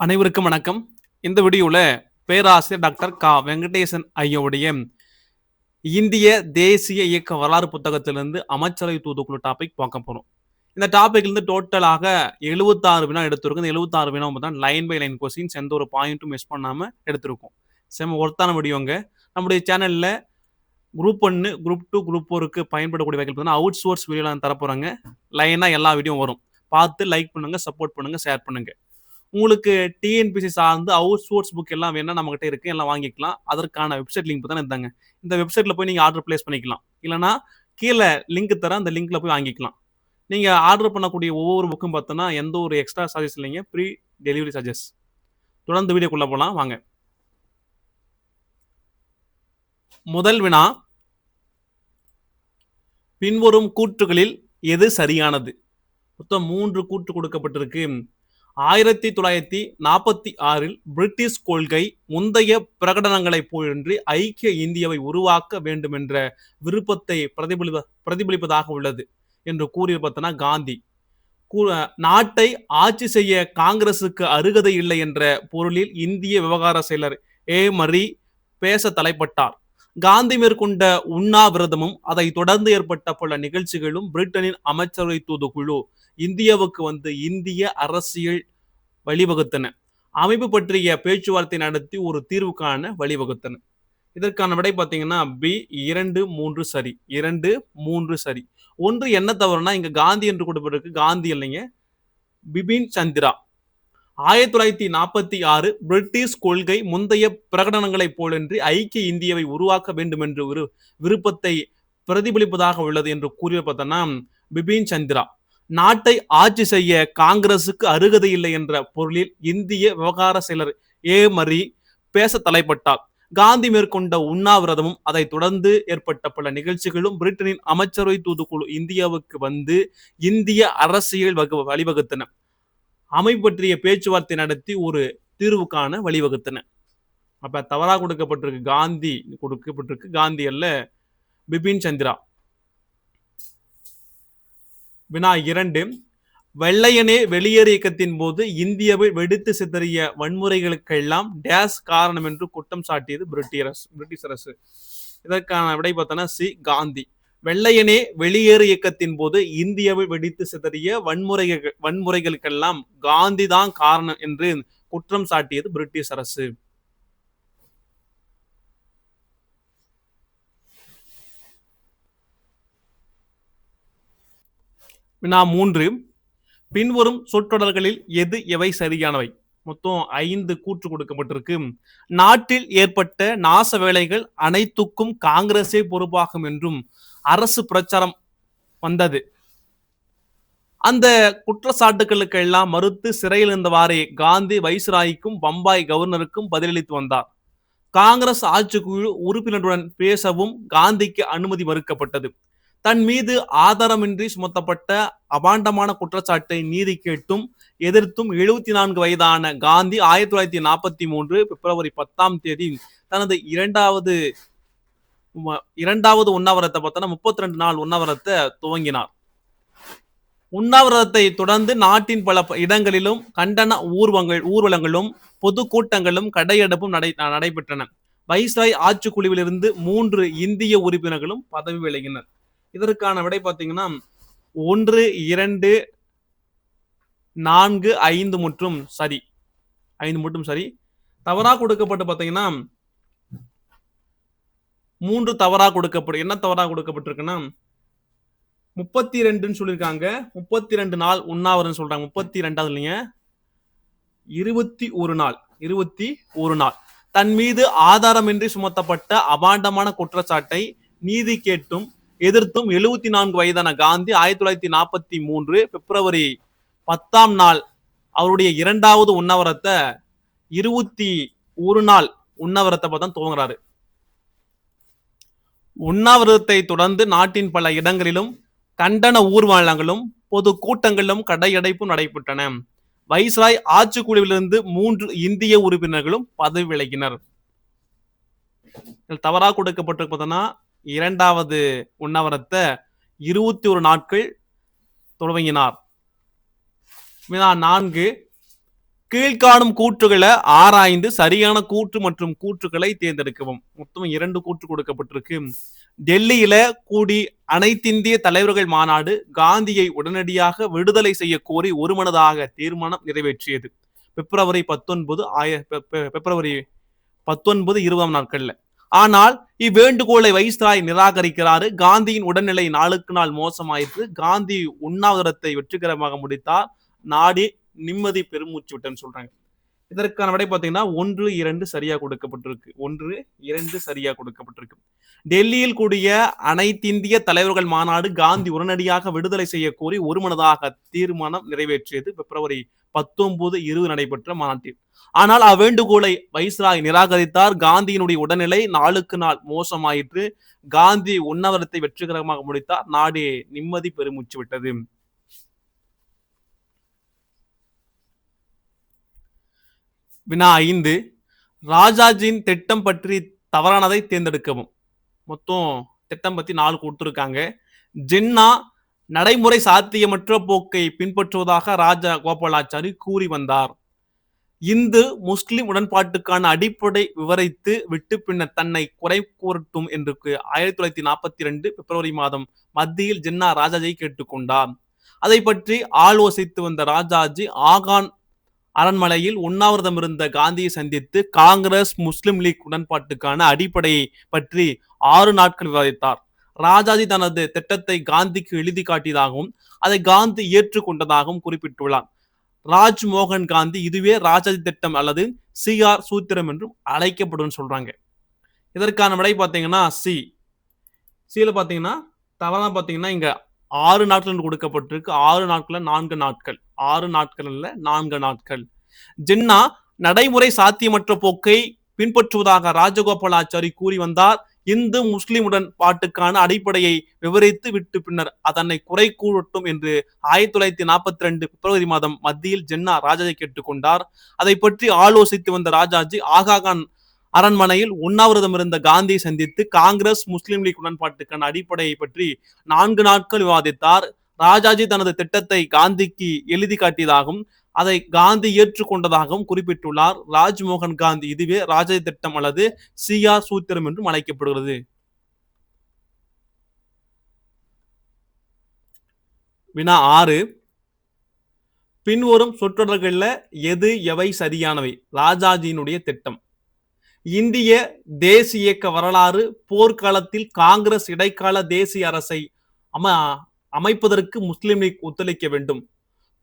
அனைவருக்கும் வணக்கம். இந்த வீடியோல பேராசிரியர் டாக்டர் கா. வெங்கடேசன் ஐயாவுடைய இந்திய தேசிய இயக்க வரலாறு புத்தகத்திலிருந்து அமைச்சரவை தூதுக்குழு டாபிக் பார்க்க போறோம். இந்த டாபிக்லேருந்து டோட்டலாக 76 வினா எடுத்திருக்கும். இந்த 76 வினா பார்த்தா லைன் பை லைன் கொஸ்டின்ஸ், எந்த ஒரு பாயிண்ட்டும் மிஸ் பண்ணாம எடுத்திருக்கோம். செம ஒர்த்தான வீடியோங்க. நம்முடைய சேனல்ல குரூப் 1, குரூப் 2, குரூப் 4க்கு பயன்படக்கூடிய வகையில் பார்த்தீங்கன்னா அவுட் சோர்ஸ் வீடியோ நான் தரப்போறேங்க. லைனா எல்லா வீடியோவும் வரும். பார்த்து லைக் பண்ணுங்க, சப்போர்ட் பண்ணுங்க, ஷேர் பண்ணுங்க. உங்களுக்கு டிஎன்பிசி சார்ந்து அவுட் சோர்ஸ் புக் எல்லாம் வேணா நம்மகிட்ட இருக்கு, எல்லாம் வாங்கிக்கலாம். அதற்கான வெப்சைட் லிங்க் தான் இருந்தாங்க. இந்த வெப்சைட்ல போய் நீங்க ஆர்டர் பிளேஸ் பண்ணிக்கலாம். இல்லைன்னா கீழே லிங்க் தரேன், அந்த லிங்க்ல போய் வாங்கிக்கலாம். நீங்க ஆர்டர் பண்ணக்கூடிய ஒவ்வொரு புக்கும் பார்த்தோன்னா எந்த ஒரு எக்ஸ்ட்ரா சார்ஜஸ் இல்லைங்க, ப்ரீ டெலிவரி சார்ஜஸ். தொடர்ந்து வீடியோக்குள்ள போலாம் வாங்க. முதல் வினா, பின்வரும் கூற்றுகளில் எது சரியானது? மொத்தம் 3 கூற்று கொடுக்கப்பட்டிருக்கு. 1946 பிரிட்டிஷ் கொள்கை முந்தைய பிரகடனங்களைப் போலின்றி ஐக்கிய இந்தியாவை உருவாக்க வேண்டும் என்ற விருப்பத்தை பிரதிபலிப்பதாக உள்ளது என்று கூறியிருப்பதனா காந்தி. நாட்டை ஆட்சி செய்ய காங்கிரசுக்கு அருகதை இல்லை என்ற பொருளில் இந்திய விவகார செயலர் ஏ. மரி பேச தலைப்பட்டார். காந்தி மேற்கொண்ட உண்ணாவிரதமும் அதை தொடர்ந்து ஏற்பட்ட பல நிகழ்ச்சிகளும் பிரிட்டனின் அமைச்சரவை தூதுக்குழு இந்தியாவுக்கு வந்து இந்திய அரசியல் வழிவகுத்தன. அமைப்பு பற்றிய பேச்சுவார்த்தை நடத்தி ஒரு தீர்வு காண வழிவகுத்தன. இதற்கான விடை பார்த்தீங்கன்னா பி 2, 3 சரி. 2, 3 சரி. ஒன்று என்ன தவறுனா இங்க காந்தி என்று கொடுப்பதற்கு காந்தி இல்லைங்க, பிபின் சந்திரா. 1946 பிரிட்டிஷ் கொள்கை முந்தைய பிரகடனங்களைப் போலின்றி ஐக்கிய இந்தியாவை உருவாக்க வேண்டும் என்ற ஒரு விருப்பத்தை பிரதிபலிப்பதாக உள்ளது என்று கூறிய பார்த்தோன்னா பிபின் சந்திரா. நாட்டை ஆட்சி செய்ய காங்கிரசுக்கு அருகதை இல்லை என்ற பொருளில் இந்திய விவகார செயலர் ஏ. மரி பேச தலைப்பட்டார். காந்தி மேற்கொண்ட உண்ணாவிரதமும் அதை தொடர்ந்து ஏற்பட்ட பல நிகழ்ச்சிகளும் பிரிட்டனின் அமைச்சரவை தூதுக்குழு இந்தியாவுக்கு வந்து இந்திய அரசியல் வழிவகுத்தன. அமைப்பு பற்றிய பேச்சுவார்த்தை நடத்தி ஒரு தீர்வு காண வழிவகுத்தன. அப்ப தவறா கொடுக்கப்பட்டிருக்கு காந்தி அல்ல, பிபின் சந்திரா. வினா 2, வெள்ளையனே வெளியேறு இயக்கத்தின் போது இந்தியாவை வெடித்து சிதறிய வன்முறைகளுக்கெல்லாம் டேஸ் காரணம் என்று குற்றம் சாட்டியது பிரிட்டிஷ் அரசு. இதற்கான விடை பார்த்தோன்னா சி. காந்தி. வெள்ளையனே வெளியேறு இயக்கத்தின் போது இந்தியாவை வெடித்து சிதறிய வன்முறைகளுக்கெல்லாம் காந்தி தான் காரணம் என்று குற்றம் சாட்டியது பிரிட்டிஷ் அரசு. வினா 3, பின்வரும் சொற்றொடர்களில் எவை சரியானவை? மொத்தம் 5 கூற்று கொடுக்கப்பட்டிருக்கு. நாட்டில் ஏற்பட்ட நாச வேலைகள் அனைத்துக்கும் காங்கிரஸே பொறுப்பாகும் என்றும் அரசு பிரச்சாரம் வந்தது. அந்த குற்றச்சாட்டுகளுக்கு எல்லாம் மறுத்து சிறையில் இருந்தவாறே காந்தி வைஸ்ராய்க்கும் பம்பாய் கவர்னருக்கும் பதிலளித்து வந்தார். காங்கிரஸ் ஆட்சிக்குழு உறுப்பினருடன் பேசவும் காந்திக்கு அனுமதி மறுக்கப்பட்டது. தன் மீது ஆதாரமின்றி சுமத்தப்பட்ட அபாண்டமான குற்றச்சாட்டை நீதி கேட்டும் எதிர்த்தும் 74 வயதான காந்தி 1943 பிப்ரவரி 10 தனது இரண்டாவது உண்ணாவிரத்தை பார்த்தோன்னா 32 நாள் உண்ணாவிரத்தை துவங்கினார். உண்ணாவிரதத்தை தொடர்ந்து நாட்டின் பல இடங்களிலும் கண்டன ஊர்வலங்களும் பொது கூட்டங்களும் கடையெடுப்பும் நடைபெற்றன. வைஸ்ராய் ஆட்சிக்குழுவிலிருந்து 3 இந்திய உறுப்பினர்களும் பதவி விலகினர். இதற்கான விடை பார்த்தீங்கன்னா 1, 2, 4, 5 மற்றும் சரி. 5 மட்டும் சரி. தவறா கொடுக்கப்பட்டு பார்த்தீங்கன்னா 3 தவறா கொடுக்கப்படும். என்ன தவறா கொடுக்கப்பட்டிருக்குன்னா 32 சொல்லியிருக்காங்க. 32 நாள் உண்ணாவிரதம் சொல்றாங்க. 32 இல்லைங்க, 21 நாள். 21 நாள். தன் மீது ஆதாரமின்றி சுமத்தப்பட்ட அபாண்டமான குற்றச்சாட்டை நீதி கேட்டும் எதிர்த்தும் 74 வயதான காந்தி 1943 பிப்ரவரி 10 அவருடைய இரண்டாவது உண்ணாவிரத்தை 21 நாள் உண்ணாவிரத்தை பார்த்தா துவங்குறாரு. உண்ணாவிரதத்தை தொடர்ந்து நாட்டின் பல இடங்களிலும் கண்டன ஊர்வலங்களும் பொது கூட்டங்களும் கடையடைப்பும் நடைபெற்றன. வைஸ்ராய் ஆட்சிக்குழுவிலிருந்து 3 இந்திய உறுப்பினர்களும் பதவி விலகினர். தவறா கொடுக்கப்பட்டிருப்பதுன்னா இரண்டாவது உண்ணாவிரத்தை 21 நாட்கள் தொடங்கினார். வினா 4, கீழ்காணும் கூற்றுகளை ஆராய்ந்து சரியான கூற்று மற்றும் கூற்றுகளை தேர்ந்தெடுக்கவும். மொத்தம் 2 கூற்று கொடுக்கப்பட்டிருக்கு. டெல்லியில கூடி அனைத்திந்திய தலைவர்கள் மாநாடு காந்தியை உடனடியாக விடுதலை செய்ய கோரி ஒருமனதாக தீர்மானம் நிறைவேற்றியது. பிப்ரவரி 19 20 நாட்கள்ல. ஆனால் இவ்வேண்டுகோளை வைஸ்ராய் நிராகரிக்கிறாரு. காந்தியின் உடல்நிலை நாளுக்கு நாள் மோசமாயிற்று. காந்தி உண்ணாவிரதத்தை வெற்றிகரமாக முடித்தார். நாடு நிம்மதி பெருமூச்சு விட்டன்னு சொல்றாங்க. இதற்கான விடை பார்த்தீங்கன்னா 1, 2 சரியா கொடுக்கப்பட்டிருக்கு. 1, 2 சரியா கொடுக்கப்பட்டிருக்கு. டெல்லியில் கூடிய அனைத்திந்திய தலைவர்கள் மாநாடு காந்தி உடனடியாக விடுதலை செய்ய கோரி ஒருமனதாக தீர்மானம் நிறைவேற்றியது பிப்ரவரி 19 20 நடைபெற்ற மாநாட்டில். ஆனால் அவ்வேண்டுகோளை வைஸ்ராய் நிராகரித்தார். காந்தியினுடைய உடல்நிலை நாளுக்கு நாள் மோசமாயிற்று. காந்தி உண்ணாவிரதத்தை வெற்றிகரமாக முடித்தார். நாடு நிம்மதி பெருமூச்சு விட்டது. வினா 5 ராஜாஜியின் திட்டம் பற்றி தவறானதை தேர்ந்தெடுக்கவும். மொத்தம் திட்டம் பத்தி 4 கொடுத்திருக்காங்க. ஜின்னா நடைமுறை சாத்தியமற்ற போக்கை பின்பற்றுவதாக ராஜா கோபாலாச்சாரி கூறி வந்தார். இந்து முஸ்லிம் உடன்பாட்டுக்கான அடிப்படை விவரித்து விட்டு பின்னர் தன்னை குறை கூறட்டும் என்று 1942 பிப்ரவரி மாதம் மத்தியில் ஜின்னா ராஜாஜியை கேட்டுக்கொண்டார். அதை பற்றி ஆலோசித்து வந்த ராஜாஜி ஆகான் அரண்மனையில் உண்ணாவிரதம் இருந்த காந்தியை சந்தித்து காங்கிரஸ் முஸ்லிம் லீக் உடன்பாட்டுக்கான அடிப்படையை பற்றி 6 நாட்கள் விவாதித்தார். ராஜாஜி தனது திட்டத்தை காந்திக்கு எழுதி காட்டியதாகவும் அதை காந்தி ஏற்றுக்கொண்டதாகவும் குறிப்பிட்டுள்ளார். ராஜ்மோகன் காந்தி இதுவே ராஜாஜி திட்டம் அல்லது CR சூத்திரம் என்றும் அழைக்கப்படும் சொல்றாங்க. இதற்கான விடை பார்த்தீங்கன்னா சில பார்த்தீங்கன்னா தவறா பார்த்தீங்கன்னா இங்க 6 நாட்கள் கொடுக்கப்பட்டிருக்கு. 6 நாட்கள் 4 நாட்கள் 6 நாட்கள் அல்ல 4 நாட்கள். ஜின்னா நடைமுறை சாத்தியமற்ற போக்கை பின்பற்றுவதாக ராஜகோபாலாச்சாரி கூறி வந்தார். இந்து முஸ்லிம் உடன்பாட்டுக்கான அடிப்படையை விவரித்து விட்டு பின்னர் அதனை குறை கூறட்டும் என்று 1942 பிப்ரவரி மாதம் மத்தியில் ஜின்னா ராஜாஜி கேட்டுக்கொண்டார். அதை பற்றி ஆலோசித்து வந்த ராஜாஜி ஆகாகான் அரண்மனையில் உண்ணாவிரதம் இருந்த காந்தியை சந்தித்து காங்கிரஸ் முஸ்லிம் லீக் உடன்பாட்டுக்கான அடிப்படையை பற்றி 4 நாட்கள் விவாதித்தார். ராஜாஜி தனது திட்டத்தை காந்திக்கு எழுதி காட்டியதாகவும் அதை காந்தி ஏற்றுக்கொண்டதாகவும் குறிப்பிட்டுள்ளார். ராஜ்மோகன் காந்தி இதுவே ராஜாஜி திட்டம் அல்லது CR சூத்திரம் என்றும் அழைக்கப்படுகிறது. வினா 6 பின்வரும் சொற்றொடர்கள்ல எது எவை சரியானவை? ராஜாஜியினுடைய திட்டம். இந்திய தேசிய இயக்க வரலாறு போர்க்காலத்தில் காங்கிரஸ் இடைக்கால தேசிய அரசை அமைப்பதற்கு முஸ்லிம் லீக் ஒத்துழைக்க வேண்டும்.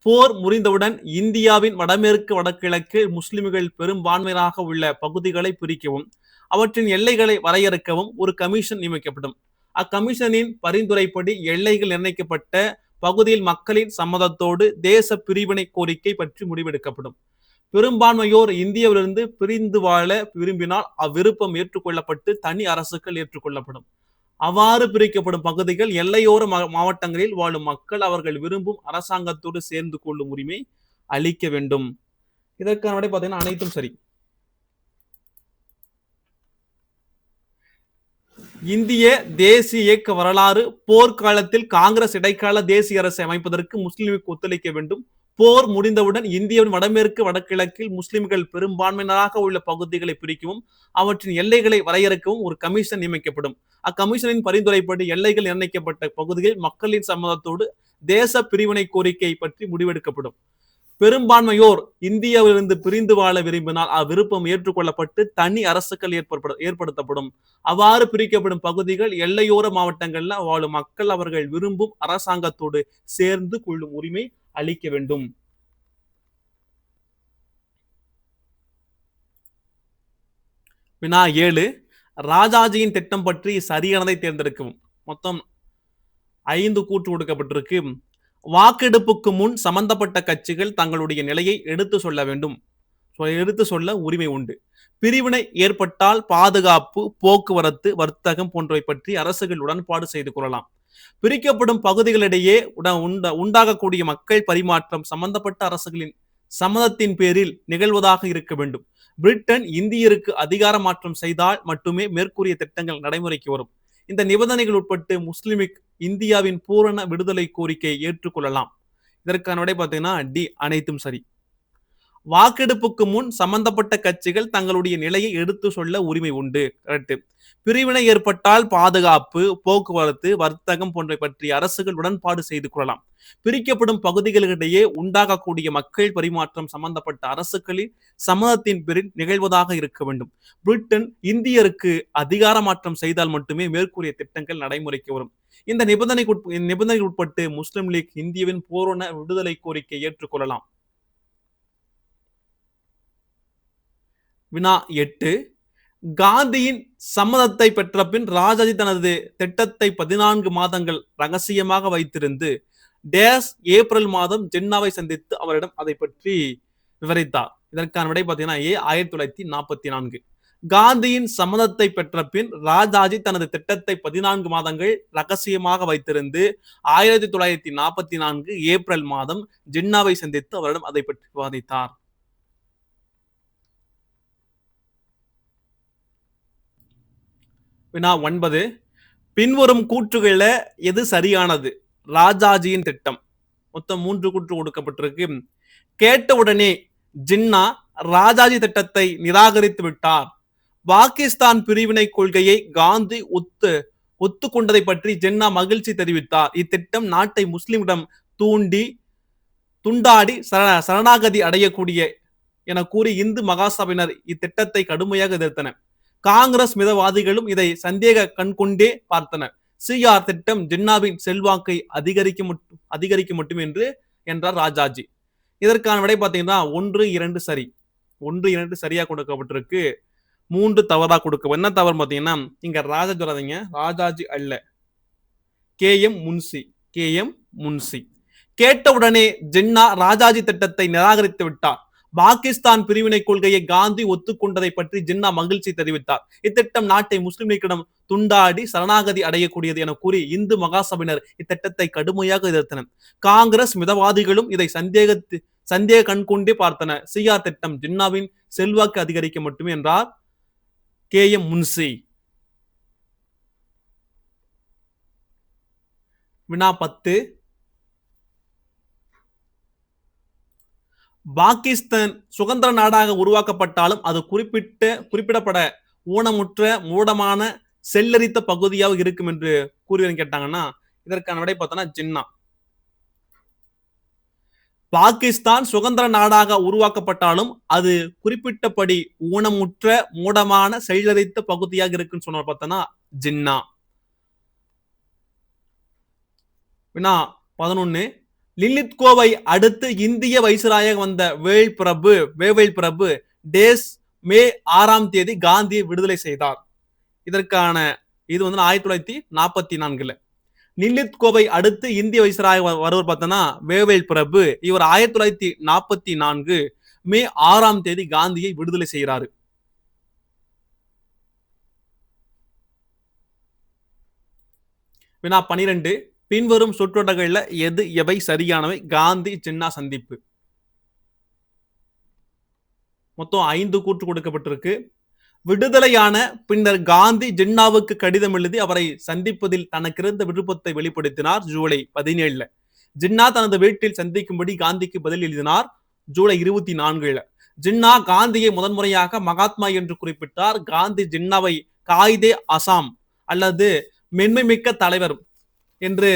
போர் முறிந்தவுடன் இந்தியாவின் வடமேற்கு வடகிழக்கு முஸ்லிம்கள் பெரும்பான்மையாக உள்ள பகுதிகளை பிரிக்கவும் அவற்றின் எல்லைகளை வரையறுக்கவும் ஒரு கமிஷன் நியமிக்கப்படும். அக்கமிஷனின் பரிந்துரைப்படி எல்லைகள் நிர்ணயிக்கப்பட்ட பகுதியில் மக்களின் சம்மதத்தோடு தேச பிரிவினை கோரிக்கை பற்றி முடிவெடுக்கப்படும். பெரும்பான்மையோர் இந்தியாவிலிருந்து பிரிந்து வாழ விரும்பினால் அவ்விருப்பம் ஏற்றுக்கொள்ளப்பட்டு தனி அரசுகள் ஏற்றுக்கொள்ளப்படும். அவ்வாறு பிரிக்கப்படும் பகுதிகள் எல்லையோர மாவட்டங்களில் வாழும் மக்கள் அவர்கள் விரும்பும் அரசாங்கத்தோடு சேர்ந்து கொள்ளும் உரிமை அளிக்க வேண்டும். இதற்கான விடை பார்த்தீங்கன்னா அனைத்தும் சரி. இந்திய தேசிய இயக்க வரலாறு போர்க்காலத்தில் காங்கிரஸ் இடைக்கால தேசிய அரசை அமைப்பதற்கு முஸ்லிமுக்கு ஒத்துழைக்க வேண்டும். போர் முடிந்தவுடன் இந்தியாவின் வடமேற்கு வடகிழக்கில் முஸ்லிம்கள் பெரும்பான்மையினராக உள்ள பகுதிகளை பிரிக்கவும் அவற்றின் எல்லைகளை வரையறுக்கவும் ஒரு கமிஷன் நியமிக்கப்படும். அக்கமிஷனின் பரிந்துரைப்படி எல்லைகள் நிர்ணயிக்கப்பட்ட பகுதிகளில் மக்களின் சம்மதத்தோடு தேச பிரிவினை கோரிக்கை பற்றி முடிவெடுக்கப்படும். பெரும்பான்மையோர் இந்தியாவிலிருந்து பிரிந்து வாழ விரும்பினால் அவ்விருப்பம் ஏற்றுக்கொள்ளப்பட்டு தனி அரசுகள் ஏற்படுத்தப்படும். அவ்வாறு பிரிக்கப்படும் பகுதிகள் எல்லையோர மாவட்டங்கள்ல வாழும் மக்கள் அவர்கள் விரும்பும் அரசாங்கத்தோடு சேர்ந்து கொள்ளும் உரிமை அளிக்க வேண்டும். வினா 7 ராஜாஜியின் திட்டம் பற்றி சரியானதை தேர்ந்தெடுக்கவும். மொத்தம் 5 கூற்று கொடுக்கப்பட்டிருக்கு. வாக்கெடுப்புக்கு முன் சம்பந்தப்பட்ட கட்சிகள் தங்களுடைய நிலையை எடுத்து சொல்ல வேண்டும். எடுத்து சொல்ல உரிமை உண்டு. பிரிவினை ஏற்பட்டால் பாதுகாப்பு, போக்குவரத்து, வர்த்தகம் போன்றவை பற்றி அரசுகள் உடன்பாடு செய்து கொள்ளலாம். பிரிக்கப்படும் பகுதிகளிடையே உண்டாகக்கூடிய மக்கள் பரிமாற்றம் சம்பந்தப்பட்ட அரசுகளின் சம்மதத்தின் பேரில் நிகழ்வதாக இருக்க வேண்டும். பிரிட்டன் இந்தியருக்கு அதிகார மாற்றம் செய்தால் மட்டுமே மேற்கூறிய திட்டங்கள் நடைமுறைக்கு வரும். இந்த நிபந்தனைகள் உட்பட்டு முஸ்லிமிக் இந்தியாவின் பூரண விடுதலை கோரிக்கையை ஏற்றுக்கொள்ளலாம். இதற்கான விடை பார்த்தீங்கன்னா டி அனைத்தும் சரி. வாக்கெடுப்புக்கு முன் சம்பந்தப்பட்ட கட்சிகள் தங்களுடைய நிலையை எடுத்து சொல்ல உரிமை உண்டு. கரெக்ட். பிரிவினை ஏற்பட்டால் பாதுகாப்பு, போக்குவரத்து, வர்த்தகம் போன்ற பற்றி அரசுகள் உடன்பாடு செய்து கொள்ளலாம். பிரிக்கப்படும் பகுதிகளிடையே உண்டாகக்கூடிய மக்கள் பரிமாற்றம் சம்பந்தப்பட்ட அரசுகளின் சம்மதத்தின் பேரில் நிகழ்வதாக இருக்க வேண்டும். பிரிட்டன் இந்தியருக்கு அதிகார மாற்றம் செய்தால் மட்டுமே மேற்கூறிய திட்டங்கள் நடைமுறைக்கு வரும். இந்த நிபந்தனைக்கு உட்பட்டு முஸ்லிம் லீக் இந்தியாவின் பூரண விடுதலை கோரிக்கை ஏற்றுக்கொள்ளலாம். வினா 8. காந்தியின் சம்மதத்தை பெற்ற பின் ராஜாஜி தனது திட்டத்தை 14 மாதங்கள் ரகசியமாக வைத்திருந்து டேஸ் ஏப்ரல் மாதம் ஜின்னாவை சந்தித்து அவரிடம் அதை பற்றி விவரித்தார். இதற்கான விடை பார்த்தீங்கன்னா 1944. காந்தியின் சம்மதத்தை பெற்ற பின் ராஜாஜி தனது திட்டத்தை 14 மாதங்கள் ரகசியமாக வைத்திருந்து 1944 ஏப்ரல் மாதம் ஜின்னாவை சந்தித்து அவரிடம் அதை பற்றி விவாதித்தார். வினா 9. பின்வரும் கூற்றுகள எது சரியானது? ராஜாஜியின் திட்டம். மொத்தம் 3 கூற்று கொடுக்கப்பட்டிருக்கு. கேட்டவுடனே ஜின்னா ராஜாஜி திட்டத்தை நிராகரித்து விட்டார். பாகிஸ்தான் பிரிவினை கொள்கையை காந்தி ஒத்துக்கொண்டதை பற்றி ஜின்னா மகிழ்ச்சி தெரிவித்தார். இத்திட்டம் நாட்டை முஸ்லிமிடம் துண்டாடி சரணாகதி அடையக்கூடிய என கூறி இந்து மகாசபையினர் இத்திட்டத்தை கடுமையாக எதிர்த்தனர். காங்கிரஸ் மிதவாதிகளும் இதை சந்தேக கண்கொண்டே பார்த்தனர். சிஆர் திட்டம் ஜின்னாவின் செல்வாக்கை அதிகரிக்க மட்டும் என்றார் ராஜாஜி. இதற்கான விடை பார்த்தீங்கன்னா 1, 2 சரி. 1, 2 சரியா கொடுக்கப்பட்டிருக்கு. 3 தவறா கொடுக்க. என்ன தவறு பார்த்தீங்கன்னா இங்க ராஜாஜி வராதீங்க, ராஜாஜி அல்ல, KM முன்சி. கேட்டவுடனே ஜின்னா ராஜாஜி திட்டத்தை நிராகரித்து விட்டார். பாகிஸ்தான் பிரிவினை கொள்கையை காந்தி ஒத்துக்கொண்டதை பற்றி ஜின்னா மகிழ்ச்சி தெரிவித்தார். இத்திட்டம் நாட்டை முஸ்லிம் லீக்கிடம் துண்டாடி சரணாகதி அடையக்கூடியது என கூறி இந்து மகாசபையினர் இத்திட்டத்தை கடுமையாக எதிர்த்தனர். காங்கிரஸ் மிதவாதிகளும் இதை சந்தேக கண்கொண்டே பார்த்தனர். சிஆர் திட்டம் ஜின்னாவின் செல்வாக்கு அதிகரிக்க மட்டுமே என்றார் KM முன்சி. வினா 10. பாகிஸ்தான் சுதந்திர நாடாக உருவாக்கப்பட்டாலும் அது குறிப்பிடப்பட ஊனமுற்ற மூடமான செல்லரித்த பகுதியாக இருக்கும் என்று கூறுவேன் கேட்டாங்கன்னா இதற்கான விடை பார்த்தோன்னா ஜின்னா. பாகிஸ்தான் சுதந்திர நாடாக உருவாக்கப்பட்டாலும் அது குறிப்பிட்டபடி ஊனமுற்ற மூடமான செல்லரித்த பகுதியாக இருக்குன்னு சொன்ன பார்த்தோன்னா ஜின்னா. வினா 11. லிலித்கோவை அடுத்து இந்திய வைசிராயாக வந்த வேவேல் பிரபு டேஸ் மே 6 காந்தியை விடுதலை செய்தார். இதற்கான இது 1944. லிலித்கோவை அடுத்து இந்திய வைசிராக வருவர் பார்த்தோன்னா வேவேல் பிரபு. இவர் 1944 மே 6 காந்தியை விடுதலை செய்கிறாரு. வினா 12. பின்வரும் சொற்றொடர்கள்ல எவை சரியானவை? காந்தி ஜின்னா சந்திப்பு. மொத்தம் 5 கூற்று கொடுக்கப்பட்டிருக்கு. விடுதலையான பின்னர் காந்தி ஜின்னாவுக்கு கடிதம் எழுதி அவரை சந்திப்பதில் தனக்கு இருந்த விருப்பத்தை வெளிப்படுத்தினார் ஜூலை 17. ஜின்னா தனது வீட்டில் சந்திக்கும்படி காந்திக்கு பதில் எழுதினார் ஜூலை 24. ஜின்னா காந்தியை முதன்முறையாக மகாத்மா என்று குறிப்பிட்டார். காந்தி ஜின்னாவை காயிதே அசாம் அல்லது மென்மைமிக்க தலைவர் என்று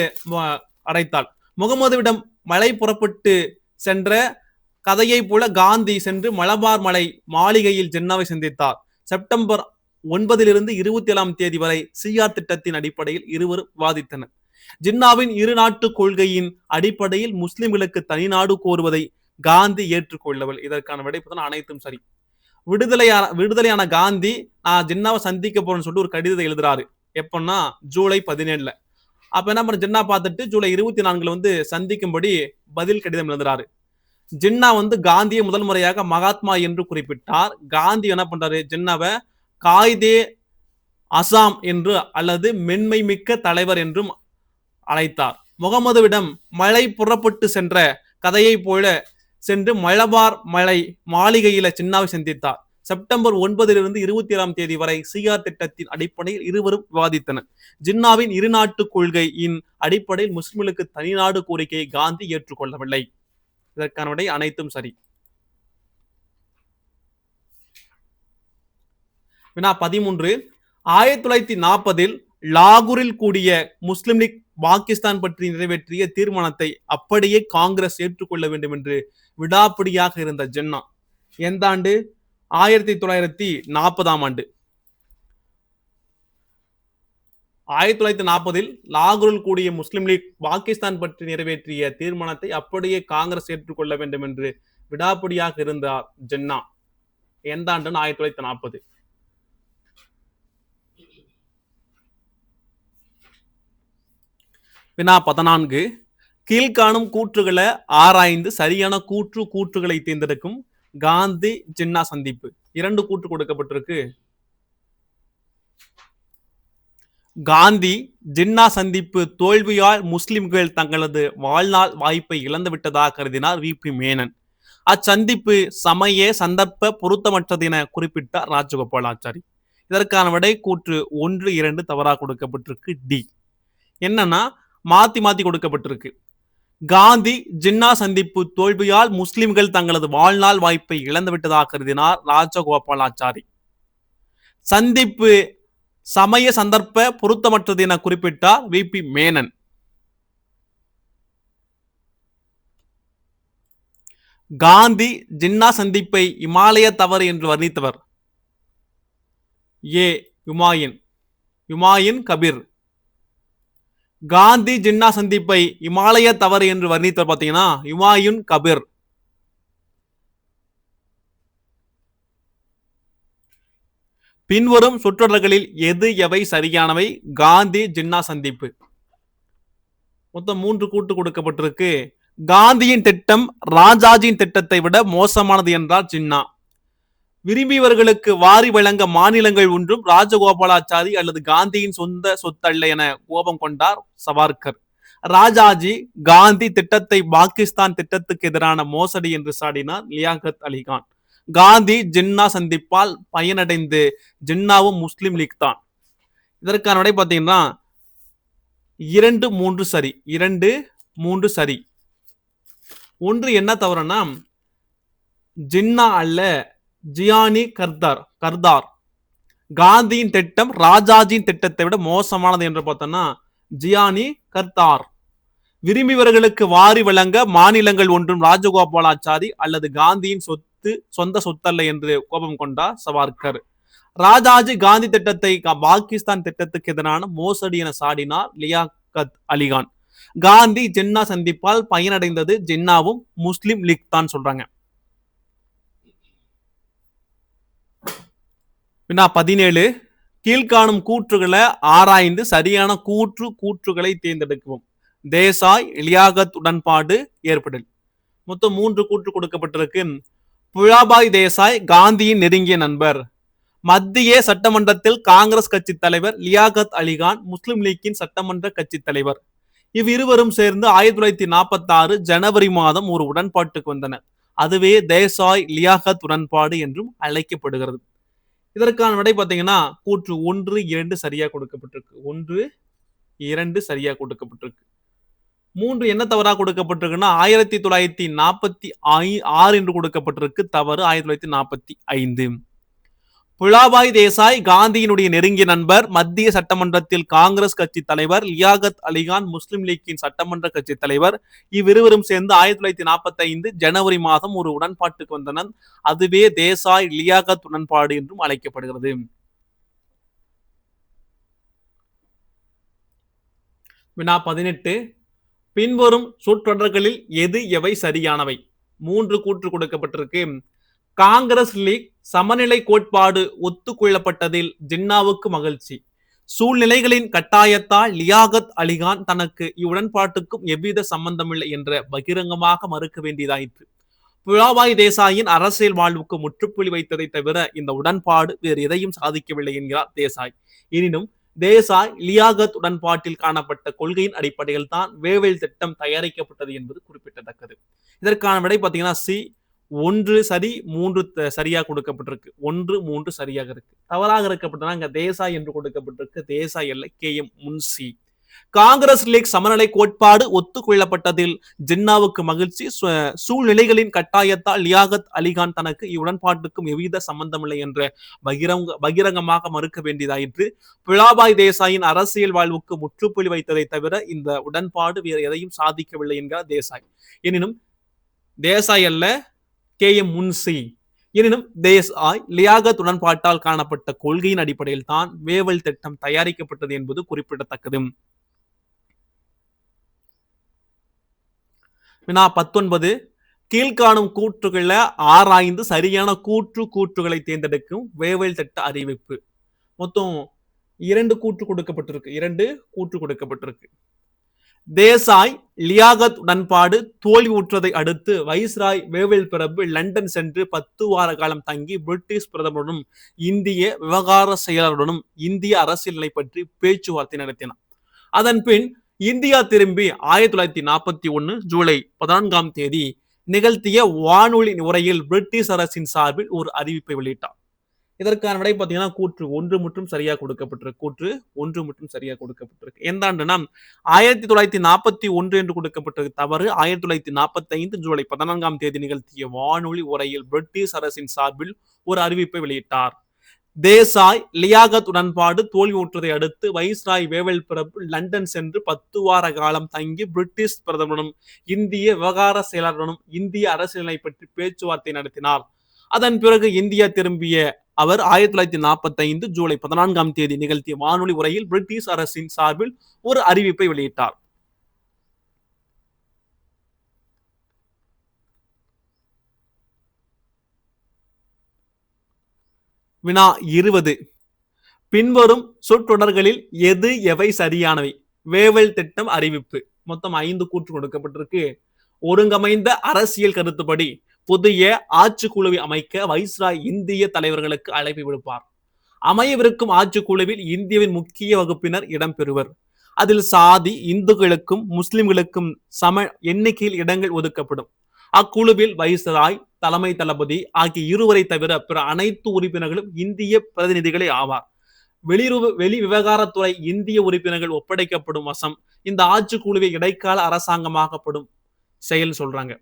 அழைத்தாள். முகமதுவிடம் மலை புறப்பட்டு சென்ற கதையை போல காந்தி சென்று மலபார் மலை மாளிகையில் ஜின்னாவை சந்தித்தார். செப்டம்பர் 9 27 வரை சிஆர் திட்டத்தின் அடிப்படையில் இருவரும் விவாதித்தனர். ஜின்னாவின் இரு நாட்டு கொள்கையின் அடிப்படையில் முஸ்லிம்களுக்கு தனிநாடு கோருவதை காந்தி ஏற்றுக்கொள்ளவில்லை. இதற்கான விடை அனைத்தும் சரி. விடுதலையான காந்தி நான் ஜின்னாவை சந்திக்க போறேன்னு சொல்லிட்டு ஒரு கடிதத்தை எழுதுறாரு. எப்பன்னா ஜூலை 17. அப்ப என்ன பண்ண ஜின்னா பார்த்துட்டு ஜூலை 24 சந்திக்கும்படி பதில் கடிதம் எழுதுறாரு. ஜின்னா காந்தியை முதல் முறையாக மகாத்மா என்று குறிப்பிட்டார். காந்தி என்ன பண்றாரு? ஜின்னாவை காயிதே அசாம் என்று அல்லது மென்மை மிக்க தலைவர் என்றும் அழைத்தார். முகமதுவிடம் மலை புறப்பட்டு சென்ற கதையை போல சென்று மலபார் மலை மாளிகையில ஜின்னாவை சந்தித்தார். செப்டம்பர் 9 27 வரை சிஆர் திட்டத்தின் அடிப்படையில் இருவரும் விவாதித்தனர். ஜின்னாவின் இருநாட்டு கொள்கையின் அடிப்படையில் முஸ்லிம்களுக்கு தனிநாடு கோரிக்கையை காந்தி ஏற்றுக்கொள்ளவில்லை. இதற்கான விடை அனைத்தும் சரி. வினா 13. 1940 லாகூரில் கூடிய முஸ்லிம் லீக் பாகிஸ்தான் பற்றி நிறைவேற்றிய தீர்மானத்தை அப்படியே காங்கிரஸ் ஏற்றுக்கொள்ள வேண்டும் என்று விடாப்பிடியாக இருந்த ஜின்னா எந்த ஆண்டு? 1940 ஆண்டு. 1940 லாகூரில் கூடிய முஸ்லிம் லீக் பாகிஸ்தான் பற்றி நிறைவேற்றிய தீர்மானத்தை அப்படியே காங்கிரஸ் ஏற்றுக்கொள்ள வேண்டும் என்று விடாப்பிடியாக இருந்தார் ஜின்னா எந்த ஆண்டுன்னு 1940. வினா 14. கீழ்காணும் கூற்றுகளை ஆராய்ந்து சரியான கூற்றுகளை தேர்ந்தெடுக்கும். காந்தி ஜின்னா சந்திப்பு 2 கூற்று கொடுக்கப்பட்டிருக்கு. காந்தி ஜின்னா சந்திப்பு தோல்வியால் முஸ்லிம்கள் தங்களது வாழ்நாள் வாய்ப்பை இழந்து விட்டதாக கருதினார் வி.பி. மேனன். அச்சந்திப்பு சமய சந்தர்ப்ப பொருத்தமற்றது என குறிப்பிட்டார் ராஜகோபாலாச்சாரி. இதற்கான விடை கூற்று 1, 2 தவறாக கொடுக்கப்பட்டிருக்கு. டி. என்னன்னா மாத்தி கொடுக்கப்பட்டிருக்கு. காந்தி ஜின்னா சந்திப்பு தோல்வியால் முஸ்லிம்கள் தங்களது வாழ்நாள் வாய்ப்பை இழந்து விட்டதாக கருதினார் ராஜகோபாலாச்சாரி. சந்திப்பு சமய சந்தர்ப்ப பொருத்தமற்றது என குறிப்பிட்டார் வி.பி. மேனன். காந்தி ஜின்னா சந்திப்பை இமாலய தவறு என்று வர்ணித்தவர் ஏ. யுமாயின் கபீர். காந்தி ஜின்னா சந்திப்பை இமாலய தவறு என்று வர்ணித்தவர் பார்த்தீங்கன்னா யுமாயுன் கபீர். பின்வரும் சொற்றொடர்களில் எது எவை சரியானவை? காந்தி ஜின்னா சந்திப்பு. மொத்தம் 3 கூட்டு கொடுக்கப்பட்டிருக்கு. காந்தியின் திட்டம் ராஜாஜியின் திட்டத்தை விட மோசமானது என்றார் ஜின்னா. விரும்பியவர்களுக்கு வாரி வழங்க மாநிலங்கள் ஒன்றும் ராஜகோபாலாச்சாரி அல்லது காந்தியின் சொந்த சொத்தல்ல என கோபம் கொண்டார் சவார்கர். ராஜாஜி காந்தி திட்டத்தை பாகிஸ்தான் திட்டத்துக்கு எதிரான மோசடி என்று சாடினார் லியாகத் அலிகான். காந்தி ஜின்னா சந்திப்பால் பயனடைந்து ஜின்னாவும் முஸ்லிம் லீக் தான். இதற்கான விடை பார்த்தீங்கன்னா 2, 3 சரி. 2, 3 சரி. ஒன்று என்ன தவறுனா ஜின்னா அல்ல ஜியானி கர்தார். காந்தியின் திட்டம் ராஜாஜியின் திட்டத்தை விட மோசமானது என்று பார்த்தோம்னா ஜியானி கர்தார். விரும்பியவர்களுக்கு வாரி வழங்க மாநிலங்கள் ஒன்றும் ராஜகோபாலாச்சாரி அல்லது காந்தியின் சொந்த சொத்தல்ல என்று கோபம் கொண்டார் சவார்கர். ராஜாஜி காந்தி திட்டத்தை பாகிஸ்தான் திட்டத்துக்கு எதிரான மோசடி என சாடினார் லியாகத் அலிகான். காந்தி ஜின்னா சந்திப்பால் பயனடைந்தது ஜின்னாவும் முஸ்லிம் லீக் தான் சொல்றாங்க. வினா 17. கீழ்காணும் கூற்றுகளை ஆராய்ந்து சரியான கூற்றுகளை தேர்ந்தெடுக்கவும். தேசாய் லியாகத் உடன்பாடு ஏற்படல். மொத்தம் 3 கூற்று கொடுக்கப்பட்டிருக்கு. புலாபாய் தேசாய் காந்தியின் நெருங்கிய நண்பர். மத்திய சட்டமன்றத்தில் காங்கிரஸ் கட்சி தலைவர் லியாகத் அலிகான் முஸ்லிம் லீக்கின் சட்டமன்ற கட்சி தலைவர். இவ்விருவரும் சேர்ந்து 1946 ஜனவரி மாதம் ஒரு உடன்பாட்டுக்கு வந்தனர். அதுவே தேசாய் லியாகத் உடன்பாடு என்றும் அழைக்கப்படுகிறது. இதற்கான விடை பார்த்தீங்கன்னா கூற்று 1, 2 சரியா கொடுக்கப்பட்டிருக்கு. 1, 2 சரியா கொடுக்கப்பட்டிருக்கு. 3 என்ன தவறா கொடுக்கப்பட்டிருக்குன்னா 1946 என்று கொடுக்கப்பட்டிருக்கு. தவறு 1945. புலாபாய் தேசாய் காந்தியினுடைய நெருங்கிய நண்பர். மத்திய சட்டமன்றத்தில் காங்கிரஸ் கட்சி தலைவர். லியாகத் அலிகான் முஸ்லிம் லீக்கின் சட்டமன்ற கட்சி தலைவர். இவ்விருவரும் சேர்ந்து 1945 ஜனவரி மாதம் ஒரு உடன்பாட்டுக்கு வந்தனர். அதுவே தேசாய் லியாகத் உடன்பாடு என்றும் அழைக்கப்படுகிறது. வினா 18. பின்வரும் சொற்றொடர்களில் எது எவை சரியானவை? 3 கூற்று கொடுக்கப்பட்டிருக்கு. காங்கிரஸ் லீக் சமநிலை கோட்பாடு ஒத்துக்கொள்ளப்பட்டதில் ஜின்னாவுக்கு மகிழ்ச்சி. சூழ்நிலைகளின் கட்டாயத்தால் லியாகத் அலிகான் தனக்கு இவ்வுடன்பாட்டுக்கும் எவ்வித சம்பந்தமில்லை என்ற பகிரங்கமாக மறுக்க வேண்டியதாயிற்று. புலாபாய் தேசாயின் அரசியல் வாழ்வுக்கு முற்றுப்புள்ளி வைத்ததை தவிர இந்த உடன்பாடு வேறு எதையும் சாதிக்கவில்லை என்கிறார் தேசாய். எனினும் தேசாய் லியாகத் உடன்பாட்டில் காணப்பட்ட கொள்கையின் அடிப்படையில் தான் வேவல் திட்டம் தயாரிக்கப்பட்டது என்பது குறிப்பிடத்தக்கது. இதற்கான விடை பார்த்தீங்கன்னா சி. 1 சரி, 3 சரியாக கொடுக்கப்பட்டிருக்கு. 1, 3 சரியாக இருக்கு. தவறாக இருக்கப்பட்டனா தேசாய் என்று கொடுக்கப்பட்டிருக்கு. தேசாய் அல்ல, KM முன்சி. காங்கிரஸ் லீக் சமநிலை கோட்பாடு ஒத்துக்கொள்ளப்பட்டதில் ஜின்னாவுக்கு மகிழ்ச்சி. சூழ்நிலைகளின் கட்டாயத்தால் லியாகத் அலிகான் தனக்கு இவ்வுடன்பாட்டுக்கும் எவ்வித சம்பந்தமில்லை என்று பகிரங்கமாக மறுக்க வேண்டியதாயிற்று. பிலாபாய் தேசாயின் அரசியல் வாழ்வுக்கு முற்றுப்புள்ளி வைத்ததை தவிர இந்த உடன்பாடு வேறு எதையும் சாதிக்கவில்லை என்கிறார் தேசாய். எனினும் தேசாய் அல்ல, KM முன்சி. எனினும் தேசாய் லியாகத் உடன்பாட்டால் காணப்பட்ட கொள்கையின் அடிப்படையில் தான் வேவல் திட்டம் தயாரிக்கப்பட்டது என்பது குறிப்பிடத்தக்கது. வினா 19. கீழ்காணும் கூற்றுகளை ஆராய்ந்து சரியான கூற்றுகளை தேர்ந்தெடுக்கும் வேவல் திட்ட அறிவிப்பு. மொத்தம் 2 கூற்று கொடுக்கப்பட்டிருக்கு. தேசாய் லியாகத் உடன்பாடு தோல்வியுற்றதை அடுத்து வைஸ்ராய் வேவல் பிரபு லண்டன் சென்று 10 வார காலம் தங்கி பிரிட்டிஷ் பிரதமருடனும் இந்திய விவகார செயலருடனும் இந்திய அரசியல் நிலை பற்றி பேச்சுவார்த்தை நடத்தினார். அதன் பின் இந்தியா திரும்பி 1941 ஜூலை 14ஆம் தேதி நிகழ்த்திய வானொலி உரையில் பிரிட்டிஷ் அரசின் சார்பில் ஒரு அறிவிப்பை வெளியிட்டார். இதற்கான விடை பார்த்தீங்கன்னா கூற்று 1 மட்டும் சரியா கொடுக்கப்பட்டிருக்கு. எந்த ஆண்டுனா 1941 என்று கொடுக்கப்பட்டிருக்கு தவறு. 1945 ஜூலை 14ஆம் தேதி நிகழ்த்திய வானொலி உரையில் பிரிட்டிஷ் அரசின் சார்பில் ஒரு அறிவிப்பை வெளியிட்டார். தேசாய் லியாகத் உடன்பாடு தோல்வியுற்றதை அடுத்து வைஸ்ராய் வேவல் பிரபு லண்டன் சென்று 10 வார காலம் தங்கி பிரிட்டிஷ் பிரதமருடனும் இந்திய விவகார செயலருடனும் இந்திய அரசியலை பற்றி பேச்சுவார்த்தை நடத்தினார். அதன் பிறகு இந்தியா திரும்பிய அவர் 1945 ஜூலை 14ஆம் தேதி நிகழ்த்திய வானொலி உரையில் பிரிட்டிஷ் அரசின் சார்பில் ஒரு அறிவிப்பை வெளியிட்டார். வினா 20. பின்வரும் சொற்றொடர்களில் எது எவை சரியானவை? வேவல் திட்டம் அறிவிப்பு. மொத்தம் 5 கூற்று கொடுக்கப்பட்டிருக்கு. ஒருங்கமைந்த அரசியல் கருத்துப்படி புதிய ஆட்சிக்குழுவை அமைக்க வைஸ்ராய் இந்திய தலைவர்களுக்கு அழைப்பு விடுப்பார். அமையவிருக்கும் ஆட்சிக்குழுவில் இந்தியாவின் முக்கிய வகுப்பினர் இடம்பெறுவர். அதில் சாதி இந்துக்களுக்கும் முஸ்லிம்களுக்கும் சம எண்ணிக்கையில் இடங்கள் ஒதுக்கப்படும். அக்குழுவில் வைஸ்ராய், தலைமை தளபதி ஆகிய இருவரை தவிர பிற அனைத்து உறுப்பினர்களும் இந்திய பிரதிநிதிகளே ஆவார். வெளி விவகாரத்துறை இந்திய உறுப்பினர்கள் ஒப்படைக்கப்படும் வசம். இந்த ஆட்சிக்குழுவை இடைக்கால அரசாங்கமாகப்படும் செயல் சொல்றாங்க.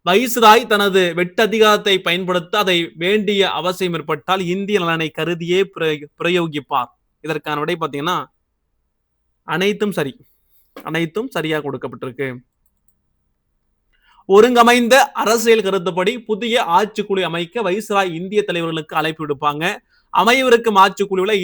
வைஸ்ராய் தனது வெட்டதிகாரத்தை பயன்படுத்த அதை வேண்டிய அவசியம் ஏற்பட்டால் இந்திய நலனை கருதியே பிரயோகிப்பார். இதற்கான விடை பார்த்தீங்கன்னா அனைத்தும் சரியா கொடுக்கப்பட்டிருக்கு. ஒருங்கமைந்த அரசியல் கருத்துப்படி புதிய ஆட்சிக்குழு அமைக்க வைஸ்ராய் இந்திய தலைவர்களுக்கு அழைப்பு விடுப்பாங்க. அமையவிருக்கும் ஆட்சிக்குழுவில்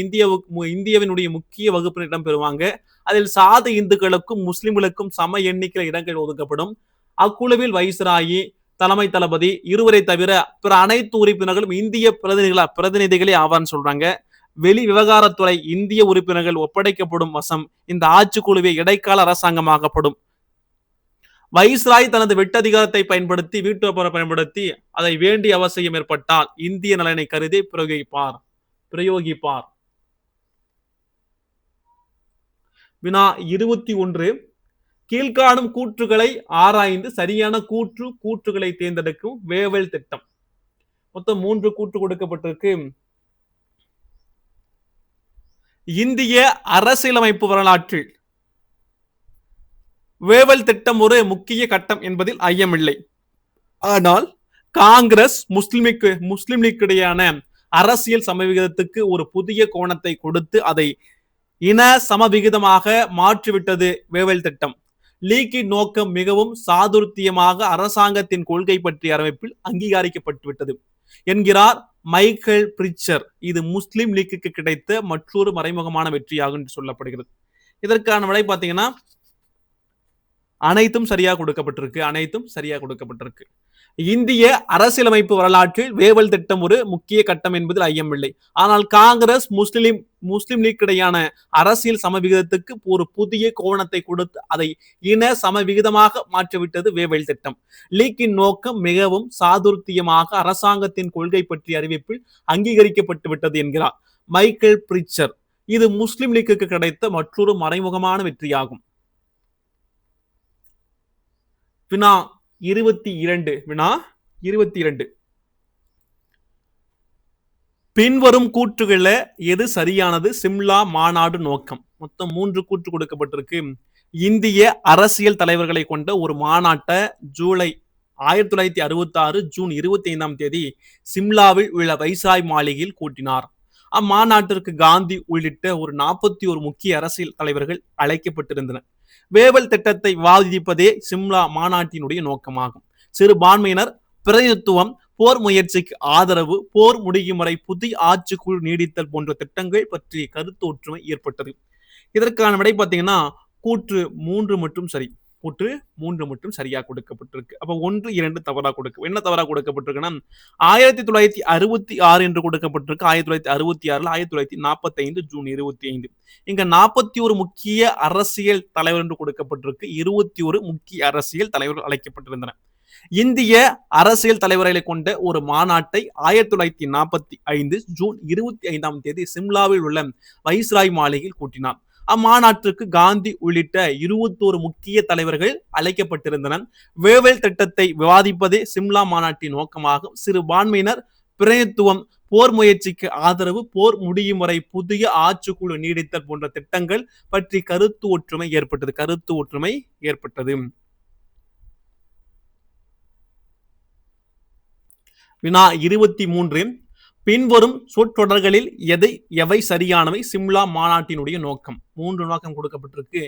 இந்தியாவினுடைய முக்கிய வகுப்பினர் இடம் பெறுவாங்க. அதில் சாதி இந்துக்களுக்கும் முஸ்லிம்களுக்கும் சம எண்ணிக்கையில் இடங்கள் ஒதுக்கப்படும். அக்குழுவில் வைஸ்ராயி, தலைமை தளபதி இருவரை தவிர பிற அனைத்து உறுப்பினர்களும் இந்திய பிரதிநிதிகளே ஆவார்னு சொல்றாங்க. வெளி விவகாரத்துறை இந்திய உறுப்பினர்கள் ஒப்படைக்கப்படும் வசம். இந்த ஆட்சிக்குழுவை இடைக்கால அரசாங்கமாகப்படும். வைஸ்ராய் தனது வெட்டதிகாரத்தை பயன்படுத்தி வீட்டோ பவரை பயன்படுத்தி அதை வேண்டிய அவசியம் ஏற்பட்டால் இந்திய நலனை கருதி பிரயோகிப்பார். வினா 21. கீழ்காணும் கூற்றுகளை ஆராய்ந்து சரியான கூற்றுகளை தேர்ந்தெடுக்கும் வேவல் திட்டம். மொத்தம் 3 கூற்று கொடுக்கப்பட்டிருக்கு. இந்திய அரசியலமைப்பு வரலாற்றில் வேவல் திட்டம் ஒரு முக்கிய கட்டம் என்பதில் ஐயமில்லை. ஆனால் காங்கிரஸ் முஸ்லிம் லீக் இடையான அரசியல் சமவிகிதத்துக்கு ஒரு புதிய கோணத்தை கொடுத்து அதை இன சமவிகிதமாக மாற்றிவிட்டது வேவல் திட்டம். லீக்கின் நோக்கம் மிகவும் சாதுர்த்தியமாக அரசாங்கத்தின் கொள்கை பற்றிய அறிவிப்பில் அங்கீகரிக்கப்பட்டுவிட்டது என்கிறார் மைக்கேல் பிரிச்சர். இது முஸ்லிம் லீக்குக்கு கிடைத்த மற்றொரு மறைமுகமான வெற்றியாகும் என்று சொல்லப்படுகிறது. இதற்கான விடை பார்த்தீங்கன்னா அனைத்தும் சரியா கொடுக்கப்பட்டிருக்கு. இந்திய அரசியலமைப்பு வரலாற்றில் வேவல் திட்டம் ஒரு முக்கிய கட்டம் என்பதில் ஐயமில்லை. ஆனால் காங்கிரஸ் முஸ்லிம் லீக் இடையான அரசியல் சமவிகிதத்துக்கு ஒரு புதிய கோணத்தை கொடுத்து அதை இன சமவிகிதமாக மாற்றிவிட்டது வேவல் திட்டம். லீக்கின் நோக்கம் மிகவும் சாதுர்த்தியமாக அரசாங்கத்தின் கொள்கை பற்றிய அறிவிப்பில் அங்கீகரிக்கப்பட்டு விட்டது என்கிறார் மைக்கேல் பிரிச்சர். இது முஸ்லிம் லீக்குக்கு கிடைத்த மற்றொரு மறைமுகமான வெற்றியாகும். வினா 22. பின்வரும் கூற்றுகள்ல எது சரியானது? சிம்லா மாநாடு நோக்கம். மொத்தம் 3 கூற்று கொடுக்கப்பட்டிருக்கு. இந்திய அரசியல் தலைவர்களை கொண்ட ஒரு மாநாட்டை ஜூலை 1966 ஜூன் 25ஆம் தேதி சிம்லாவில் உள்ள வைஸ்ராய் மாளிகையில் கூட்டினார். அம்மாநாட்டிற்கு காந்தி உள்ளிட்ட ஒரு 41 முக்கிய அரசியல் தலைவர்கள் அழைக்கப்பட்டிருந்தனர். வேவல் திட்டத்தை விவாதிப்பதே சிம்லா மாநாட்டினுடைய நோக்கமாகும். சிறுபான்மையினர் பிரதிநிதித்துவம், போர் முயற்சிக்கு ஆதரவு, போர் முடியும் வரை புதிய ஆட்சிக்குழு நீடித்தல் போன்ற திட்டங்கள் பற்றி கருத்து ஒற்றுமை ஏற்பட்டது. இதற்கான விடை பார்த்தீங்கன்னா கூற்று 3 மட்டும் சரி. கூற்று 3 மட்டும் சரியா கொடுக்கப்பட்டிருக்கு. அப்ப 1, 2 தவறா என்ன தவறா கொடுக்கப்பட்டிருக்குன்னா 1966 என்று கொடுக்கப்பட்டிருக்கு. 1966 1945 ஜூன் 25. இங்க 41 முக்கிய அரசியல் தலைவர் என்று கொடுக்கப்பட்டிருக்கு. 21 முக்கிய அரசியல் தலைவர்கள் அழைக்கப்பட்டிருந்தனர். இந்திய அரசியல் தலைவர்களை கொண்ட ஒரு மாநாட்டை 1945 ஜூன் 25ஆம் தேதி சிம்லாவில் உள்ள வைஸ்ராய் மாளிகையில் கூட்டினார். அம்மாநாட்டிற்கு காந்தி உள்ளிட்ட 21 முக்கிய தலைவர்கள் அழைக்கப்பட்டிருந்தனர். வேவல் திட்டத்தை விவாதிப்பதே சிம்லா மாநாட்டின் நோக்கமாகும். சிறுபான்மையினர் பிரதிநிதித்துவம், போர் முயற்சிக்கு ஆதரவு, போர் முடியும் வரை புதிய ஆட்சிக்குழு நீடித்தல் போன்ற திட்டங்கள் பற்றி கருத்து ஒற்றுமை ஏற்பட்டது. வினா 23. பின்வரும் சொற்றொடர்களில் எவை சரியானவை? சிம்லா மாநாட்டினுடைய நோக்கம். 3 நோக்கம் கொடுக்கப்பட்டிருக்கு.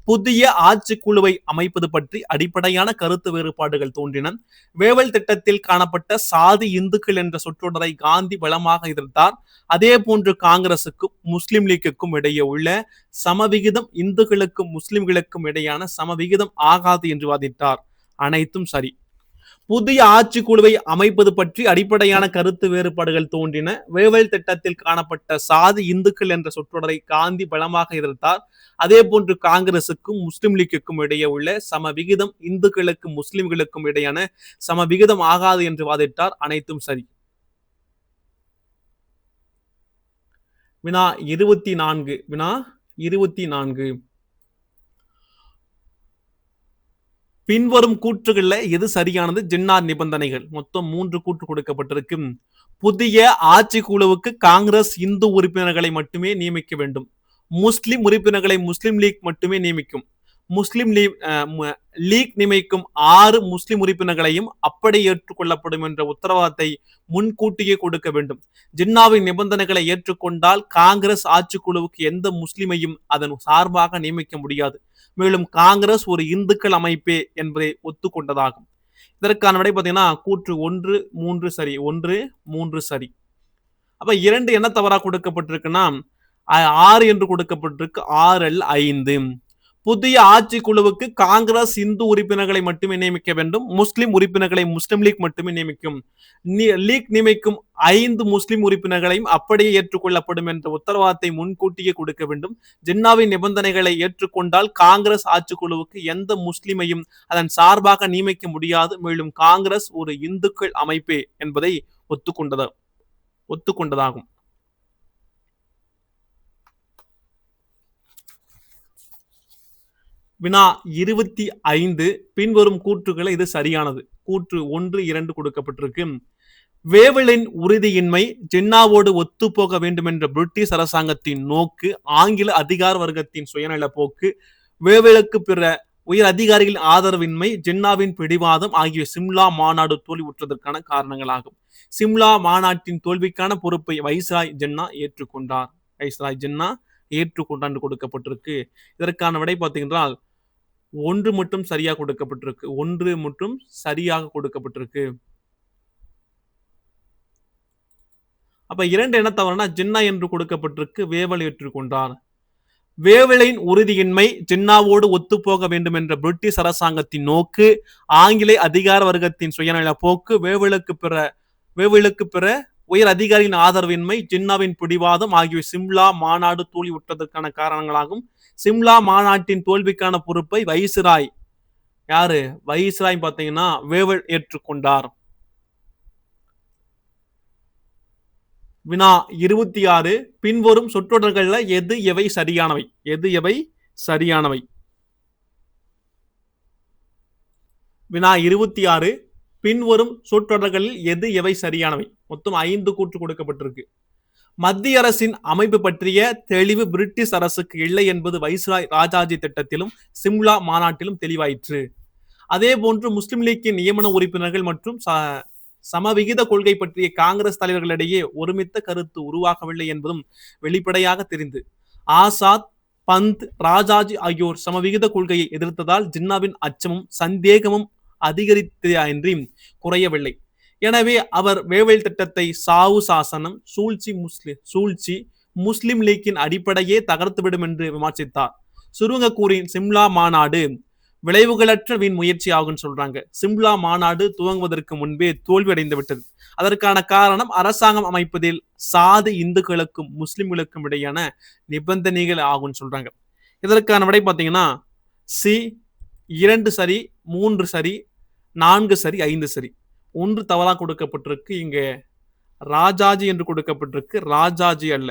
புதிய ஆட்சிக்குழுவை அமைப்பது பற்றி அடிப்படையான கருத்து வேறுபாடுகள் தோன்றின. வேவல் திட்டத்தில் காணப்பட்ட சாதி இந்துக்கள் என்ற சொற்றொடரை காந்தி பலமாக எதிர்த்தார். அதே போன்று காங்கிரசுக்கும் முஸ்லிம் லீக்குக்கும் இடையே உள்ள சமவிகிதம் இந்துக்களுக்கும் முஸ்லிம்களுக்கும் இடையான சமவிகிதம் ஆகாது என்று வாதிட்டார். அனைத்தும் சரி. புதிய ஆட்சிக்குழுவை அமைப்பது பற்றி அடிப்படையான கருத்து வேறுபாடுகள் தோன்றின. வேவல் திட்டத்தில் காணப்பட்ட சாதி இந்துக்கள் என்ற சொற்றொடரை காந்தி பலமாக எதிர்த்தார். அதே போன்று காங்கிரசுக்கும் முஸ்லிம் லீக்குக்கும் இடையே உள்ள சமவிகிதம் இந்துக்களுக்கும் முஸ்லிம்களுக்கும் இடையான சமவிகிதம் ஆகாது என்று வாதிட்டார். அனைத்தும் சரி. வினா 24. பின்வரும் கூற்றுகள்ல எது சரியானது? ஜின்னா நிபந்தனைகள். மொத்தம் 3 கூற்று கொடுக்கப்பட்டிருக்கு. புதிய ஆட்சி குழுவுக்கு காங்கிரஸ் இந்து உறுப்பினர்களை மட்டுமே நியமிக்க வேண்டும். முஸ்லிம் உறுப்பினர்களை முஸ்லிம் லீக் மட்டுமே நியமிக்கும். முஸ்லிம் லீக் நியமிக்கும் 6 முஸ்லிம் உறுப்பினர்களையும் அப்படி ஏற்றுக்கொள்ளப்படும் என்ற உத்தரவாதத்தை முன்கூட்டியே கொடுக்க வேண்டும். ஜின்னாவின் நிபந்தனைகளை ஏற்றுக்கொண்டால் காங்கிரஸ் ஆட்சிக்குழுவுக்கு எந்த முஸ்லிமையும் அதன் சார்பாக நியமிக்க முடியாது. மேலும் காங்கிரஸ் ஒரு இந்துக்கள் அமைப்பே என்பதை ஒத்துக்கொண்டதாகும். இதற்கான விடை பார்த்தீங்கன்னா கூற்று 1, 3 சரி. 1, 3 சரி. அப்ப 2 என்ன தவறா கொடுக்கப்பட்டிருக்குன்னா 6 என்று கொடுக்கப்பட்டிருக்கு. 6 அல்ல 5. புதிய ஆட்சி குழுவுக்கு காங்கிரஸ் இந்து உறுப்பினர்களை மட்டுமே நியமிக்க வேண்டும். முஸ்லிம் உறுப்பினர்களை முஸ்லிம் லீக் மட்டுமே நியமிக்கும். லீக் நியமிக்கும் 5 முஸ்லிம் உறுப்பினர்களையும் அப்படியே ஏற்றுக்கொள்ளப்படும் என்ற உத்தரவாதத்தை முன்கூட்டியே கொடுக்க வேண்டும். ஜின்னாவின் நிபந்தனைகளை ஏற்றுக்கொண்டால் காங்கிரஸ் ஆட்சிக்குழுவுக்கு எந்த முஸ்லிமையும் அதன் சார்பாக நியமிக்க முடியாது. மேலும் காங்கிரஸ் ஒரு இந்துக்கள் அமைப்பே என்பதை ஒத்துக்கொண்டதாகும். வினா 25. பின்வரும் கூற்றுகளை இது சரியானது. கூற்று 1, 2 கொடுக்கப்பட்டிருக்கு. வேவலின் உறுதியின்மை, ஜின்னாவோடு ஒத்துப்போக வேண்டும் என்ற பிரிட்டிஷ் அரசாங்கத்தின் நோக்கு, ஆங்கில அதிகார வர்க்கத்தின் சுயநல போக்கு, வேவலுக்கு பிற உயர் அதிகாரிகளின் ஆதரவின்மை, ஜின்னாவின் பிடிவாதம் ஆகிய சிம்லா மாநாடு தோல்வியுற்றதற்கான காரணங்களாகும். சிம்லா மாநாட்டின் தோல்விக்கான பொறுப்பை வைஸ்ராய் ஜின்னா ஏற்றுக்கொண்டார். கொடுக்கப்பட்டிருக்கு. இதற்கான விடை பார்த்தீங்கன்னா 1 மட்டும் சரியாக கொடுக்கப்பட்டிருக்கு. 1 மட்டும் சரியாக கொடுக்கப்பட்டிருக்கு. அப்ப 2 என்ன தவறுனா ஜின்னா என்று கொடுக்கப்பட்டிருக்கு. வேவல் ஏற்றுக்கொண்டார். வேவலின் உறுதியின்மை, ஜின்னாவோடு ஒத்துப்போக வேண்டும் என்ற பிரிட்டிஷ் அரசாங்கத்தின் நோக்கு, ஆங்கில அதிகார வர்க்கத்தின் சுயநல போக்கு, வேவலுக்கு பிற உயர் அதிகாரியின் ஆதரவின்மை, ஜின்னாவின் பிடிவாதம் ஆகிய சிம்லா மாநாடு தோல்வியுற்றதற்கான காரணங்களாகும். சிம்லா மாநாட்டின் தோல்விக்கான பொறுப்பை வைஸ்ராய் பார்த்தீங்கன்னா வேவல் ஏற்றுக்கொண்டார். வினா 26. பின்வரும் சொற்றொடர்கள்ல எது எவை சரியானவை? வினா 26. பின்வரும் சொற்றொடர்களில் எது எவை சரியானவை? மொத்தம் 5 கூற்று கொடுக்கப்பட்டிருக்கு. மத்திய அரசின் அமைப்பு பற்றிய தெளிவு பிரிட்டிஷ் அரசுக்கு இல்லை என்பது வைஸ்ராய் ராஜாஜி திட்டத்திலும் சிம்லா மாநாட்டிலும் தெளிவாயிற்று. அதே போன்று முஸ்லிம் லீக்கின் நியமன உறுப்பினர்கள் மற்றும் சமவிகித கொள்கை பற்றிய காங்கிரஸ் தலைவர்களிடையே ஒருமித்த கருத்து உருவாகவில்லை என்பதும் வெளிப்படையாக தெரிந்து ஆசாத், பந்த், ராஜாஜி ஆகியோர் சமவிகித கொள்கையை எதிர்த்ததால் ஜின்னாவின் அச்சமும் சந்தேகமும் அதிகரித்தன்றி குறையவில்லை. எனவே அவர் வேவல் திட்டத்தை சாவு சாசனம் சூழ்ச்சி முஸ்லிம் லீக்கின் அடிப்படையே தகர்த்துவிடும் என்று விமர்சித்தார். சுருங்க கூறின் சிம்லா மாநாடு விளைவுகளற்ற வீண் முயற்சி ஆகும் சொல்றாங்க. சிம்லா மாநாடு துவங்குவதற்கு முன்பே தோல்வி அடைந்து விட்டது. அதற்கான காரணம் அரசாங்கம் அமைப்பதில் சாதி இந்துக்களுக்கும் முஸ்லிம்களுக்கும் இடையான நிபந்தனைகள் ஆகும் சொல்றாங்க. இதற்கான விடை பார்த்தீங்கன்னா சி 2 சரி, 3 சரி, 4 சரி, 5 சரி. 1 தவறாக கொடுக்கப்பட்டிருக்கு. இங்க ராஜாஜி என்று கொடுக்கப்பட்டிருக்கு. ராஜாஜி அல்ல,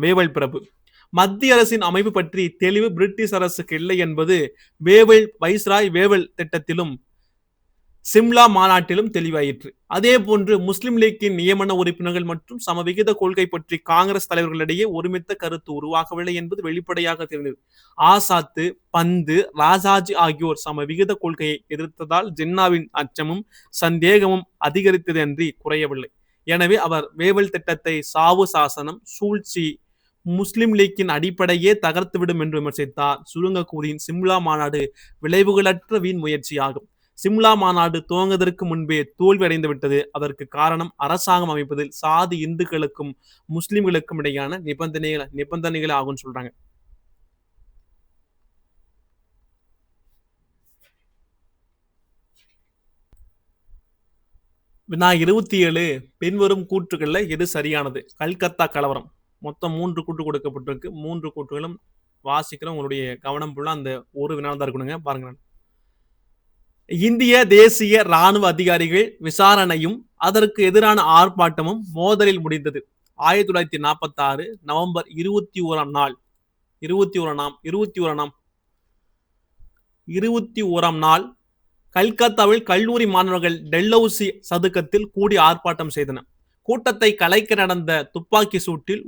வேவல் பிரபு. மத்திய அரசின் அமைப்பு பற்றி தெளிவு பிரிட்டிஷ் அரசுக்கு இல்லை என்பது வைஸ்ராய் வேவல் திட்டத்திலும் சிம்லா மாநாட்டிலும் தெளிவாயிற்று. அதே போன்று முஸ்லிம் லீக்கின் நியமன உறுப்பினர்கள் மற்றும் சமவிகித கொள்கை பற்றி காங்கிரஸ் தலைவர்களிடையே ஒருமித்த கருத்து உருவாகவில்லை என்பது வெளிப்படையாக தெரிந்தது. ஆசாத்து, பந்து, ராஜாஜி ஆகியோர் சமவிகித கொள்கையை எதிர்த்ததால் ஜின்னாவின் அச்சமும் சந்தேகமும் அதிகரித்தது அன்றி குறையவில்லை. எனவே அவர் வேவல் திட்டத்தை சாவு சாசனம், சூழ்ச்சி, முஸ்லிம் லீக்கின் அடிப்படையே தகர்த்துவிடும் என்று விமர்சித்தார். சுருங்க கூறின் சிம்லா மாநாடு விளைவுகளற்ற வீண் முயற்சியாகும். சிம்லா மாநாடு துவங்குவதற்கு முன்பே தோல்வி அடைந்து விட்டது. அதற்கு காரணம் அரசாங்கம் அமைப்பதில் சாதி இந்துக்களுக்கும் முஸ்லிம்களுக்கும் இடையான நிபந்தனைகள் ஆகும் சொல்றாங்க. வினா 27 பின்வரும் கூற்றுகள்ல எது சரியானது? கல்கத்தா கலவரம். மொத்தம் 3 கூற்று கொடுக்கப்பட்டிருக்கு. 3 கூற்றுகளும் வாசிக்கிற உங்களுடைய கவனம் ஃபுல்லா அந்த ஒரு வினாதான் இருக்கணுங்க. பாருங்க. இந்திய தேசிய ராணுவ அதிகாரிகள் விசாரணையும் அதற்கு எதிரான ஆர்ப்பாட்டமும் மோதலில் முடிந்தது. 1946 நவம்பர் 21ஆம் நாள் கல்கத்தாவில் கல்லூரி மாணவர்கள் டெல்லௌசி சதுக்கத்தில் கூடி ஆர்ப்பாட்டம் செய்தனர். கூட்டத்தை கலைக்க நடந்த துப்பாக்கி சூட்டில்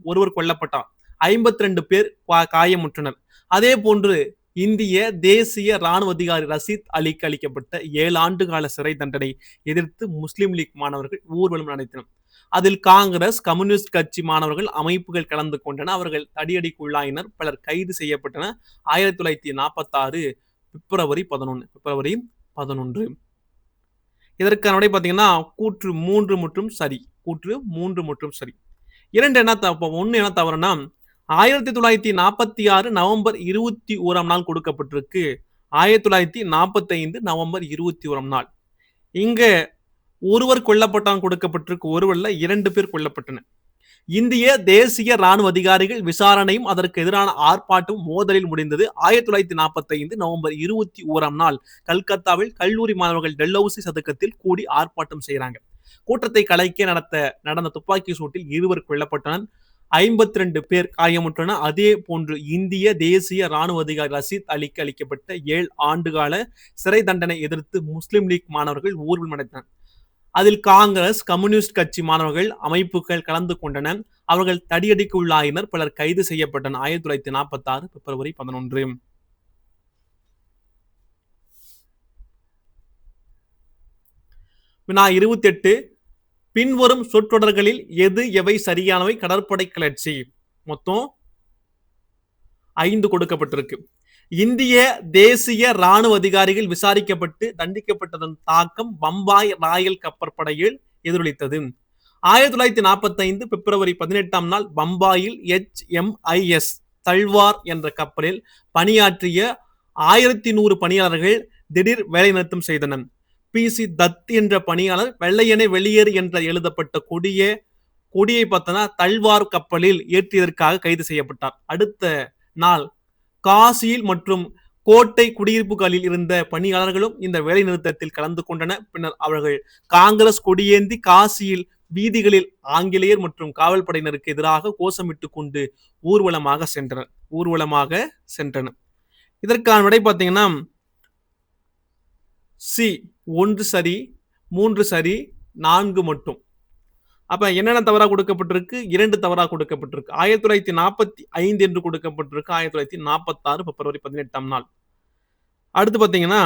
ஒருவர் கொல்லப்பட்டார். 52 பேர் காயமுற்றனர். அதே போன்று இந்திய தேசிய ராணுவ அதிகாரி ரஷீத் அலிக்கு அளிக்கப்பட்ட 7 ஆண்டு கால சிறை தண்டனை எதிர்த்து முஸ்லிம் லீக் மாணவர்கள் ஊர்வலம் நடத்தினர். அதில் காங்கிரஸ், கம்யூனிஸ்ட் கட்சி மாணவர்கள் அமைப்புகள் கலந்து கொண்டன. அவர்கள் தடியடிக்கு உள்ளாயினர். பலர் கைது செய்யப்பட்டனர். 1946 பிப்ரவரி 11. இதற்கான விடை பார்த்தீங்கன்னா கூற்று 3 மற்றும் சரி. கூற்று 3 மற்றும் சரி. 2 என்ன ஒன்னு என்ன தவறுனா 1946 நவம்பர் 21ஆம் நாள் கொடுக்கப்பட்டிருக்கு. 1945 நவம்பர் 21ஆம் நாள். இங்க ஒருவர் கொல்லப்பட்டான் கொடுக்கப்பட்டிருக்கு. ஒருவர்ல 2 பேர் கொல்லப்பட்டனர். இந்திய தேசிய ராணுவ அதிகாரிகள் விசாரணையும் அதற்கு எதிரான ஆர்ப்பாட்டம் மோதலில் முடிந்தது. 1945 நவம்பர் 21ஆம் நாள் கல்கத்தாவில் கல்லூரி மாணவர்கள் டெல்லௌசி சதுக்கத்தில் கூடி ஆர்ப்பாட்டம் செய்யறாங்க. கூட்டத்தை கலைக்க நடந்த துப்பாக்கி சூட்டில் 2 கொல்லப்பட்டனர். 52 பேர் காயமுற்றனர். அதே போன்று இந்திய தேசிய ராணுவ அதிகாரி ரஷீத் அலிக்கு அளிக்கப்பட்ட 7 ஆண்டுகால சிறை தண்டனை எதிர்த்து முஸ்லிம் லீக் மாணவர்கள் ஊர்வலம் நடத்தினர். அதில் காங்கிரஸ், கம்யூனிஸ்ட் கட்சி மாணவர்கள் அமைப்புகள் கலந்து கொண்டனர். அவர்கள் தடியடிக்கு உள்ளாயினர். பலர் கைது செய்யப்பட்டனர். 1946 பிப்ரவரி 11. வினா 28 பின்வரும் சொற்றொடர்களில் எவை சரியானவை? கடற்படை கிளர்ச்சி. மொத்தம் 5 கொடுக்கப்பட்டிருக்கு. இந்திய தேசிய ராணுவ அதிகாரிகள் விசாரிக்கப்பட்டு தண்டிக்கப்பட்டதன் தாக்கம் பம்பாய் ராயல் கப்பற்படையில் எதிரொலித்தது. 1945 பிப்ரவரி 18ஆம் நாள் பம்பாயில் HMIS தல்வார் என்ற கப்பலில் பணியாற்றிய 1100 பணியாளர்கள் திடீர் வேலைநிறுத்தம் செய்தனர். PC தத் என்ற பணியாளர் வெள்ளையனே வெளியேறு என்ற எழுதப்பட்ட கொடியை பார்த்தனா தல்வார் கப்பலில் ஏற்றியதற்காக கைது செய்யப்பட்டார். அடுத்த நாள் காசியில் மற்றும் கோட்டை குடியிருப்புகளில் இருந்த பணியாளர்களும் இந்த வேலை நிறுத்தத்தில் கலந்து கொண்டனர். பின்னர் அவர்கள் காங்கிரஸ் கொடியேந்தி காசியில் வீதிகளில் ஆங்கிலேயர் மற்றும் காவல் படையினருக்கு எதிராக கோஷமிட்டுக் கொண்டு ஊர்வலமாக சென்றனர். இதற்கான விடை பார்த்தீங்கன்னா சி 1 சரி, 3 சரி, 4 மட்டும். அப்ப என்னென்ன தவறா கொடுக்கப்பட்டிருக்கு? 2 தவறா கொடுக்கப்பட்டிருக்கு. 1945 என்று கொடுக்கப்பட்டிருக்கு. 1946 பிப்ரவரி 18ஆம் நாள். அடுத்து பார்த்தீங்கன்னா,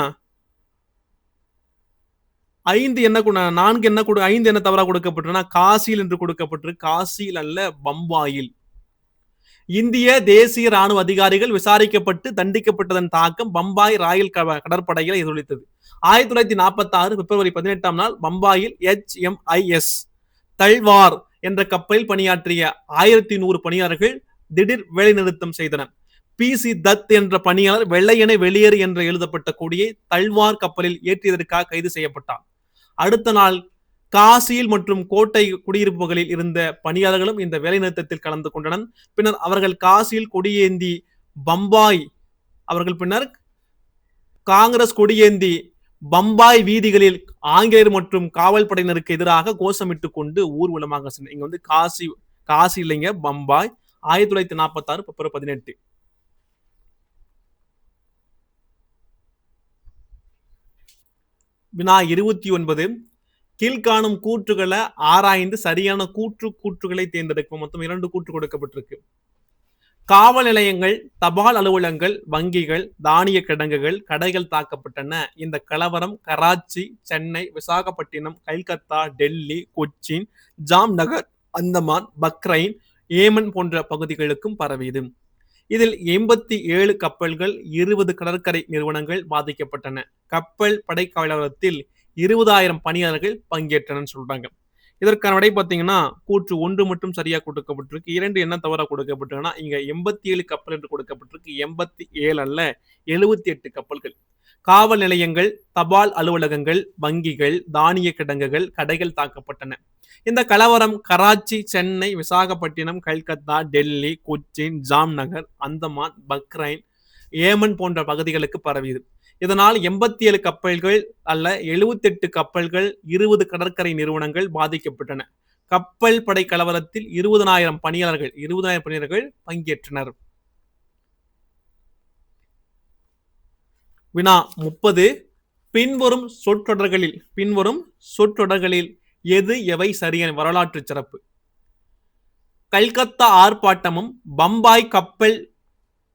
5 என்ன 4 என்ன 5 என்ன தவறா கொடுக்கப்பட்டிருக்குன்னா, காசியில் என்று கொடுக்கப்பட்டிருக்கு. காசியில் அல்ல, பம்பாயில். இந்திய தேசிய ராணுவ அதிகாரிகள் விசாரிக்கப்பட்டு தண்டிக்கப்பட்டதன் தாக்கம் பம்பாய் ராயல் கடற்படையில் எதிரொலித்தது. 1946 பிப்ரவரி 18ஆம் நாள் பம்பாயில் HMIS தல்வார் என்ற கப்பலில் பணியாற்றிய 1100 பணியாளர்கள் திடீர் வேலைநிறுத்தம் செய்தனர். PC தத் என்ற பணியாளர் வெள்ளையனே வெளியேறு என்று எழுதப்பட்ட கொடியை தல்வார் கப்பலில் ஏற்றியதற்காக கைது செய்யப்பட்டார். அடுத்த நாள் காசியில் மற்றும் கோட்டை குடியிருப்புகளில் இருந்த பணியாளர்களும் இந்த வேலைநிறுத்தத்தில் கலந்து கொண்டனர். பின்னர் அவர்கள் காசியில் கொடியேந்தி பம்பாய் அவர்கள் பின்னர் காங்கிரஸ் கொடியேந்தி பம்பாய் வீதிகளில் ஆங்கிலேயர் மற்றும் காவல் படையினருக்கு எதிராக கோஷமிட்டுக் கொண்டு ஊர்வலமாக சென்றனர். இங்க வந்து காசி இல்லைங்க, பம்பாய். 1946 பிப்ரவரி 18. வினா 29. கீழ்காணும் கூற்றுகளை ஆராய்ந்து சரியான கூற்றுகளை தேர்ந்தெடுக்கும். மொத்தம் 2 கூற்று கொடுக்கப்பட்டிருக்கு. காவல் நிலையங்கள், தபால் அலுவலகங்கள், வங்கிகள், தானிய கிடங்குகள், கடைகள் தாக்கப்பட்டன. இந்த கலவரம் கராச்சி, சென்னை, விசாகப்பட்டினம், கல்கத்தா, டெல்லி, கொச்சின், ஜாம்நகர், அந்தமான், பக்ரைன், ஏமன் போன்ற பகுதிகளுக்கும் பரவியது. இதில் 87 கப்பல்கள், 20 கடற்கரை நிறுவனங்கள் பாதிக்கப்பட்டன. கப்பல் படை கலவரத்தில் 20,000 பணியாளர்கள் பங்கேற்றனர் சொல்றாங்க. இதற்கான விடை பார்த்தீங்கன்னா, கூற்று 1 மட்டும் சரியா கொடுக்கப்பட்டிருக்கு. 2 என்ன தவறா கொடுக்கப்பட்டிருக்குன்னா, இங்க 87 கப்பல் என்று கொடுக்கப்பட்டிருக்கு. 87 அல்ல, 78 கப்பல்கள். காவல் நிலையங்கள், தபால் அலுவலகங்கள், வங்கிகள், தானிய கிடங்குகள், கடைகள் தாக்கப்பட்டன. இந்த கலவரம் கராச்சி, சென்னை, விசாகப்பட்டினம், கல்கத்தா, டெல்லி, கொச்சின், ஜாம்நகர், அந்தமான், பக்ரைன், ஏமன் போன்ற பகுதிகளுக்கு பரவியது. இதனால் 87 கப்பல்கள் அல்ல, 78 கப்பல்கள், 20 கடற்கரை நிறுவனங்கள் பாதிக்கப்பட்டன. கப்பல் படை கலவரத்தில் 20,000 பணியாளர்கள் பங்கேற்றனர். வினா 30. பின்வரும் சொற்றொடர்களில் எது எவை சரியான? வரலாற்று சிறப்பு. கல்கத்தா ஆர்ப்பாட்டமும் பம்பாய் கப்பல்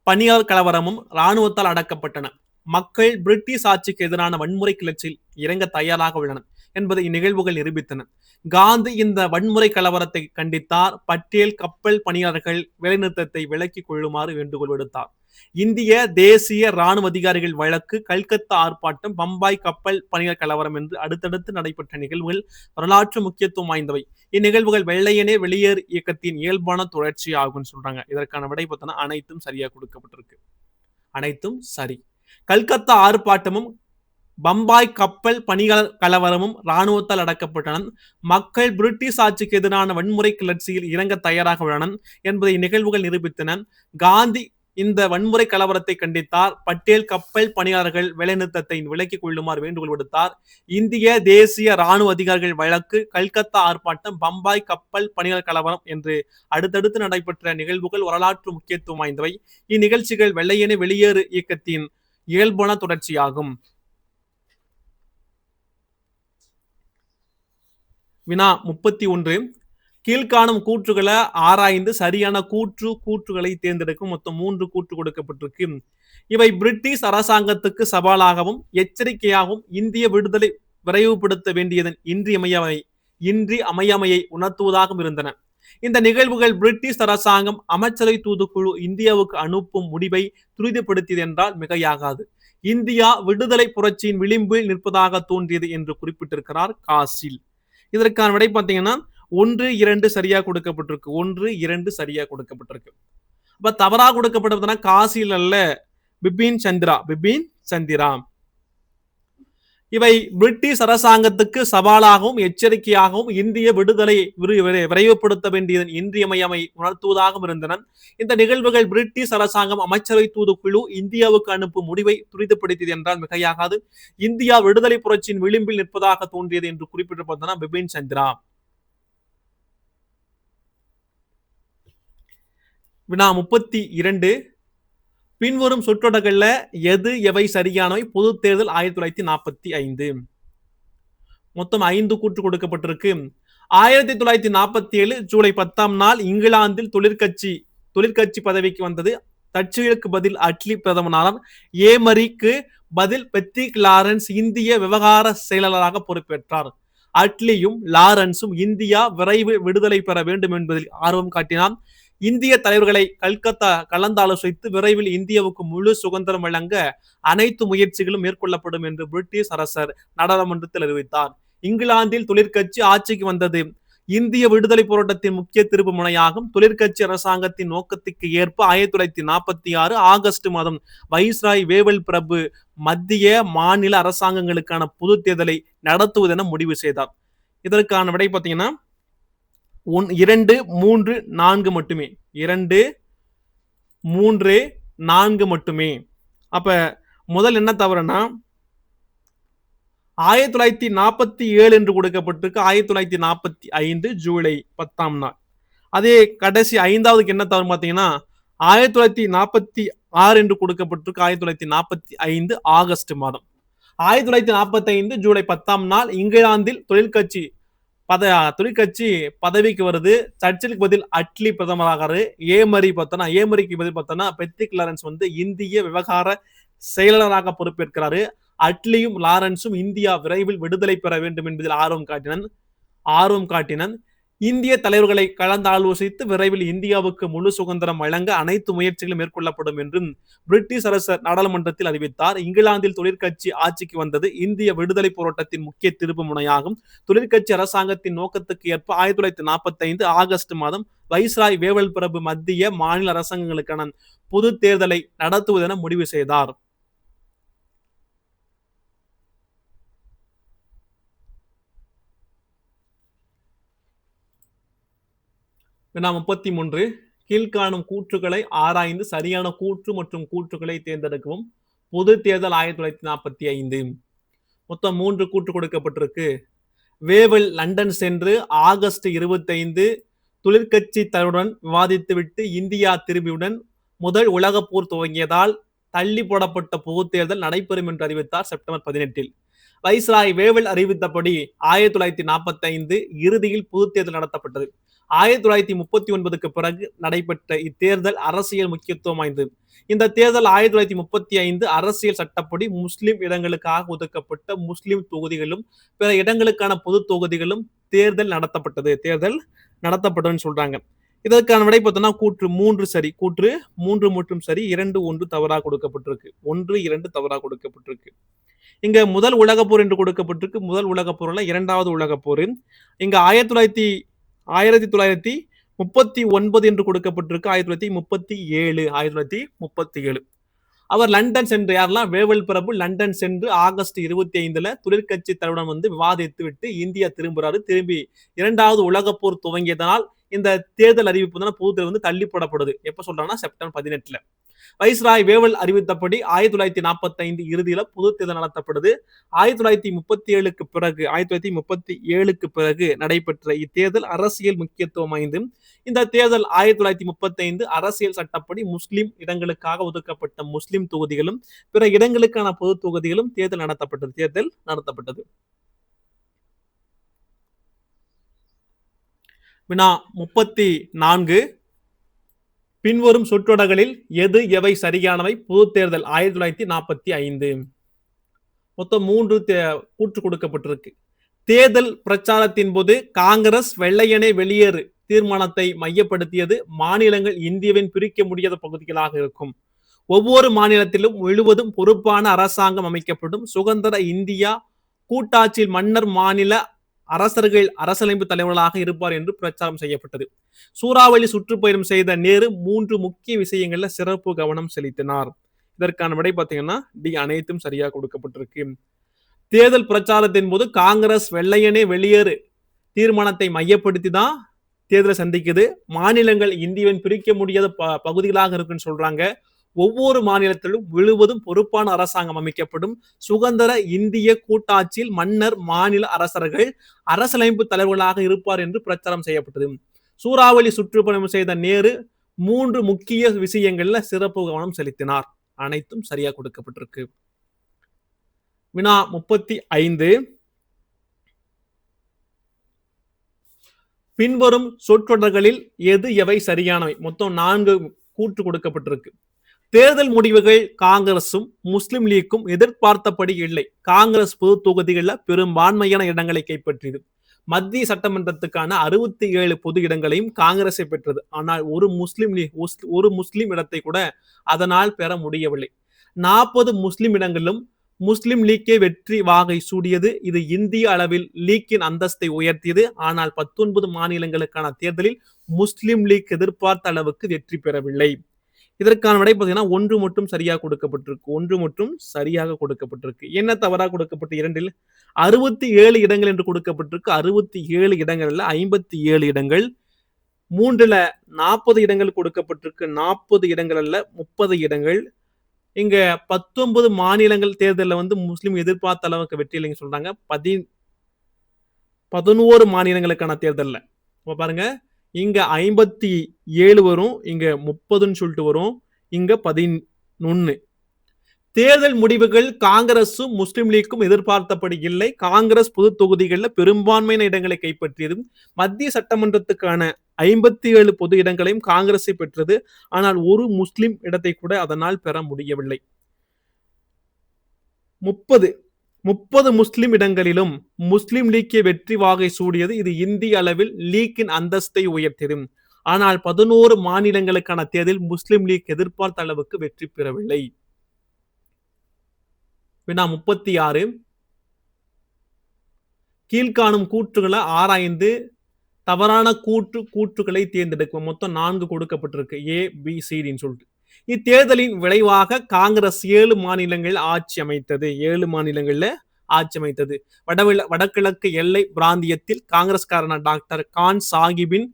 பணியாளர் கலவரமும் இராணுவத்தால் அடக்கப்பட்டன. மக்கள் பிரிட்டிஷ் ஆட்சிக்கு எதிரான வன்முறை கிளர்ச்சியில் இறங்க தயாராக உள்ளனர் என்பதை இந்நிகழ்வுகள் நிரூபித்தன. காந்தி இந்த வன்முறை கலவரத்தை கண்டித்தார். பட்டேல் கப்பல் பணியாளர்கள் வேலைநிறுத்தத்தை விலக்கிக் கொள்ளுமாறு வேண்டுகோள் விடுத்தார். இந்திய தேசிய ராணுவ அதிகாரிகள் வழக்கு, கல்கத்தா ஆர்ப்பாட்டம், பம்பாய் கப்பல் பணியாளர் கலவரம் என்று அடுத்தடுத்து நடைபெற்ற நிகழ்வுகள் வரலாற்று முக்கியத்துவம் வாய்ந்தவை. இந்நிகழ்வுகள் வெள்ளையனே வெளியேறு இயக்கத்தின் இயல்பான தொடர்ச்சி ஆகும் சொல்றாங்க. இதற்கான விடை பார்த்தோன்னா அனைத்தும் சரியா கொடுக்கப்பட்டிருக்கு. அனைத்தும் சரி. கல்கத்தா ஆர்ப்பாட்டமும் பம்பாய் கப்பல் பணியாளர் கலவரமும் இராணுவத்தால் அடக்கப்பட்டன. மக்கள் பிரிட்டிஷ் ஆட்சிக்கு எதிரான வன்முறை கிளர்ச்சியில் இறங்க தயாராக உள்ளனர் என்பதை நிகழ்வுகள் நிரூபித்தன. காந்தி இந்த வன்முறை கலவரத்தை கண்டித்தார். பட்டேல் கப்பல் பணியாளர்கள் வேலைநிறுத்தத்தை விலக்கிக் கொள்ளுமாறு வேண்டுகோள் விடுத்தார். இந்திய தேசிய ராணுவ அதிகாரிகள் வழக்கு, கல்கத்தா ஆர்ப்பாட்டம், பம்பாய் கப்பல் பணியாளர் கலவரம் என்று அடுத்தடுத்து நடைபெற்ற நிகழ்வுகள் வரலாற்று முக்கியத்துவம் வாய்ந்தவை. இந்நிகழ்ச்சிகள் வெள்ளையனே வெளியேறு இயக்கத்தின் இயல்பான தொடர்ச்சியாகும். வினா 31. கீழ்காணும் கூற்றுகளை ஆராய்ந்து சரியான கூற்றுகளை தேர்ந்தெடுக்கும். மொத்தம் 3 கூற்று கொடுக்கப்பட்டிருக்கு. இவை பிரிட்டிஷ் அரசாங்கத்துக்கு சவாலாகவும் எச்சரிக்கையாகவும் இந்திய விடுதலை விரைவுபடுத்த வேண்டியதன் இன்றியமையாமையை உணர்த்துவதாகவும் இருந்தன. இந்த நிகழ்வுகள் பிரிட்டிஷ் அரசாங்கம் அமைச்சரவை தூதுக்குழு இந்தியாவுக்கு அனுப்பும் முடிவை துரிதப்படுத்தியது என்றால் மிகையாகாது. இந்தியா விடுதலை புரட்சியின் விளிம்பில் நிற்பதாக தோன்றியது என்று குறிப்பிட்டிருக்கிறார் காசில். இதற்கான விடை பார்த்தீங்கன்னா 1, 2 சரியா கொடுக்கப்பட்டிருக்கு. 1, 2 சரியா கொடுக்கப்பட்டிருக்கு. அப்ப தவறா கொடுக்கப்பட்டதுன்னா காசில் அல்ல, பிபின் சந்திரா. இவை பிரிட்டிஷ் அரசாங்கத்துக்கு சவாலாகவும் எச்சரிக்கையாகவும் இந்திய விடுதலை விரைவுபடுத்த வேண்டியதன் இன்றியமையாமை உணர்த்துவதாகவும் இருந்தன. இந்த நிகழ்வுகள் பிரிட்டிஷ் அரசாங்கம் அமைச்சரவை தூதுக்குழு இந்தியாவுக்கு அனுப்பும் முடிவை துரிதப்படுத்தியது என்றால் மிகையாகாது. இந்தியா விடுதலை புரட்சியின் விளிம்பில் நிற்பதாக தோன்றியது என்று குறிப்பிட்டிருப்பதுனா பிபின் சந்திரா. வினா 32. பின்வரும் சொற்றொடர்கள்ல எது எவை சரியானவை? பொது தேர்தல் 1945. மொத்தம் 5 கூற்று கொடுக்கப்பட்டிருக்கு. 1947 ஜூலை 10ஆம் நாள் இங்கிலாந்தில் தொழிற்கட்சி பதவிக்கு வந்தது. தட்சிலுக்கு பதில் அட்லி பிரதமரானார். ஏமரிக்கு பதில் பெத்திக் லாரன்ஸ் இந்திய விவகார செயலாளராக பொறுப்பேற்றார். அட்லியும் லாரன்ஸும் இந்தியா விரைவில் விடுதலை பெற வேண்டும் என்பதில் ஆர்வம் காட்டினார். இந்திய தலைவர்களை கல்கத்தா கலந்தாலோசித்து விரைவில் இந்தியாவுக்கு முழு சுதந்திரம் வழங்க அனைத்து முயற்சிகளும் மேற்கொள்ளப்படும் என்று பிரிட்டிஷ் அரசர் நாடாளுமன்றத்தில் அறிவித்தார். இங்கிலாந்தில் தொழிற்கட்சி ஆட்சிக்கு வந்தது. இந்திய விடுதலை போராட்டத்தின் முக்கிய திருப்பு முனையாகும். தொழிற்கட்சி அரசாங்கத்தின் நோக்கத்துக்கு ஏற்ப 1946 ஆகஸ்ட் மாதம் வைஸ்ராய் வேவல் பிரபு மத்திய மாநில அரசாங்கங்களுக்கான பொது தேர்தலை நடத்துவதென முடிவு செய்தார். இதற்கான விடை பார்த்தீங்கன்னா 2, 3, 4 மட்டுமே. 2, 3, 4 மட்டுமே. அப்ப முதல் என்ன தவறுனா 1947 என்று கொடுக்கப்பட்டிருக்கு. 1945 ஜூலை 10ஆம் நாள். அதே கடைசி 5வதுக்கு என்ன தவறு பார்த்தீங்கன்னா 1946 என்று கொடுக்கப்பட்டிருக்கு. 1945 ஆகஸ்ட் மாதம். 1945 ஜூலை 10ஆம் நாள் இங்கிலாந்தில் தொழிற்கட்சி பதவிக்கு வருது. சர்ச்சிலுக்கு பதில் அட்லி பிரதமராகிறாரு. ஏமரிக்கு பதில் பார்த்தோன்னா பெத்திக் லாரன்ஸ் இந்திய விவகார செயலாளராக பொறுப்பேற்கிறாரு. அட்லியும் லாரன்ஸும் இந்தியா விரைவில் விடுதலை பெற வேண்டும் என்பதில் ஆர்வம் காட்டினர். இந்திய தலைவர்களை கலந்தாலோசித்து விரைவில் இந்தியாவுக்கு முழு சுதந்திரம் வழங்க அனைத்து முயற்சிகளும் மேற்கொள்ளப்படும் என்று பிரிட்டிஷ் அரசர் நாடாளுமன்றத்தில் அறிவித்தார். இங்கிலாந்தில் தொழிற்கட்சி ஆட்சிக்கு வந்தது. இந்திய விடுதலை போராட்டத்தின் முக்கிய திருப்பு முனையாகும். தொழிற்கட்சி அரசாங்கத்தின் நோக்கத்துக்கு ஏற்ப 1945 ஆகஸ்ட் மாதம் வைஸ்ராய் வேவல் பிரபு மத்திய மாநில அரசாங்கங்களுக்கான பொது தேர்தலை நடத்துவதென முடிவு செய்தார். வினா 33. கீழ்காணும் கூற்றுகளை ஆராய்ந்து சரியான கூற்று மற்றும் கூற்றுகளை தேர்ந்தெடுக்கவும். பொது தேர்தல் 1945. மொத்தம் 3 கூற்று கொடுக்கப்பட்டிருக்கு. வேவல் லண்டன் சென்று ஆகஸ்ட் 25 தொழிற்கட்சி தலைவருடன் விவாதித்துவிட்டு இந்தியா திரும்பியுடன் முதல் உலகப் போர் துவங்கியதால் தள்ளி போடப்பட்ட பொது தேர்தல் நடைபெறும் என்று அறிவித்தார் செப்டம்பர் 18. வைஸ்ராய் வேவல் அறிவித்தபடி 1945 இறுதியில் பொது தேர்தல் நடத்தப்பட்டது. 1939க்கு பிறகு நடைபெற்ற இத்தேர்தல் அரசியல் முக்கியத்துவம் வாய்ந்தது. இந்த தேர்தல் 1935 அரசியல் சட்டப்படி முஸ்லிம் இடங்களுக்காக ஒதுக்கப்பட்ட முஸ்லிம் தொகுதிகளும் பிற இடங்களுக்கான பொது தொகுதிகளும் தேர்தல் நடத்தப்பட்டதுன்னு சொல்றாங்க. இதற்கான விடை பார்த்தோம்னா கூற்று 3 சரி. கூற்று 3 மற்றும் சரி. 2, 1 தவறாக கொடுக்கப்பட்டிருக்கு. 1, 2 தவறாக கொடுக்கப்பட்டிருக்கு. இங்க முதல் உலகப்போர் என்று கொடுக்கப்பட்டிருக்கு. முதல் உலகப்போர் அல்ல, 2வது உலகப்போர். இங்க 1939 என்று கொடுக்கப்பட்டிருக்கு. 1937. அவர் லண்டன் சென்று, யாரெல்லாம் வேவல் பிரபு லண்டன் சென்று ஆகஸ்ட் 25 தொழிற்கட்சி தலைவருடன் விவாதித்து விட்டு இந்தியா திரும்புறாரு. திரும்பி 2வது உலகப்போர் துவங்கியதனால் இந்த தேர்தல் அறிவிப்பு பொது தேர்தல் தள்ளி போடப்படுது. எப்ப சொல்றாங்கன்னா செப்டம்பர் 18. வைஸ்ராய் வேவல் அறிவித்தபடி 1945 இறுதியில பொது தேர்தல் நடத்தப்படுது. 1937க்கு பிறகு நடைபெற்ற இத்தேர்தல் அரசியல் முக்கியத்துவம் வாய்ந்து. இந்த தேர்தல் 1935 அரசியல் சட்டப்படி முஸ்லிம் இடங்களுக்காக ஒதுக்கப்பட்ட முஸ்லிம் தொகுதிகளும் பிற இடங்களுக்கான பொது தொகுதிகளும் தேர்தல் நடத்தப்பட்டது. வினா 34. பின்வரும் சொற்றொடர்களில் எது எவை சரியானவை? பொது தேர்தல் 1945. மொத்தம் 3 கூற்று கொடுக்கப்பட்டிருக்கு. தேர்தல் பிரச்சாரத்தின் போது காங்கிரஸ் வெள்ளையனே வெளியேறு தீர்மானத்தை மையப்படுத்தியது. மாநிலங்கள் இந்தியாவின் பிரிக்க முடியாத பகுதிகளாக இருக்கும். ஒவ்வொரு மாநிலத்திலும் முழுவதும் பொறுப்பான அரசாங்கம் அமைக்கப்படும். சுதந்திர இந்தியா கூட்டாட்சியில் மன்னர் மாநில அரசர்கள் அரசியலமைப்பு தலைவர்களாக இருப்பார் என்று பிரச்சாரம் செய்யப்பட்டது. சூறாவளி சுற்றுப்பயணம் செய்த நேரு 3 முக்கிய விஷயங்கள்ல சிறப்பு கவனம் செலுத்தினார். இதற்கான விடை பார்த்தீங்கன்னா டி அனைத்தும் சரியாக கொடுக்கப்பட்டிருக்கு. தேர்தல் பிரச்சாரத்தின் போது காங்கிரஸ் வெள்ளையனே வெளியேறு தீர்மானத்தை மையப்படுத்தி தான் தேர்தலை சந்திக்குது. மாநிலங்கள் இந்தியாவின் பிரிக்க முடியாத பகுதிகளாக இருக்குன்னு சொல்றாங்க. ஒவ்வொரு மாநிலத்திலும் முழுவதும் பொறுப்பான அரசாங்கம் அமைக்கப்படும். சுதந்திர இந்திய கூட்டாட்சியில் மன்னர் மாநில அரசர்கள் அரசியலமைப்பு தலைவர்களாக இருப்பார் என்று பிரச்சாரம் செய்யப்பட்டது. சூறாவளி சுற்றுப்பயணம் செய்த நேரு 3 முக்கிய விஷயங்கள்ல சிறப்பு கவனம் செலுத்தினார். அனைத்தும் சரியா கொடுக்கப்பட்டிருக்கு. வினா 35. பின்வரும் சொற்றொடர்களில் எது எவை சரியானவை? மொத்தம் 4 கூற்று கொடுக்கப்பட்டிருக்கு. தேர்தல் முடிவுகள் காங்கிரசும் முஸ்லிம் லீக்கும் எதிர்பார்த்தபடி இல்லை. காங்கிரஸ் பொது தொகுதிகளில் பெரும்பான்மையான இடங்களை கைப்பற்றியது. மத்திய சட்டமன்றத்துக்கான 67 பொது இடங்களையும் காங்கிரஸை பெற்றது. ஆனால் ஒரு முஸ்லிம் இடத்தை கூட அதனால் பெற முடியவில்லை. 40 முஸ்லிம் இடங்களிலும் முஸ்லிம் லீக்கே வெற்றி வாகை சூடியது. இது இந்திய அளவில் லீக்கின் அந்தஸ்தை உயர்த்தியது. ஆனால் 19 மாநிலங்களுக்கான தேர்தலில் முஸ்லிம் லீக் எதிர்பார்த்த அளவுக்கு வெற்றி பெறவில்லை. இதற்கான விடை பார்த்தீங்கன்னா 1 மட்டும் சரியாக கொடுக்கப்பட்டிருக்கு. 1 மட்டும் சரியாக கொடுக்கப்பட்டிருக்கு. என்ன தவறாக கொடுக்கப்பட்டு 2இல் 67 இடங்கள் என்று கொடுக்கப்பட்டிருக்கு. 67 இடங்கள்ல 57 இடங்கள். 3ல 40 இடங்கள் கொடுக்கப்பட்டிருக்கு. 40 இடங்கள் அல்ல 30 இடங்கள். இங்க 19 மாநிலங்கள் தேர்தலில் முஸ்லிம் எதிர்பார்த்த அளவுக்கு வெற்றி இல்லைன்னு சொல்றாங்க. 11 மாநிலங்களுக்கான தேர்தலில் பாருங்க, இங்க 57 வரும், இங்க 30ன்னு சொல்லிட்டு வரும், இங்க 11. தேர்தல் முடிவுகள் காங்கிரசும் முஸ்லிம் லீக்கும் எதிர்பார்த்தபடி இல்லை. காங்கிரஸ் பொது தொகுதிகளில் பெரும்பான்மையான இடங்களை கைப்பற்றியது. மத்திய சட்டமன்றத்துக்கான 57 பொது இடங்களையும் காங்கிரஸை பெற்றது. ஆனால் ஒரு முஸ்லிம் இடத்தை கூட அதனால் பெற முடியவில்லை. 30 முஸ்லிம் இடங்களிலும் முஸ்லிம் லீக்கே வெற்றி வாகை சூடியது. இது இந்திய அளவில் லீக்கின் அந்தஸ்தை உயர்த்தியது. ஆனால் 11 மாநிலங்களுக்கான தேர்தலில் முஸ்லிம் லீக் எதிர்பார்த்த அளவுக்கு வெற்றி பெறவில்லை. 36 கீழ்காணும் கூற்றுகளை ஆராய்ந்து தவறான கூற்றுகளை தேர்ந்தெடுக்கும். மொத்தம் 4 கொடுக்கப்பட்டிருக்கு, A, B, C ன்னு சொல்லிட்டு. இத்தேர்தலின் விளைவாக காங்கிரஸ் 7 மாநிலங்களில் ஆட்சி அமைத்தது. 7 மாநிலங்கள்ல ஆட்சி அமைத்தது. வடகிழக்கு எல்லை பிராந்தியத்தில் காங்கிரஸ்காரன டாக்டர் கான் சாஹிபின்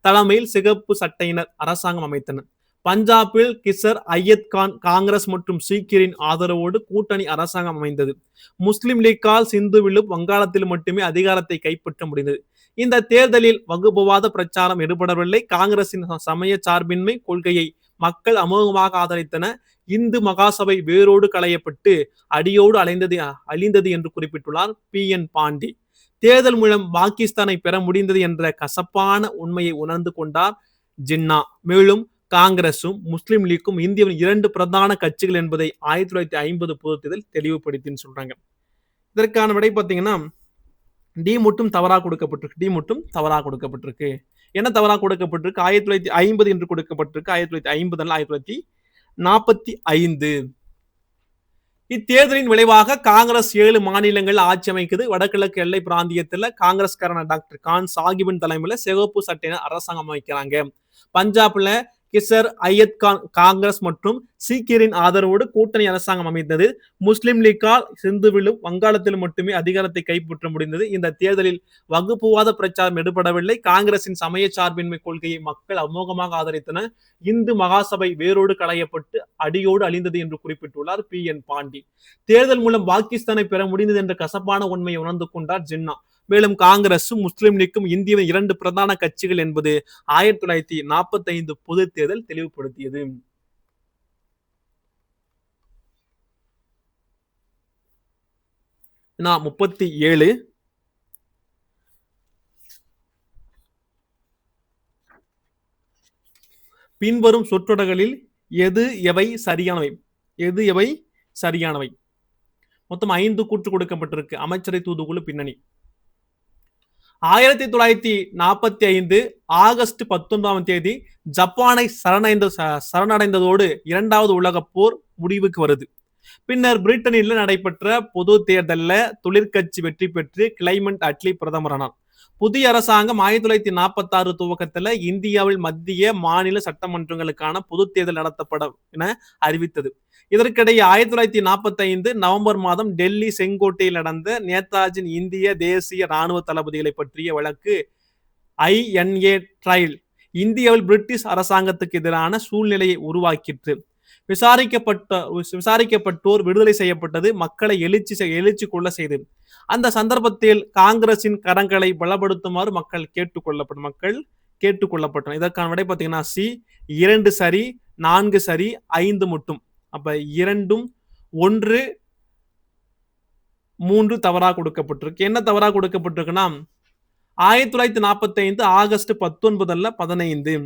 தலைமையில் சிகப்பு சட்டையினர் அரசாங்கம் அமைத்தனர். பஞ்சாபில் கிசர் ஐயத் கான் காங்கிரஸ் மற்றும் சீக்கியரின் ஆதரவோடு கூட்டணி அரசாங்கம் அமைந்தது. முஸ்லிம் லீக்கால் சிந்துவிலும் வங்காளத்தில் மட்டுமே அதிகாரத்தை கைப்பற்ற முடிந்தது. இந்த தேர்தலில் வகுப்புவாத பிரச்சாரம் ஈடுபடவில்லை. காங்கிரசின் சமய சார்பின்மை கொள்கையை மக்கள் அமோகமாக ஆதரித்தன. இந்து மகாசபை வேரோடு களையப்பட்டு அடியோடு அழிந்தது என்று குறிப்பிட்டுள்ளார் PN பாண்டி. தேர்தல் மூலம் பாகிஸ்தானை பெற முடிந்தது என்ற கசப்பான உண்மையை உணர்ந்து கொண்டார் ஜின்னா. மேலும் காங்கிரசும் முஸ்லிம் லீக்கும் இந்தியாவின் 2 பிரதான கட்சிகள் என்பதை 1950 பொது தேர்தல் தெளிவுபடுத்தின்னு சொல்றாங்க. இதற்கான விடை பார்த்தீங்கன்னா டி மட்டும் தவறாக கொடுக்கப்பட்டிருக்கு. என்ன தவறாக கொடுக்கப்பட்டிருக்கு? 1950 என்று கொடுக்கப்பட்டிருக்கு. 1950 அல்ல, 1945. இத்தேர்தலின் விளைவாக காங்கிரஸ் 7 மாநிலங்கள் ஆட்சி அமைக்குது. வடகிழக்கு எல்லை பிராந்தியத்தில் காங்கிரஸ்காரன டாக்டர் கான் சாஹிபின் தலைமையில சிவப்பு சட்டையினர் அரசாங்கம் அமைக்கிறாங்க. பஞ்சாப்ல கிசர் ஐயத் கான் காங்கிரஸ் மற்றும் சீக்கியரின் ஆதரவோடு கூட்டணி அரசாங்கம் அமைந்தது. முஸ்லிம் லீக்கால் சிந்துவிலும் வங்காளத்திலும் மட்டுமே அதிகாரத்தை கைப்பற்ற முடிந்தது. இந்த தேர்தலில் வகுப்புவாத பிரச்சாரம் ஈடுபடவில்லை. காங்கிரசின் சமய சார்பின்மை கொள்கையை மக்கள் அமோகமாக ஆதரித்தனர். இந்து மகாசபை வேரோடு களையப்பட்டு அடியோடு அழிந்தது என்று குறிப்பிட்டுள்ளார் PN பாண்டி. தேர்தல் மூலம் பாகிஸ்தானை பெற முடிந்தது என்ற கசப்பான உண்மையை உணர்ந்து கொண்டார் ஜின்னா. மேலும் காங்கிரசும் முஸ்லிம் லீக்கும் இந்தியாவின் 2 பிரதான கட்சிகள் என்பது 1945 பொது தேர்தல் தெளிவுபடுத்தியது. நான் 37 பின்வரும் சொற்றொடர்களில் எது எவை சரியானவை? மொத்தம் 5 கூற்று கொடுக்கப்பட்டிருக்கு. அமைச்சரை தூதுக்குழு பின்னணி. 1945 ஆகஸ்ட் 19ஆம் தேதி ஜப்பானை சரணடைந்ததோடு 2வது உலகப் போர் முடிவுக்கு வருது. பின்னர் பிரிட்டனில் நடைபெற்ற பொது தேர்தலில் தொழிற்கட்சி வெற்றி பெற்று கிளைமெண்ட் அட்லி பிரதமரானார். புதிய அரசாங்கம் 1946 துவக்கத்தில் இந்தியாவில் மத்திய மாநில சட்டமன்றங்களுக்கான பொது தேர்தல் நடத்தப்படும் என அறிவித்தது. இதற்கிடையே 1945 நவம்பர் மாதம் டெல்லி செங்கோட்டையில் நடந்த நேதாஜியின் இந்திய தேசிய இராணுவ தளபதிகளை பற்றிய வழக்கு INA ட்ரையல் இந்தியாவில் பிரிட்டிஷ் அரசாங்கத்துக்கு எதிரான சூழ்நிலையை உருவாக்கிற்று. விசாரிக்கப்பட்டோர் விடுதலை செய்யப்பட்டது. மக்களை எழுச்சி கொள்ள செய்தது. அந்த சந்தர்ப்பத்தில் காங்கிரசின் கரங்களை பலப்படுத்துமாறு மக்கள் கேட்டுக்கொள்ளப்பட்டனர். இதற்கான விடை பார்த்தீங்கன்னா C 2 சரி, 4 சரி, 5 மட்டும். அப்ப 2, 1, 3 தவறாக கொடுக்கப்பட்டிருக்கு. என்ன தவறாக கொடுக்கப்பட்டிருக்குன்னா 1945 ஆகஸ்ட் 19 15.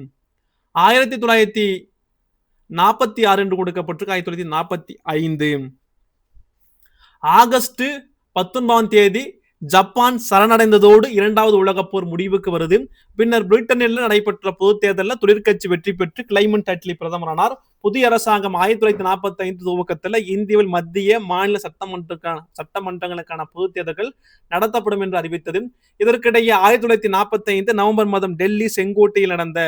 1946 என்று கொடுக்கப்பட்டிருக்கு 1945. ஆகஸ்ட் 19 ஜப்பான் சரணடைந்ததோடு இரண்டாவது உலகப் போர் முடிவுக்கு வருது. பின்னர் பிரிட்டனில் நடைபெற்ற பொதுத் தேர்தலில் தொழிற்கட்சி வெற்றி பெற்று கிளைமண்ட் அட்லி பிரதமரானார். புதிய அரசாங்கம் 1945 துவக்கத்தில் இந்தியாவில் மத்திய மாநில சட்டமன்றங்களுக்கான பொதுத் தேர்தல்கள் நடத்தப்படும் என்று அறிவித்தது. இதற்கிடையே 1945 நவம்பர் மாதம் டெல்லி செங்கோட்டையில் நடந்த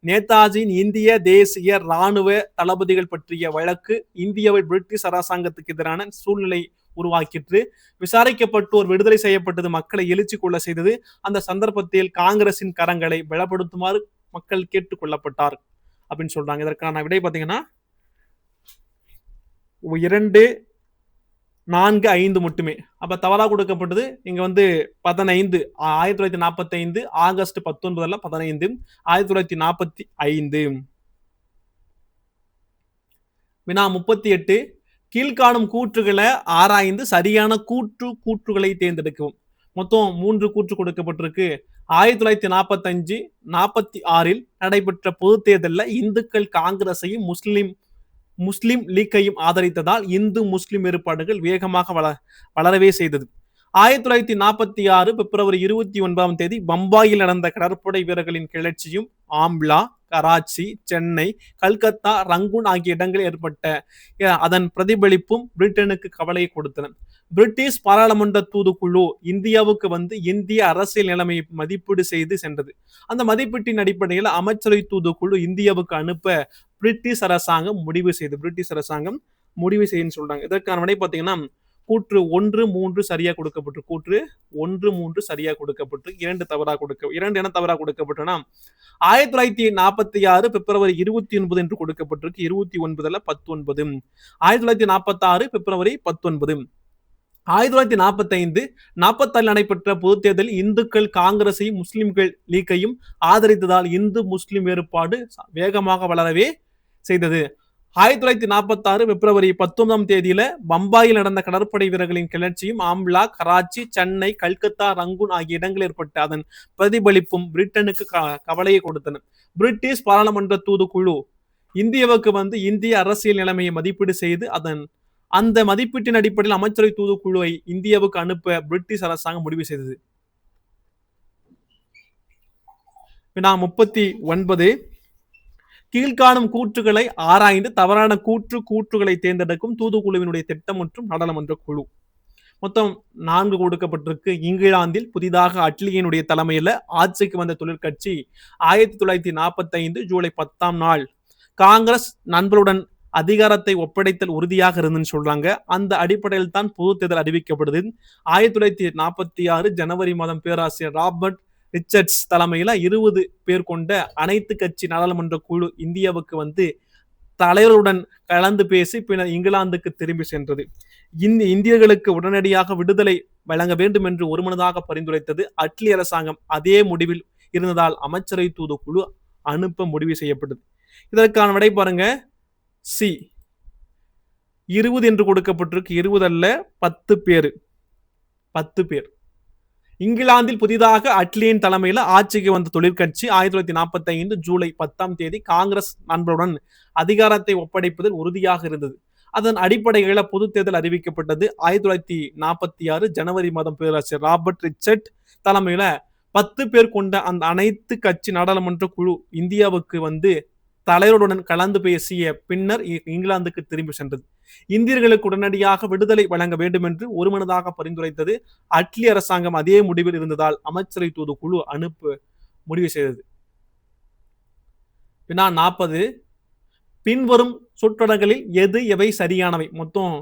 நேதாஜியின் இந்திய தேசிய இராணுவ தளபதிகள் பற்றிய வழக்கு இந்தியாவில் பிரிட்டிஷ் அரசாங்கத்துக்கு எதிரான சூழ்நிலை உருவாக்கிற்று. விசாரிக்கப்பட்டோர் விடுதலை செய்யப்பட்டது மக்களை எழுச்சி கொள்ள செய்தது. அந்த சந்தர்ப்பத்தில் காங்கிரசின் கரங்களை பலப்படுத்துமாறு மக்கள் கேட்டுக் கொள்ளப்பட்டார் அப்படின்னு சொல்றாங்க. இதற்கான விடை பார்த்தீங்கன்னா 2, 4, 5 மட்டுமே. அப்ப தவறா கொடுக்கப்பட்டது இங்க 15 1945 ஆகஸ்ட் 19 15 1945. வினா 38 கீழ்காணும் கூற்றுகளை ஆராய்ந்து சரியான கூற்றுகளை தேர்ந்தெடுக்கவும். மொத்தம் 3 கூற்று கொடுக்கப்பட்டிருக்கு. 1945 46 நடைபெற்ற பொது தேர்தலில் இந்துக்கள் காங்கிரஸையும் முஸ்லிம் லீக்கையும் ஆதரித்ததால் இந்து முஸ்லிம் வேறுபாடுகள் வேகமாக வளரவே செய்தது. 1946 பிப்ரவரி 29 பம்பாயில் நடந்த கடற்படை வீரர்களின் கிளர்ச்சியும் ஆம்லா, கராச்சி, சென்னை, கல்கத்தா, ரங்கூன் ஆகிய இடங்களில் ஏற்பட்ட அதன் பிரதிபலிப்பும் பிரிட்டனுக்கு கவலையை கொடுத்தன. பிரிட்டிஷ் பாராளுமன்ற தூதுக்குழு இந்தியாவுக்கு இந்திய அரசியல் நிலைமையை மதிப்பீடு செய்து சென்றது. அந்த மதிப்பீட்டின் அடிப்படையில் அமைச்சரவை தூதுக்குழு இந்தியாவுக்கு அனுப்ப பிரிட்டிஷ் அரசாங்கம் முடிவு செய்து சொல்றாங்க. இதற்கான விடை பார்த்தீங்கன்னா கூற்று 1, 3 சரியா கொடுக்கப்பட்டு கூற்று 1, 3 சரியா கொடுக்கப்பட்டு 2 என தவறா கொடுக்கப்பட்டனா 1946 பிப்ரவரி 29 என்று கொடுக்கப்பட்டிருக்கு. 29 19. 1946 பிப்ரவரி 19. 1945 46 நடைபெற்ற பொதுத் தேர்தலில் இந்துக்கள் காங்கிரஸையும் முஸ்லிம்கள் லீக்கையும் ஆதரித்ததால் இந்து முஸ்லிம் வேறுபாடு வேகமாக வளரவே செய்தது. 1946 பிப்ரவரி 19 பம்பாயில் நடந்த கடற்படை வீரர்களின் கிளர்ச்சியும் ஆம்லா, கராச்சி, சென்னை, கல்கத்தா, ரங்கூன் ஆகிய இடங்களில் ஏற்பட்ட அதன் பிரதிபலிப்பும் பிரிட்டனுக்கு கவலையை கொடுத்தன. பிரிட்டிஷ் பாராளுமன்ற தூதுக்குழு இந்தியாவுக்கு இந்திய அரசியல் நிலைமையை மதிப்பீடு செய்து அந்த மதிப்பீட்டின் அடிப்படையில் அமைச்சரவை தூதுக்குழுவை இந்தியாவுக்கு அனுப்ப பிரிட்டிஷ் அரசாங்கம் முடிவு செய்தது. 39 கீழ்காணும் கூற்றுகளை ஆராய்ந்து தவறான கூற்றுகளை தேர்ந்தெடுக்கும் தூதுக்குழுவினுடைய திட்டம் மற்றும் நாடாளுமன்ற குழு. மொத்தம் 4 கொடுக்கப்பட்டிருக்கு. இங்கிலாந்தில் புதிதாக அட்லியினுடைய தலைமையில் ஆட்சிக்கு வந்த தொழிற்கட்சி 1945 ஜூலை 10 காங்கிரஸ் நண்பருடன் அதிகாரத்தை ஒப்படைத்தல் உறுதியாக இருந்துன்னு சொல்றாங்க. அந்த அடிப்படையில் தான் பொது தேர்தல் அறிவிக்கப்படுது. 1946 ஜனவரி மாதம் பேராசிரியர் ராபர்ட் ரிச்சர்ட்ஸ் தலைமையில 20 பேர் கொண்ட அனைத்து கட்சி நாடாளுமன்ற குழு இந்தியாவுக்கு தலைவருடன் கலந்து பேசி பின்னர் இங்கிலாந்துக்கு திரும்பி சென்றது. இந்தியர்களுக்கு உடனடியாக விடுதலை வழங்க வேண்டும் என்று ஒருமனதாக பரிந்துரைத்தது. அட்லி அரசாங்கம் அதே முடிவில் இருந்ததால் அமைச்சரவை தூதுக்குழு அனுப்ப முடிவு செய்யப்பட்டது. இதற்கான விடை பாருங்க சி 20 என்று கொடுக்கப்பட்டிருக்கு. 20 அல்ல 10 பேர். இங்கிலாந்தில் புதிதாக அட்லியின் தலைமையில் ஆட்சிக்கு வந்த தொழிற்கட்சி 1945 ஜூலை 10 காங்கிரஸ் நண்பருடன் அதிகாரத்தை ஒப்படைப்பதில் உறுதியாக இருந்தது. அதன் அடிப்படையில் பொது தேர்தல் அறிவிக்கப்பட்டது. 1946 ஜனவரி மாதம் பேராசிரியர் ராபர்ட் ரிச்சர்ட் தலைமையில 10 பேர் கொண்ட அந்த அனைத்து கட்சி நாடாளுமன்ற குழு இந்தியாவுக்கு தலைவருடன் கலந்து பேசிய பின்னர் இங்கிலாந்துக்கு திரும்பி சென்றது. இந்தியர்களுக்கு உடனடியாக விடுதலை வழங்க வேண்டும் என்று ஒருமனதாக பரிந்துரைத்தது. அட்லி அரசாங்கம் அதே முடிவில் இருந்ததால் அமைச்சரவை தூதுக்குழு அனுப்ப முடிவு செய்தது. 40 பின்வரும் சொற்றொடர்களில் எவை சரியானவை? மொத்தம்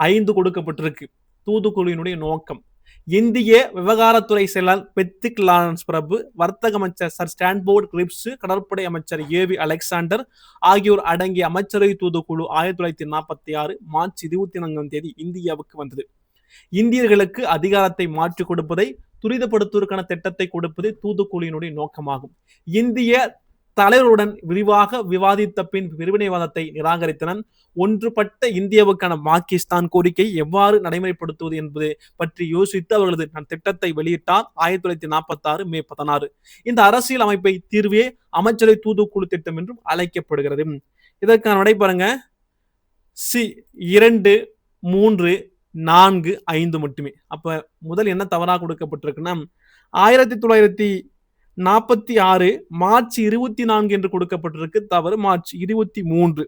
5 கொடுக்கப்பட்டிருக்கு. தூதுக்குழுவினுடைய நோக்கம் இந்திய விவகாரத்துறை செயலர் பெத்திக் லாரன்ஸ் பிரபு, வர்த்தக அமைச்சர் சர் ஸ்டான்போர்ட் கிரிப்ஸ், கடற்படை அமைச்சர் ஏவி அலெக்சாண்டர் ஆகியோர் அடங்கிய அமைச்சரவை தூதுக்குழு 1946 மார்ச் 24 இந்தியாவுக்கு வந்தது. இந்தியர்களுக்கு அதிகாரத்தை மாற்றிக் கொடுப்பதை துரிதப்படுத்துவதற்கான திட்டத்தை கொடுப்பது தூதுக்குழுவினுடைய நோக்கமாகும். இந்திய தலைவருடன் விரிவாக விவாதித்த பின் பிரிவினைவாதத்தை நிராகரித்தனர். ஒன்றுபட்ட இந்தியாவுக்கான பாகிஸ்தான் கோரிக்கை எவ்வாறு நடைமுறைப்படுத்துவது என்பது பற்றி யோசித்து அவர்களது திட்டத்தை வெளியிட்டார். 1946 மே 16. இந்த அரசியல் அமைப்பை தீர்வே அமைச்சரவை தூதுக்குழு திட்டம் என்றும் அழைக்கப்படுகிறது. இதற்கான விடை பாருங்க, சி 2, 3, 4, 5 மட்டுமே. அப்ப முதல் என்ன தவறாக கொடுக்கப்பட்டிருக்குன்னா 1946 மார்ச் 24 என்று கொடுக்கப்பட்டிருக்கு. தவறு. மார்ச் 23.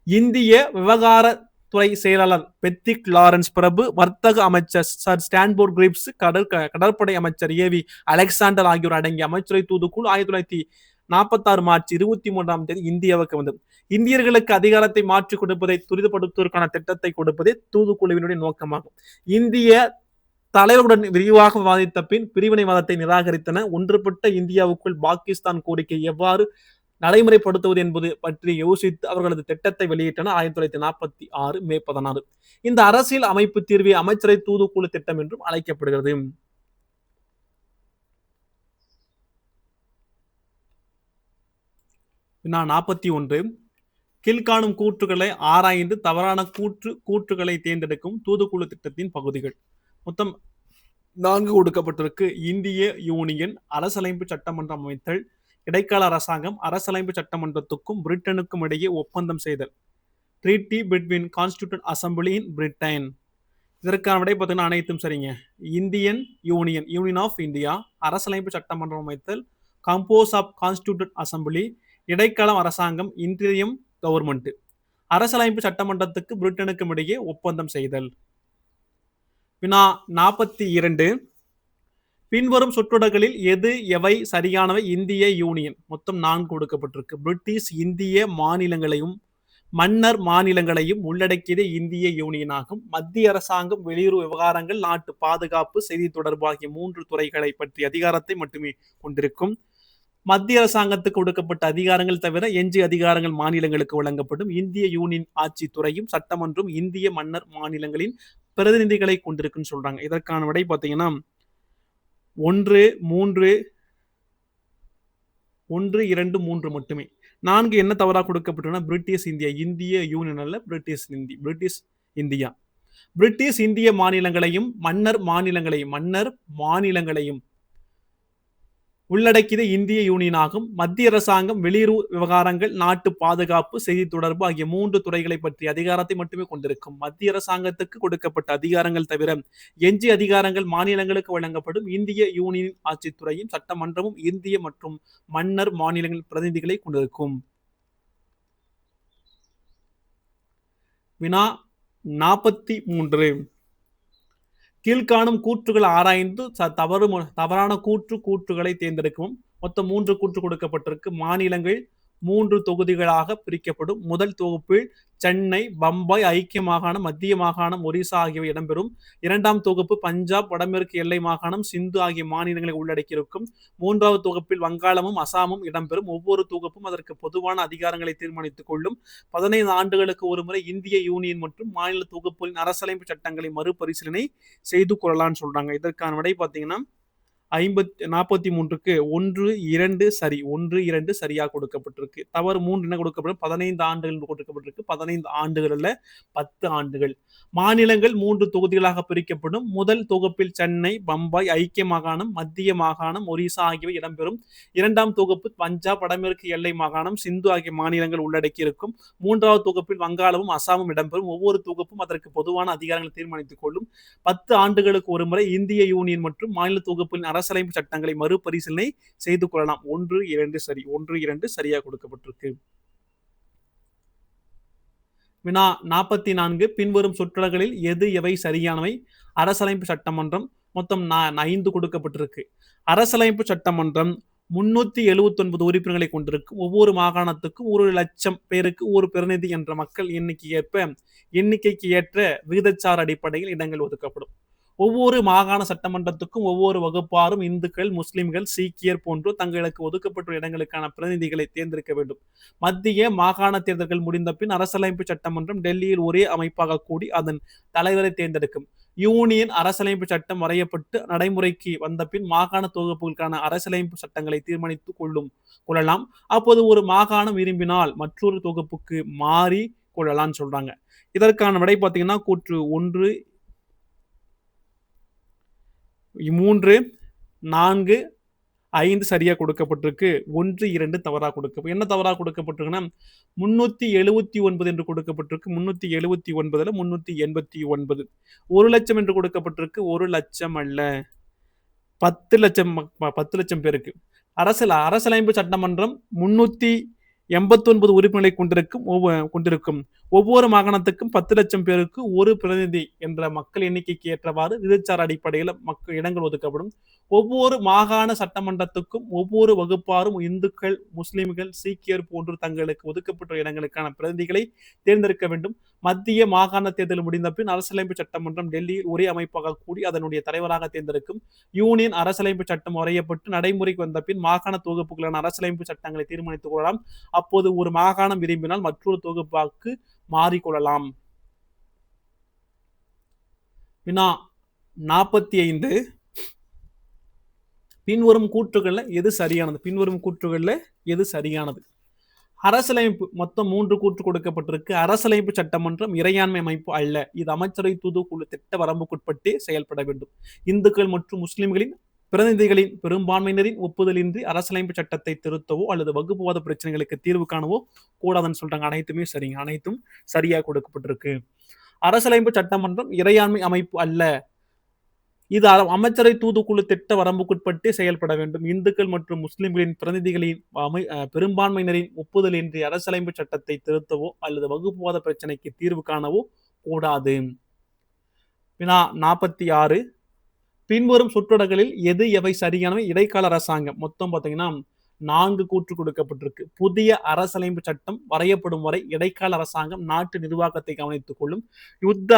இந்திய விவகாரத்துறை செயலாளர் பெத்திக் லாரன்ஸ் பிரபு, வர்த்தக அமைச்சர் சர் ஸ்டான்போர்ட் கிரிப்ஸ், கடற்படை அமைச்சர் ஏவி அலெக்சாண்டர் ஆகியோர் அடங்கிய அமைச்சரவை தூதுக்குழு 1946 மார்ச் 23 இந்தியாவுக்கு வந்தது. இந்தியர்களுக்கு அதிகாரத்தை மாற்றிக் கொடுப்பதை துரிதப்படுத்துவதற்கான திட்டத்தை கொடுப்பதே தூதுக்குழுவினுடைய நோக்கமாகும். இந்திய தலைவருடன் விரிவாக விவாதித்த பின் பிரிவினைவாதத்தை நிராகரித்தன. ஒன்றுபட்ட இந்தியாவுக்குள் பாகிஸ்தான் கோரிக்கை எவ்வாறு நடைமுறைப்படுத்துவது என்பது பற்றி யோசித்து அவர்களது திட்டத்தை வெளியிட்டனர். 1946 மே 16. இந்த அரசியல் அமைப்பு தீர்வே அமைச்சரவை தூதுக்குழு திட்டம் என்றும் அழைக்கப்படுகிறது. வினா 41. கீழ்காணும் கூற்றுகளை ஆராய்ந்து தவறான கூற்றுகளை தேர்ந்தெடுக்கும் தூதுக்குழு திட்டத்தின் பகுதிகள். மொத்தம் 4 கொடுக்கப்பட்டிருக்கு. இந்திய யூனியன், அரசியலமைப்பு சட்டமன்றம் அமைத்தல், இடைக்கால அரசாங்கம், அரசியலமைப்பு சட்டமன்றத்துக்கும் பிரிட்டனுக்கும் இடையே ஒப்பந்தம் செய்தல், treaty between constituent assembly in Britain. இதற்கான விடை பார்த்தீங்கன்னா அனைத்தும் சரிங்க. Indian union, union of India, அரசியலமைப்பு சட்டமன்றம் அமைத்தல், கம்போஸ் ஆஃப் கான்ஸ்டிடியூஷன் அசம்பிளி, இடைக்காலம் அரசாங்கம், இன்டீரியம் கவர்மெண்ட், அரசியலமைப்பு சட்டமன்றத்துக்கு பிரிட்டனுக்கும் இடையே ஒப்பந்தம் செய்தல். வினா 42. பின்வரும் சொற்றொடர்களில் எது எவை சரியானவை? இந்திய யூனியன். மொத்தம் 4 கொடுக்கப்பட்டிருக்கு. பிரிட்டிஷ் இந்திய மாநிலங்களையும் மன்னர் மாநிலங்களையும் உள்ளடக்கியதே இந்திய யூனியன் ஆகும். மத்திய அரசாங்கம் வெளியுறவு விவகாரங்கள், நாட்டு பாதுகாப்பு, செய்தி தொடர்பு ஆகிய 3 துறைகளை பற்றிய அதிகாரத்தை மட்டுமே கொண்டிருக்கும். மத்திய அரசாங்கத்துக்கு கொடுக்கப்பட்ட அதிகாரங்கள் தவிர எஞ்சிய அதிகாரங்கள் மாநிலங்களுக்கு வழங்கப்படும். இந்திய யூனியன் ஆட்சி துறையும் சட்டமன்றம் இந்திய மன்னர் மாநிலங்களின் பிரதிநிதிகளை கொண்டிருக்குன்னு சொல்றாங்க. இதற்கான விடை பார்த்தீங்கன்னா 1, 2, 3 மட்டுமே. 4 என்ன தவறாக கொடுக்கப்பட்டிருக்குன்னா பிரிட்டிஷ் இந்தியா, இந்திய யூனியன் அல்ல, பிரிட்டிஷ் இந்தியா. பிரிட்டிஷ் இந்திய மாநிலங்களையும் மன்னர் மாநிலங்களையும் உள்ளடக்கியது இந்திய யூனியன் ஆகும். மத்திய அரசாங்கம் வெளியுறவு விவகாரங்கள், நாட்டு பாதுகாப்பு, செய்தி தொடர்பு ஆகிய 3 துறைகளை பற்றிய அதிகாரத்தை மட்டுமே கொண்டிருக்கும். மத்திய அரசாங்கத்துக்கு கொடுக்கப்பட்ட அதிகாரங்கள் தவிர எஞ்சிய அதிகாரங்கள் மாநிலங்களுக்கு வழங்கப்படும். இந்திய யூனியன் ஆட்சித்துறையும் சட்டமன்றமும் இந்திய மற்றும் மன்னர் மாநிலங்கள் பிரதிநிதிகளை கொண்டிருக்கும். வினா 43. கீழ்காணும் கூற்றுகள் ஆராய்ந்து தவறான கூற்றுகளை தேர்ந்தெடுக்கவும். மொத்தம் 3 கூற்று கொடுக்கப்பட்டிருக்கு. மாநிலங்கள் 3 தொகுதிகளாக பிரிக்கப்படும். முதல் தொகுப்பில் சென்னை, பம்பாய், ஐக்கிய மாகாணம், மத்திய மாகாணம், ஒரிசா ஆகியவை இடம்பெறும். 2ஆம் தொகுப்பு பஞ்சாப், வடமேற்கு எல்லை மாகாணம், சிந்து ஆகிய மாநிலங்களை உள்ளடக்கியிருக்கும். 3வது தொகுப்பில் வங்காளமும் அசாமும் இடம்பெறும். ஒவ்வொரு தொகுப்பும் அதற்கு பொதுவான அதிகாரங்களை தீர்மானித்துக் கொள்ளும். 15 ஆண்டுகளுக்கு ஒருமுறை இந்திய யூனியன் மற்றும் மாநில தொகுப்புகளின் அரசியலமைப்பு சட்டங்களை மறுபரிசீலனை செய்து கொள்ளலாம்னு சொல்றாங்க. இதற்கான விடை பார்த்தீங்கன்னா 43க்கு 1, 2 சரி. 1, 2 சரியாக கொடுக்கப்பட்டிருக்கு. தவறு 3 என்ன கொடுக்கப்படும்? 15 ஆண்டுகள் கொடுக்கப்பட்டிருக்கு. 15 ஆண்டுகள் அல்ல, 10 ஆண்டுகள். மாநிலங்கள் 3 தொகுதிகளாக பிரிக்கப்படும். முதல் தொகுப்பில் சென்னை, பம்பாய், ஐக்கிய மாகாணம், மத்திய மாகாணம், ஒரிசா ஆகியவை இடம்பெறும். 2ஆம் தொகுப்பு பஞ்சாப், வடமேற்கு எல்லை மாகாணம், சிந்து ஆகிய மாநிலங்கள் உள்ளடக்கி இருக்கும். 3வது தொகுப்பில் வங்காளமும் அசாமும் இடம்பெறும். ஒவ்வொரு தொகுப்பும் அதற்கு பொதுவான அதிகாரங்களை தீர்மானித்துக் கொள்ளும். 10 ஆண்டுகளுக்கு ஒருமுறை இந்திய யூனியன் மற்றும் மாநில தொகுப்பின் அரசியலமைப்பு சட்டங்களை மறுபரிசீலனை செய்து கொள்ளலாம். 1, 2 சரி. 1, 2 சரியாக கொடுக்கப்பட்டிருக்கு. வினா 44. பின்வரும் சொற்றொடர்களில் எது எவை சரியானவை? அரசியலமைப்பு சட்டமன்றம். மொத்தம் 5 கொடுக்கப்பட்டிருக்கு. அரசியலமைப்பு சட்டமன்றம் 379 உறுப்பினர்களை கொண்டிருக்கும். ஒவ்வொரு மாகாணத்துக்கும் 1,00,000 பேருக்கு ஒரு பிரதிநிதி என்ற மக்கள் எண்ணிக்கைக்கு ஏற்ற விகிதச்சார் அடிப்படையில் இடங்கள் ஒதுக்கப்படும். ஒவ்வொரு மாகாண சட்டமன்றத்துக்கும் ஒவ்வொரு வகுப்பாரும் இந்துக்கள், முஸ்லிம்கள், சீக்கியர் போன்று தங்களுக்கு ஒதுக்கப்பட்ட இடங்களுக்கான பிரதிநிதிகளை தேர்ந்தெடுக்க வேண்டும். மத்திய மாகாண தேர்தல்கள் முடிந்த பின் அரசியலமைப்பு சட்டமன்றம் டெல்லியில் ஒரே அமைப்பாக கூடி அதன் தலைவரை தேர்ந்தெடுக்கும். யூனியன் அரசியலமைப்பு சட்டம் வரையப்பட்டு நடைமுறைக்கு வந்த பின் மாகாண தொகுப்புகளுக்கான அரசியலமைப்பு சட்டங்களை தீர்மானித்துக் கொள்ளலாம். அப்போது ஒரு மாகாணம் விரும்பினால் மற்றொரு தொகுப்புக்கு மாறி கொள்ளலாம்னு சொல்றாங்க. இதற்கான விடை பார்த்தீங்கன்னா கூற்று 1, 3, 4, 5 சரியா கொடுக்கப்பட்டிருக்கு. 1, 2 தவறா என்ன தவறா கொடுக்கப்பட்டிருக்குன்னா 379 என்று கொடுக்கப்பட்டிருக்கு. 379ல 389. 1 லட்சம் என்று கொடுக்கப்பட்டிருக்கு. 1 லட்சம் அல்ல, 10 லட்சம் 10 லட்சம் பேருக்கு. அரசியலமைப்பு சட்டமன்றம் 389 உறுப்பினர்களை கொண்டிருக்கும். ஒவ்வொரு மாகாணத்துக்கும் 10 லட்சம் பேருக்கு ஒரு பிரதிநிதி என்ற மக்கள் எண்ணிக்கைக்கு ஏற்றவாறு விகிதாச்சார அடிப்படையில் இடங்கள் ஒதுக்கப்படும். ஒவ்வொரு மாகாண சட்டமன்றத்துக்கும் ஒவ்வொரு வகுப்பாரும் இந்துக்கள், முஸ்லிம்கள், சீக்கியர் போன்று தங்களுக்கு ஒதுக்கப்பட்ட இடங்களுக்கான பிரதிநிதிகளை தேர்ந்தெடுக்க வேண்டும். மத்திய மாகாண தேர்தல் முடிந்த பின் அரசியலமைப்பு சட்டமன்றம் டெல்லியில் ஒரே அமைப்பாக கூடி அதனுடைய தலைவராக தேர்ந்தெடுக்கும். யூனியன் அரசியலமைப்பு சட்டம் வரையப்பட்டு நடைமுறைக்கு வந்த பின் மாகாண தொகுப்புகளான அரசியலமைப்பு சட்டங்களை தீர்மானித்துக் கொள்ளலாம். அப்போது ஒரு மாகாணம் விரும்பினால் மற்றொரு தொகுப்பாக்கு மாறிக்கொள்ளலாம். வினா 45. பின்வரும் கூற்றுகள்ல எது சரியானது? அரசியலமைப்பு மொத்தம் 3 கூற்று கொடுக்கப்பட்டிருக்கு. அரசியலமைப்பு சட்டமன்றம் இறையாண்மை அமைப்பு அல்ல. இது அமைச்சரவை தூதுக்குழு திட்ட வரம்புக்குட்பட்டே செயல்பட வேண்டும். இந்துக்கள் மற்றும் முஸ்லிம்களின் பிரதிநிதிகளின் பெரும்பான்மையினரின் ஒப்புதலின்றி அரசியலமைப்பு சட்டத்தை திருத்தவோ அல்லது வகுப்புவாத பிரச்சனைகளுக்கு தீர்வு காணவோ கூடாதுன்னு சொல்றாங்க. அனைத்தும் சரியா கொடுக்கப்பட்டிருக்கு. அரசியலமைப்பு சட்டமன்றம் இறையாண்மை அமைப்பு அல்ல. இது அமைச்சரவை தூதுக்குழு திட்ட வரம்புக்குட்பட்டே செயல்பட வேண்டும். இந்துக்கள் மற்றும் முஸ்லிம்களின் பிரதிநிதிகளின் பெரும்பான்மையினரின் ஒப்புதலின்றி அரசியலமைப்பு சட்டத்தை திருத்தவோ அல்லது வகுப்புவாத பிரச்சனைக்கு தீர்வு காணவோ கூடாது. வினா 46. பின்வரும் சொற்றொடர்களில் எவை சரியானவை? இடைக்கால அரசாங்கம் மொத்தம் பார்த்தீங்கன்னா 4 கூற்று கொடுக்கப்பட்டிருக்கு. புதிய அரசியலமைப்பு சட்டம் வரையப்படும் வரை இடைக்கால அரசாங்கம் நாட்டு நிர்வாகத்தை கவனித்துக் கொள்ளும். யுத்த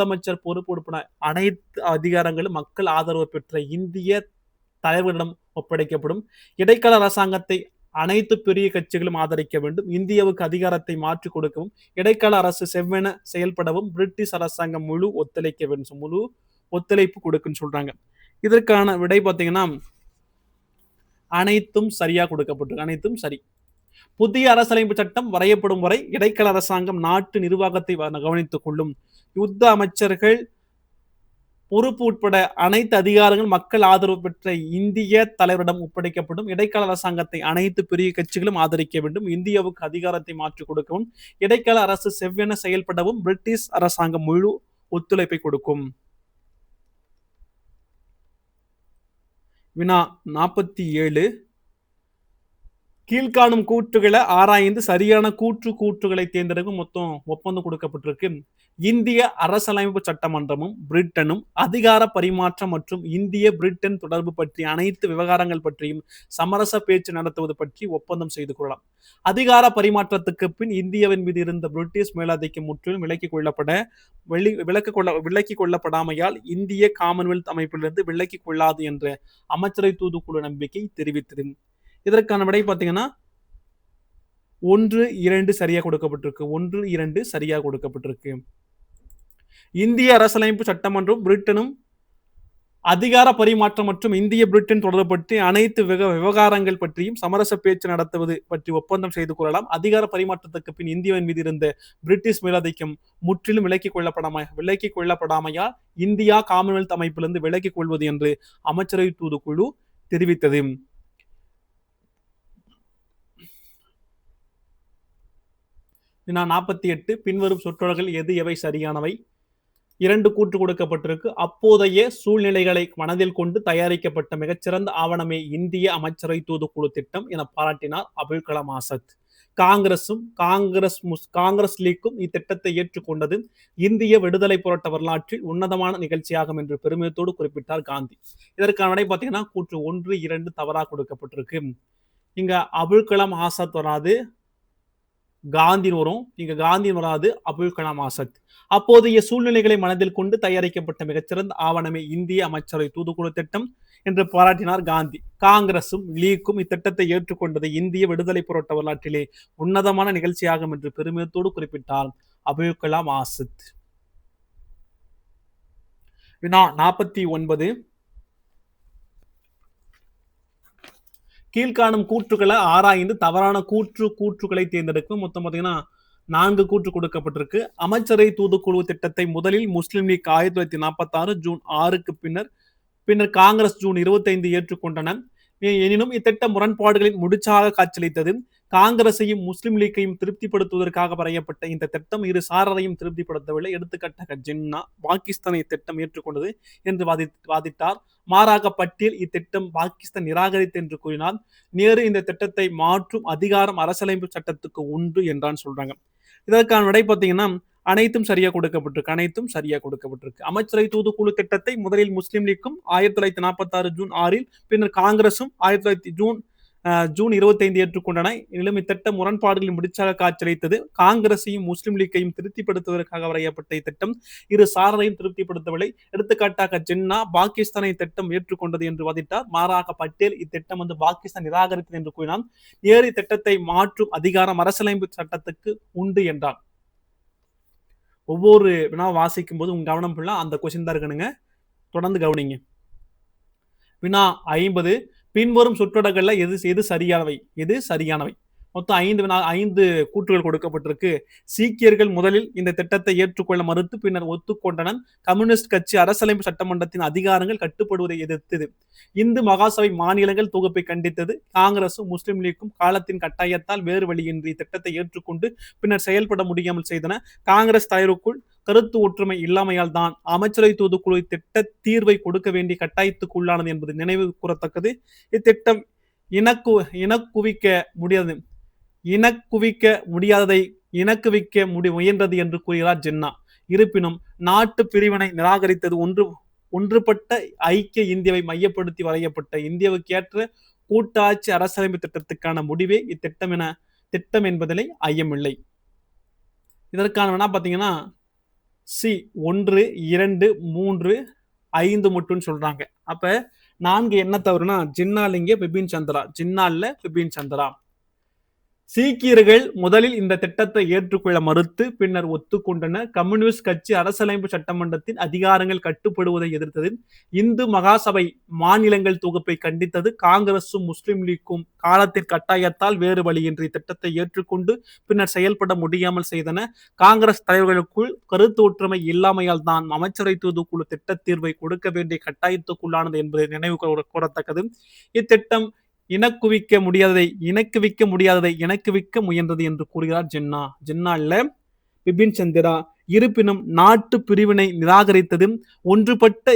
அமைச்சர் பொறுப்பு அனைத்து அதிகாரங்களும் மக்கள் ஆதரவு பெற்ற இந்திய தலைவர்களிடம் ஒப்படைக்கப்படும். இடைக்கால அரசாங்கத்தை அனைத்து பெரிய கட்சிகளும் ஆதரிக்க வேண்டும். இந்தியாவுக்கு அதிகாரத்தை மாற்றிக் கொடுக்கவும் இடைக்கால அரசு செவ்வென செயல்படவும் பிரிட்டிஷ் அரசாங்கம் முழு ஒத்துழைப்பு கொடுக்குன்னு சொல்றாங்க. இதற்கான விடை பார்த்தீங்கன்னா அனைத்தும் சரியா கொடுக்கப்பட்டிருக்கு. அனைத்தும் சரி. புதிய அரசியலமைப்பு சட்டம் வரையப்படும் வரை இடைக்கால அரசாங்கம் நாட்டு நிர்வாகத்தை கவனித்துக் கொள்ளும். யுத்த அமைச்சர்கள் பொறுப்பு உட்பட அனைத்து அதிகாரங்கள் மக்கள் ஆதரவு பெற்ற இந்திய தலைவரிடம் ஒப்படைக்கப்படும். இடைக்கால அரசாங்கத்தை அனைத்து பெரிய கட்சிகளும் ஆதரிக்க வேண்டும். இந்தியாவுக்கு அதிகாரத்தை மாற்றிக் கொடுக்கவும் இடைக்கால அரசு செவ்வென செயல்படவும் பிரிட்டிஷ் அரசாங்கம் முழு ஒத்துழைப்பை கொடுக்கும். வினா 47. கீழ்காணும் கூற்றுகளை ஆராய்ந்து சரியான கூற்றுகளை தேர்ந்தெடுக்கும் மொத்தம் ஒப்பந்தம் கொடுக்கப்பட்டிருக்கு. இந்திய அரசியலமைப்பு சட்டமன்றமும் பிரிட்டனும் அதிகார பரிமாற்றம் மற்றும் இந்திய பிரிட்டன் தொடர்பு பற்றிய அனைத்து விவகாரங்கள் பற்றியும் சமரச பேச்சு நடத்துவது பற்றி ஒப்பந்தம் செய்து கொள்ளலாம். அதிகார பரிமாற்றத்துக்கு பின் இந்தியாவின் மீது இருந்த பிரிட்டிஷ் மேலாதிக்கம் முற்றிலும் விலக்கிக் கொள்ளப்படாமையால் இந்திய காமன்வெல்த் அமைப்பிலிருந்து விலக்கிக் கொள்ளாது என்ற அமைச்சரவை தூதுக்குழு நம்பிக்கை தெரிவித்தது. இதற்கான விடை பார்த்தீங்கன்னா 1, 2 சரியா கொடுக்கப்பட்டிருக்கு. இந்திய அரசியலமைப்பு சட்டமன்றம் பிரிட்டனும் அதிகார பரிமாற்றம் மற்றும் இந்திய பிரிட்டன் தொடர்பு பற்றி அனைத்து விவகாரங்கள் பற்றியும் சமரச பேச்சு நடத்துவது பற்றி ஒப்பந்தம் செய்து கொள்ளலாம். அதிகார பரிமாற்றத்துக்கு பின் இந்தியாவின் மீது இருந்த பிரிட்டிஷ் மேலாதிக்கம் முற்றிலும் விலக்கிக் கொள்ளப்படாமையால் இந்தியா காமன்வெல்த் அமைப்பிலிருந்து விலக்கிக் கொள்வது என்று அமைச்சரவை தூதுக்குழு தெரிவித்தது. வினா 48. பின்வரும் சொற்றொடர்கள் எவை சரியானவை? 2 கூற்று கொடுக்கப்பட்டிருக்கு. அப்போதைய சூழ்நிலைகளை மனதில் கொண்டு தயாரிக்கப்பட்ட மிகச்சிறந்த ஆவணமே இந்திய அமைச்சரவை தூதுக்குழு திட்டம் என பாராட்டினார் அபுல் கலாம் ஆசாத். காங்கிரஸ் லீக்கும் இத்திட்டத்தை ஏற்றுக்கொண்டது இந்திய விடுதலை போராட்ட வரலாற்றில் உன்னதமான நிகழ்ச்சியாகும் என்று பெருமிதத்தோடு குறிப்பிட்டார் காந்தி. இதற்கான விடை பார்த்தீங்கன்னா கூற்று 1, 2 தவறா கொடுக்கப்பட்டிருக்கு. இங்க அபுல் கலாம் ஆசாத் வராது, காந்தி வரும். இங்க காந்தி வராது, அபுல் கலாம் ஆசாத். அப்போதைய சூழ்நிலைகளை மனதில் கொண்டு தயாரிக்கப்பட்ட மிகச்சிறந்த ஆவணமே இந்திய அமைச்சரவை தூதுக்குழு திட்டம் என்று பாராட்டினார் காந்தி. காங்கிரசும் லீக்கும் இத்திட்டத்தை ஏற்றுக்கொண்டது இந்திய விடுதலை போராட்ட வரலாற்றிலே உன்னதமான நிகழ்ச்சியாகும் என்று பெருமிதத்தோடு குறிப்பிட்டார் அபுல் கலாம் ஆசாத். வினா 49. கீழ்காணும் கூற்றுக்களை ஆராய்ந்து தவறான கூற்றுக்களை தேர்ந்தெடுக்கும். மொத்தம் பார்த்தீங்கன்னா 4 கூற்று கொடுக்கப்பட்டிருக்கு. அமைச்சரை தூதுக்குழு திட்டத்தை முதலில் முஸ்லிம் லீக் 1946 ஜூன் 6க்கு பின்னர் காங்கிரஸ் ஜூன் 25 ஏற்றுக்கொண்டன. எனினும் இத்திட்டம் முரண்பாடுகளின் முடிச்சாக காட்சியளித்தது. காங்கிரஸையும் முஸ்லிம் லீக்கையும் திருப்திப்படுத்துவதற்காக வரையப்பட்ட இந்த திட்டம் இரு சாரரையும் திருப்திப்படுத்தவில்லை. எடுத்துக்காட்டாக ஜின்னா பாகிஸ்தானை திட்டம் ஏற்றுக்கொண்டது என்று வாதிட்டார். மாறாக பட்டேல் இத்திட்டம் பாகிஸ்தான் நிராகரித்து என்று கூறினார். நேரு இந்த திட்டத்தை மாற்றும் அதிகாரம் அரசியலமைப்பு சட்டத்துக்கு உண்டு என்றான் சொல்றாங்க. இதற்கான விடை பார்த்தீங்கன்னா அனைத்தும் சரியா கொடுக்கப்பட்டிருக்கு. அமைச்சரை தூதுக்குழு திட்டத்தை முதலில் முஸ்லிம் லீக்கும் 1946 ஜூன் 6 பின்னர் காங்கிரசும் ஜூன் 25 ஏற்றுக்கொண்டன. எனினும் இத்திட்டம் முரண்பாடுகளின் முடிச்சாக காட்சியளித்தது. காங்கிரஸையும் முஸ்லிம் லீக்கையும் திருப்திப்படுத்துவதற்காக வரையப்பட்ட இத்திட்டம் இரு சாரரையும் திருப்திப்படுத்தவில்லை. எடுத்துக்காட்டாக ஜின்னா பாகிஸ்தானை திட்டம் ஏற்றுக்கொண்டது என்று வாதிட்டார். மாறாக பட்டேல் இத்திட்டம் பாகிஸ்தான் நிராகரித்தது என்று கூறினார். நேரு திட்டத்தை மாற்றும் அதிகாரம் அரசியலமைப்பு சட்டத்துக்கு உண்டு என்றார். ஒவ்வொரு வினா வாசிக்கும் போது உங்க கவனம் ஃபுல்லா அந்த கொஸ்டின் தான் இருக்கணுங்க. தொடர்ந்து கவனிங்க. வினா 50. பின்வரும் சொற்றொடர்கள்ல எது சரியானவை? மொத்தம் 5 கூற்றுகள் கொடுக்கப்பட்டிருக்கு. சீக்கியர்கள் முதலில் இந்த திட்டத்தை ஏற்றுக்கொள்ள மறுத்து பின்னர் ஒத்துக்கொண்டனர். கம்யூனிஸ்ட் கட்சி அரசியலமைப்பு சட்டமன்றத்தின் அதிகாரங்கள் கட்டுப்படுவதை எதிர்த்தது. இந்து மகாசபை மாநிலங்கள் தொகுப்பை கண்டித்தது. காங்கிரசும் முஸ்லிம் லீக்கும் காலத்தின் கட்டாயத்தால் வேறு வழியின்றி திட்டத்தை ஏற்றுக்கொண்டு பின்னர் செயல்பட முடியாமல் செய்தன. காங்கிரஸ் தலைவருக்குள் கருத்து ஒற்றுமை இல்லாமையால் தான் அமைச்சரவை தூதுக்குழு திட்ட தீர்வை கொடுக்க வேண்டிய கட்டாயத்துக்கு உள்ளானது என்பது நினைவு கூறத்தக்கது. இத்திட்டம் இணக்குவிக்க முயன்றது என்று கூறுகிறார் ஜின்னா. இருப்பினும் நாட்டு பிரிவினை நிராகரித்தது ஒன்றுபட்ட ஐக்கிய இந்தியாவை மையப்படுத்தி வரையப்பட்ட இந்தியாவுக்கு ஏற்ற கூட்டாட்சி அரசியலமைப்பு திட்டத்துக்கான முடிவே திட்டம் என்பதிலே ஐயமில்லை. இதற்கான வேணா பாத்தீங்கன்னா சி 1, 2, 3, 5 மட்டும் சொல்றாங்க. அப்ப 4 என்ன தவறுனா ஜின்னாலிங்க பிபின் சந்திரா. சீக்கியர்கள் முதலில் இந்த திட்டத்தை ஏற்றுக்கொள்ள மறுத்து பின்னர் ஒத்துக்கொண்டனர். கம்யூனிஸ்ட் கட்சி அரசியலமைப்பு சட்டமன்றத்தின் அதிகாரங்கள் கட்டுப்படுவதை எதிர்த்தது. இந்து மகாசபை மாநிலங்கள் தொகுப்பை கண்டித்தது. காங்கிரசும் முஸ்லிம் லீக்கும் காலத்தின் கட்டாயத்தால் வேறு வழியின்றி திட்டத்தை ஏற்றுக்கொண்டு பின்னர் செயல்பட முடியாமல் செய்தன. காங்கிரஸ் தலைவர்களுக்குள் கருத்து ஒற்றுமை இல்லாமையால் தான் அமைச்சரை தூதுக்குழு திட்ட தீர்வை கொடுக்க வேண்டிய கட்டாயத்துக்குள்ளானது என்பதை நினைவு கூறத்தக்கது. இத்திட்டம் இணக்குவிக்க முயன்றது என்று கூறுகிறார் ஜின்னா இல்ல பிபின் சந்திரா. இருப்பினும் நாட்டு பிரிவினை நிராகரித்தது ஒன்றுபட்ட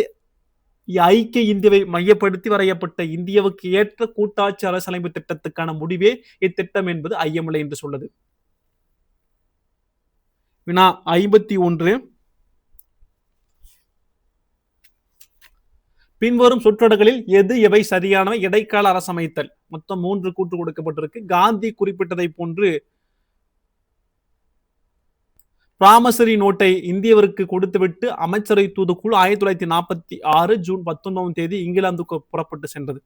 ஐக்கிய இந்தியாவை மையப்படுத்தி வரையப்பட்ட இந்தியாவுக்கு ஏற்ற கூட்டாட்சி அரசியலமைப்பு திட்டத்துக்கான முடிவே இத்திட்டம் என்பது ஐயமில்லை என்று சொல்லுது. வினா 51. பின்வரும் சொற்றொடர்களில் எவை சரியானவை? இடைக்கால அரசமைத்தல். மொத்தம் 3 கூற்று கொடுக்கப்பட்டிருக்கு. காந்தி குறிப்பிட்டதை போன்று பிராமசரி நோட்டை இந்தியவருக்கு கொடுத்துவிட்டு அமைச்சரை தூதுக்குழு 1946 ஜூன் 19 இங்கிலாந்துக்கு புறப்பட்டு சென்றது.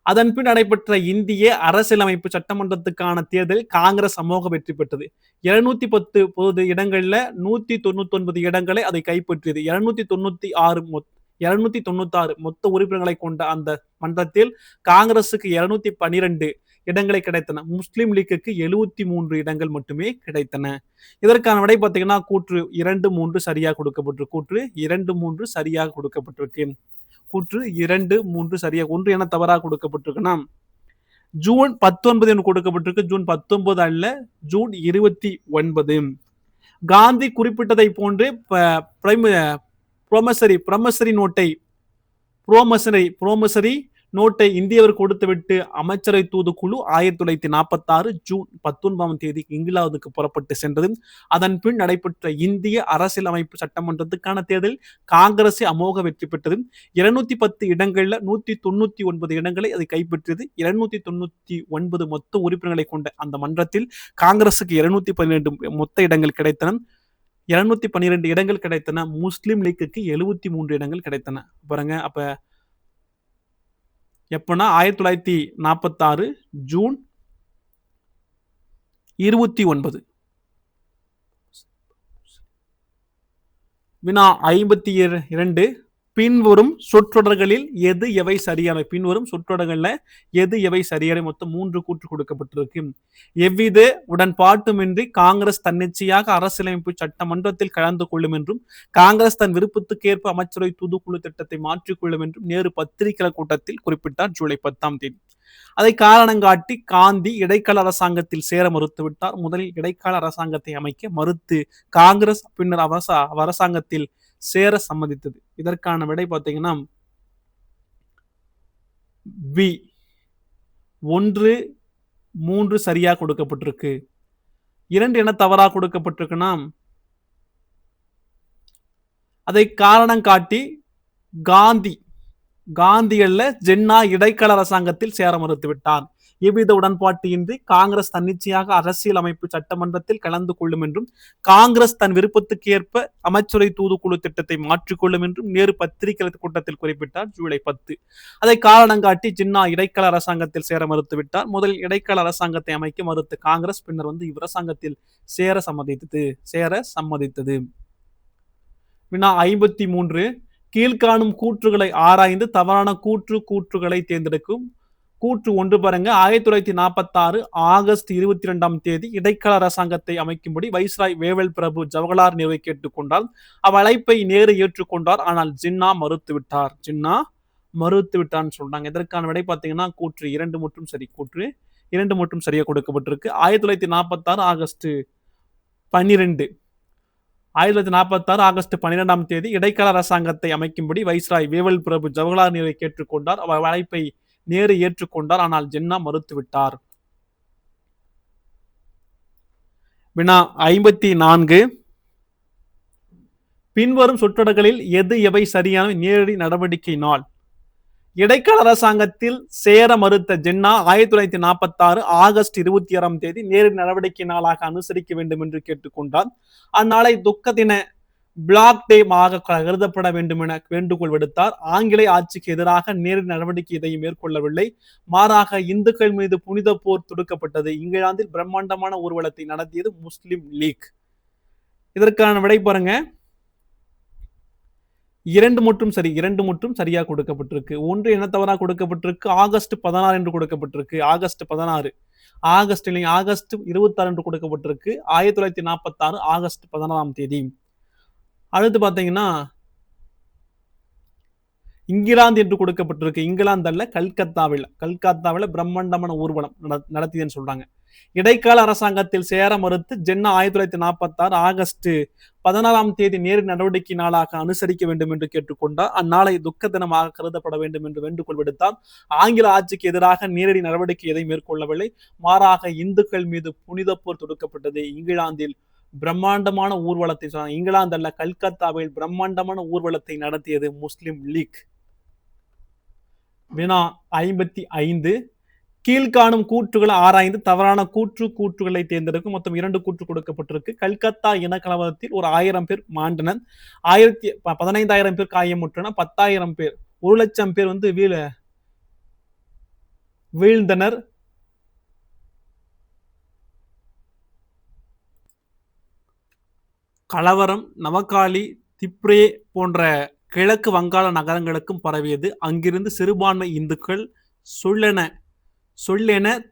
அதன்பின் நடைபெற்ற இந்திய அரசியலமைப்பு சட்டமன்றத்துக்கான தேர்தலில் காங்கிரஸ் அமோக வெற்றி பெற்றது. 210 பொது இடங்கள்ல 199 இடங்களை அதை கைப்பற்றியது. 296 மொத்த உறுப்பினர்களை கொண்ட அந்த மன்றத்தில் காங்கிரசுக்கு 212 இடங்களை கிடைத்தன. முஸ்லிம் லீக்குக்கு 73 இடங்கள் மட்டுமே கிடைத்தன. இதற்கான விடை பார்த்தீங்கன்னா கூற்று 2, 3 சரியாக கொடுக்கப்பட்டிருக்கு. கூற்று 2, 3 சரியாக. 1 என தவறாக கொடுக்கப்பட்டிருக்குன்னா ஜூன் 19 என்று கொடுக்கப்பட்டிருக்கு. ஜூன் 19 அல்ல, ஜூன் 29. காந்தி குறிப்பிட்டதை போன்று புரோமசரி நோட்டை இந்தியவர் கொடுத்துவிட்டு அமைச்சரை தூதுக்குழு 1946 ஜூன் 19 இங்கிலாந்துக்கு புறப்பட்டு சென்றது. அதன் பின் நடைபெற்ற இந்திய அரசியலமைப்பு சட்டமன்றத்துக்கான தேர்தலில் காங்கிரஸ் அமோக வெற்றி பெற்றது. 210 இடங்கள்ல 199 இடங்களை அதை கைப்பற்றியது. 299 மொத்த உறுப்பினர்களை கொண்ட அந்த மன்றத்தில் காங்கிரசுக்கு 212 மொத்த இடங்கள் கிடைத்தன. 212 இடங்கள் கிடைத்தன. முஸ்லிம் லீக்குக்கு 73 இடங்கள் கிடைத்தன. பாருங்க, அப்ப எப்பனா 1946 ஜூன் 29. வினா 52. பின்வரும் சொற்றொடர்களில் எது எவை சரியானவை? பின்வரும் சொற்றொடர்கள்ல எது எவை சரியானவை? மொத்தம் 3 கூற்று கொடுக்கப்பட்டிருக்கு. எவ்வித உடன்பாட்டுமின்றி காங்கிரஸ் தன்னிச்சையாக அரசியலமைப்பு சட்டமன்றத்தில் கலந்து கொள்ளும் என்றும், காங்கிரஸ் தன் விருப்பத்துக்கேற்ப அமைச்சரவை தூதுக்குழு திட்டத்தை மாற்றிக்கொள்ளும் என்றும் நேரு பத்திரிகை கூட்டத்தில் குறிப்பிட்டார் ஜூலை 10ஆம் தேதி. அதை காரணம் காட்டி காந்தி இடைக்கால அரசாங்கத்தில் சேர மறுத்துவிட்டார். முதலில் இடைக்கால அரசாங்கத்தை அமைக்க மறுத்து காங்கிரஸ் பின்னர் அரசாங்கத்தில் சேர சம்மதித்தது. இதற்கான விடை பார்த்தீங்கன்னா பி 1, 3 சரியா கொடுக்கப்பட்டிருக்கு. 2 என்ன தவறா கொடுக்கப்பட்டிருக்குன்னா, அதை காரணம் காட்டி காந்தியல்ல ஜின்னா இடைக்கால அரசாங்கத்தில் சேர மறுத்துவிட்டார். எவ்வித உடன்பாட்டு இன்றி காங்கிரஸ் தன்னிச்சையாக அரசியல் அமைப்பு சட்டமன்றத்தில் கலந்து கொள்ளும் என்றும், காங்கிரஸ் தன் விருப்பத்துக்கு ஏற்ப அமைச்சரவை தூதுக்குழு திட்டத்தை மாற்றிக்கொள்ளும் என்றும் நேரு பத்திரிகை கூட்டத்தில் குறிப்பிட்டார் ஜூலை 10. அதை காரணம் காட்டி ஜின்னா இடைக்கால அரசாங்கத்தில் சேர மறுத்துவிட்டார். முதலில் இடைக்கால அரசாங்கத்தை அமைக்க மறுத்த காங்கிரஸ் பின்னர் இவ்வரசாங்கத்தில் சேர சம்மதித்தது. வினா 53. கீழ்காணும் கூற்றுகளை ஆராய்ந்து தவறான கூற்றுகளை தேர்ந்தெடுக்கும். கூற்று 1 பாருங்க. 1946 ஆகஸ்ட் 22ஆம் தேதி இடைக்கால அரசாங்கத்தை அமைக்கும்படி வைஸ்ராய் வேவல் பிரபு ஜவஹர்லால் நேருவை கேட்டுக்கொண்டார். அவ்வழைப்பை நேரு ஏற்றுக்கொண்டார். ஆனால் ஜின்னா மறுத்துவிட்டார் சொல்றாங்க. இதற்கான விடை பார்த்தீங்கன்னா கூற்று 2 மட்டும் சரி. கூற்று 2 மட்டும் சரியா கொடுக்கப்பட்டிருக்கு. 1946 ஆகஸ்ட் 12ஆம் தேதி இடைக்கால அரசாங்கத்தை அமைக்கும்படி வைஸ்ராய் வேவல் பிரபு ஜவஹர்லால் நேருவை கேட்டுக்கொண்டார். அவ்வழைப்பை நேரு ஏற்றுக்கொண்டார். ஆனால் ஜின்னா மறுத்துவிட்டார். வினா 54. பின்வரும் சொற்றொடர்களில் எது எவை சரியான நேரடி நடவடிக்கையினால்? இடைக்கால அரசாங்கத்தில் சேர மறுத்த ஜின்னா 1946 ஆகஸ்ட் 26ஆம் தேதி நேரடி நடவடிக்கை நாளாக அனுசரிக்க வேண்டும் என்று கேட்டுக்கொண்டார். அந்நாளை துக்க தின பிளாக் டே ஆக கருதப்பட வேண்டும் என வேண்டுகோள் விடுத்தார். ஆங்கிலேய ஆட்சிக்கு எதிராக நேரடி நடவடிக்கை எதையும் மேற்கொள்ளவில்லை. மாறாக இந்துக்கள் மீது புனித போர் தொடுக்கப்பட்டது. இங்கிலாந்தில் பிரம்மாண்டமான ஊர்வலத்தை நடத்தியது முஸ்லிம் லீக். இதற்கான விடை பாருங்க. 2 மட்டும் சரியா கொடுக்கப்பட்டிருக்கு. 1 என்ன தவறா கொடுக்கப்பட்டிருக்கு? ஆகஸ்ட் 16 என்று கொடுக்கப்பட்டிருக்கு. ஆகஸ்ட் 26 என்று கொடுக்கப்பட்டிருக்கு. 1946 ஆகஸ்ட் 16ஆம் தேதி. அடுத்து பாத்தீங்கன்னா இங்கிலாந்து என்று கொடுக்கப்பட்டிருக்கு. இங்கிலாந்து அல்ல, கல்கத்தாவில் பிரம்மாண்டமான ஊர்வலம் நடத்தியதுன்னு சொல்றாங்க. இடைக்கால அரசாங்கத்தில் சேர மறுத்து ஜின்னா 1946 ஆகஸ்ட் 16ஆம் தேதி நேரடி நடவடிக்கை நாளாக அனுசரிக்க வேண்டும் என்று கேட்டுக்கொண்டார். அந்நாளை துக்க தினமாக கருதப்பட வேண்டும் என்று வேண்டுகோள் விடுத்தார். ஆங்கில ஆட்சிக்கு எதிராக நேரடி நடவடிக்கை எதை மேற்கொள்ளவில்லை. மாறாக இந்துக்கள் மீது புனித போர் தொடுக்கப்பட்டது. இங்கிலாந்தில் பிரம்மாண்டமான ஊர்வலத்தை இங்கிலாந்து அல்ல, கல்கத்தாவில் பிரம்மாண்டமான ஊர்வலத்தை நடத்தியது முஸ்லிம் லீக். வினா 55. கீழ்காணும் கூற்றுகளை ஆராய்ந்து தவறான கூற்றுகளை தேர்ந்தெடுக்கும். மொத்தம் 2 கூற்று கொடுக்கப்பட்டிருக்கு. கல்கத்தா இனக்கலவரத்தில் ஒரு 1000 பேர் மாண்டனர். 15,000 பேர் காயமுற்றனர். 10,000 பேர் 1 லட்சம் பேர் வீழ்ந்தனர். கலவரம் நவகாளி, திப்ரே போன்ற கிழக்கு வங்காள நகரங்களுக்கும் பரவியது. அங்கிருந்து சிறுபான்மை இந்துக்கள் சொல்லென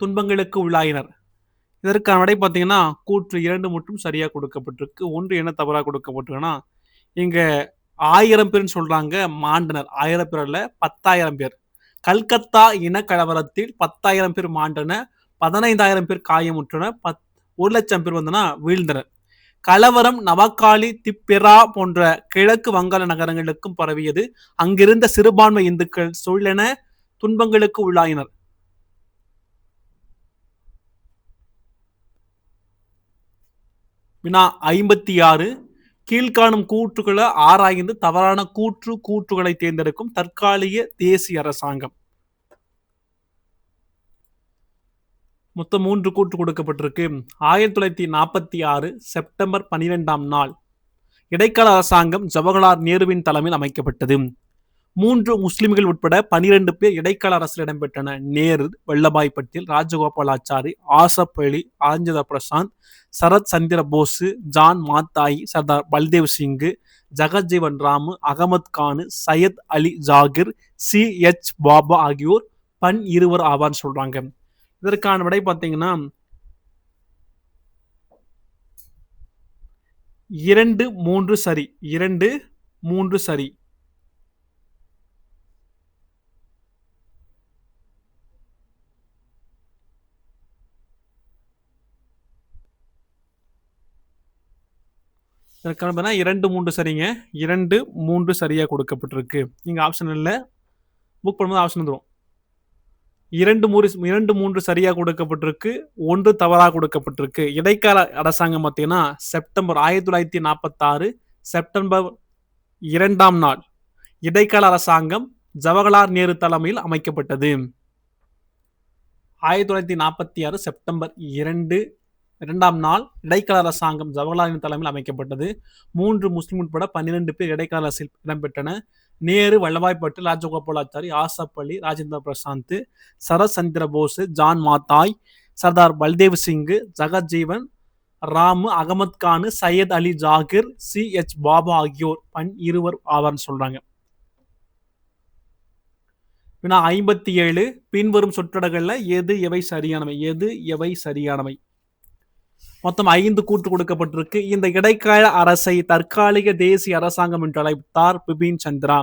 துன்பங்களுக்கு உள்ளாயினர். இதற்கான விடை பார்த்தீங்கன்னா கூற்று 2 மட்டும் சரியா கொடுக்கப்பட்டிருக்கு. 1 என்ன தவறா கொடுக்கப்பட்டிருக்குன்னா, இங்க 1000 பேர்னு சொல்றாங்க, மாண்டனர். 1000 பேர் அல்ல, 10,000 பேர். கல்கத்தா இன கலவரத்தில் 10,000 பேர் மாண்டனர். 15,000 பேர் காயமுற்றனர். 1 லட்சம் பேர் வீழ்ந்தனர். கலவரம் நவகாளி, திப்பெரா போன்ற கிழக்கு வங்காள நகரங்களுக்கும் பரவியது. அங்கிருந்த சிறுபான்மை இந்துக்கள் சொல்லென துன்பங்களுக்கு உள்ளாயினர். வினா 56. கீழ்காணும் கூற்றுகளை ஆராய்ந்து தவறான கூற்றுகளை தேர்ந்தெடுக்கும். தற்காலிக தேசிய அரசாங்கம். மொத்தம் 3 கூற்று கொடுக்கப்பட்டிருக்கு. 1946 செப்டம்பர் 12ஆம் நாள் இடைக்கால அரசாங்கம் ஜவஹர்லால் நேருவின் தலைமையில் அமைக்கப்பட்டது. 3 முஸ்லிம்கள் உட்பட 12 பேர் இடைக்கால அரசில் இடம்பெற்றனர். நேரு, வல்லபாய் பட்டேல், ராஜகோபாலாச்சாரி, ஆசப் அலி, ராஜேந்திர பிரசாத், சரத் சந்திர போஸ், ஜான் மாத்தாயி, சர்தார் பல்தேவ் சிங், ஜகஜீவன் ராமு, அகமது கான், சையத் அலி ஜாகிர், CH பாபா ஆகியோர் இருவர் ஆவார்னு சொல்றாங்க. இதற்கான விடை பார்த்தீங்கன்னா 2, 3 சரி. 2, 3 சரி. இதற்கான 2, 3 சரிங்க. 2, 3 சரியா கொடுக்கப்பட்டிருக்கு. நீங்க ஆப்ஷன் இல்ல புக் பண்ணும்போது ஆப்ஷன் வந்துடும். 2, 3 சரியா கொடுக்கப்பட்டிருக்கு. 1 தவறா கொடுக்கப்பட்டிருக்கு. இடைக்கால அரசாங்கம் பார்த்தீங்கன்னா செப்டம்பர் 1946 செப்டம்பர் 2ஆம் நாள் இடைக்கால அரசாங்கம் ஜவஹர்லால் நேரு தலைமையில் அமைக்கப்பட்டது. 1946 செப்டம்பர் 2ஆம் நாள் இடைக்கால அரசாங்கம் ஜவஹர்லால் நேரு தலைமையில் அமைக்கப்பட்டது. 3 முஸ்லிம் உட்பட 12 பேர் இடைக்கால அரசில் இடம்பெற்றன. நேரு, வல்லபாய் பட்டேல், ராஜகோபாலாச்சாரி, ஆசப் அலி, ராஜேந்திர பிரசாந்த், சரத் சந்திர போஸ், ஜான் மாத்தாய், சர்தார் பல்தேவ் சிங், ஜகஜீவன் ராமு, அகமது கான், சையத் அலி ஜாகிர், CH பாபா ஆகியோர் இருவர் ஆவார்னு சொல்றாங்க. 57 பின்வரும் சொற்றொடர்கள்ல எது எவை சரியானவை? எது எவை சரியானவை? மொத்தம் 5 கூற்று கொடுக்கப்பட்டிருக்கு. இந்த இடைக்கால அரசை தற்காலிக தேசிய அரசாங்கம் என்று அழைத்தார் பிபின் சந்திரா.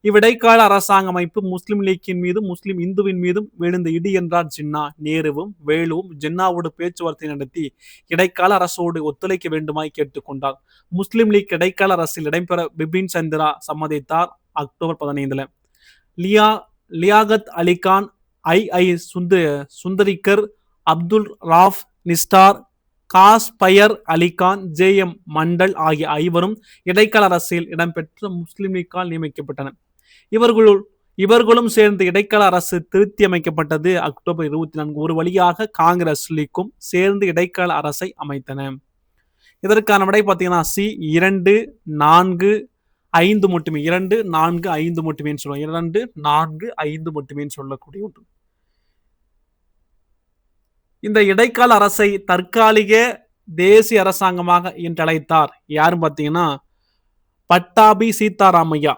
இவ்விடைக்கால அரசாங்க அமைப்பு முஸ்லிம் லீக்கின் மீதும் முஸ்லிம் இந்துவின் மீதும் விழுந்த இடி என்றார் ஜின்னா. நேருவும் வேலுவும் ஜின்னாவோடு பேச்சுவார்த்தை நடத்தி இடைக்கால அரசோடு ஒத்துழைக்க வேண்டுமாய் கேட்டுக்கொண்டார். முஸ்லிம் லீக் இடைக்கால அரசில் இடம்பெற பிபின் சந்திரா சம்மதித்தார். அக்டோபர் 15. லியாகத் அலிகான், ஐ சுந்தரிக்கர், அப்துல் ராஃப் நிஸ்டார், காஸ்பயர் அலிகான், JM மண்டல் ஆகிய ஐவரும் இடைக்கால அரசில் இடம்பெற்ற முஸ்லிம் லீக்கால் நியமிக்கப்பட்டனர். இவர்களும் சேர்ந்து இடைக்கால அரசு திருத்தி அமைக்கப்பட்டது. அக்டோபர் 24 ஒரு வழியாக காங்கிரஸ் லீக்கும் சேர்ந்து இடைக்கால அரசை அமைத்தன. இதற்கான விடை பார்த்தீங்கன்னா C 2, 4, 5 மட்டுமே. 2, 4, 5 மட்டுமே சொல்லுவோம். 2, 4, 5 மட்டுமே சொல்லக்கூடிய ஒன்று. இந்த இடைக்கால அரசை தற்காலிக தேசிய அரசாங்கமாக என்று அழைத்தார் யாரும் பார்த்தீங்கன்னா பட்டாபி சீதாராமையா.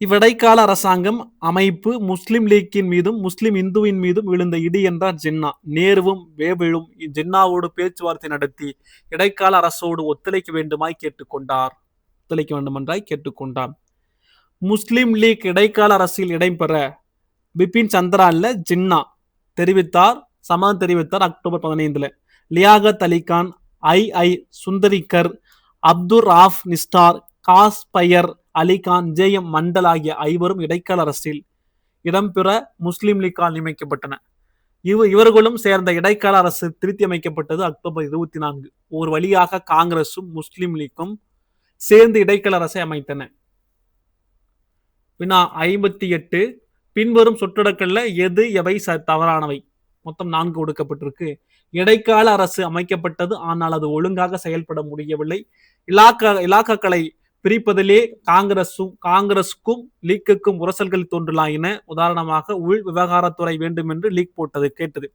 இவ்விடைக்கால அரசாங்கம் அமைப்பு முஸ்லிம் லீக்கின் மீதும் முஸ்லிம் இந்துவின் மீதும் விழுந்த இடி என்றார் ஜின்னா. நேருவும் வேபிலும் ஜின்னாவோடு பேச்சுவார்த்தை நடத்தி இடைக்கால அரசோடு ஒத்துழைக்க வேண்டுமாய் கேட்டுக்கொண்டார். முஸ்லிம் லீக் இடைக்கால அரசில் இடம்பெற பிபின் சந்திரா இல்ல ஜின்னா சம்மதம் தெரிவித்தார். அக்டோபர் 15. லியாகத் அலிகான், ஐ சுந்தரிக்கர், அப்துல் ராஃப் நிஸ்டார், காஸ்பயர் அலிகான், JM மண்டல் ஆகிய ஐவரும் இடைக்கால அரசில் இடம்பெற முஸ்லிம் லீக்கால் நியமிக்கப்பட்டன. இவர்களும் சேர்ந்த இடைக்கால அரசு திருத்தி அமைக்கப்பட்டது. அக்டோபர் 24 ஒரு வழியாக காங்கிரசும் முஸ்லிம் லீக்கும் சேர்ந்து இடைக்கால அரசை அமைத்தன. 58 பின்வரும் சொற்றொடர்கள்ல எது எவை தவறானவை? மொத்தம் 4 கொடுக்கப்பட்டிருக்கு. இடைக்கால அரசு அமைக்கப்பட்டது, ஆனால் அது ஒழுங்காக செயல்பட முடியவில்லை. இலாக்காக்களை பிரிப்பதிலே காங்கிரசுக்கும் லீக்குக்கும் உரசல்கள் தோன்றலாயின. உதாரணமாக உள் விவகாரத்துறை வேண்டும் என்று லீக் கேட்டது.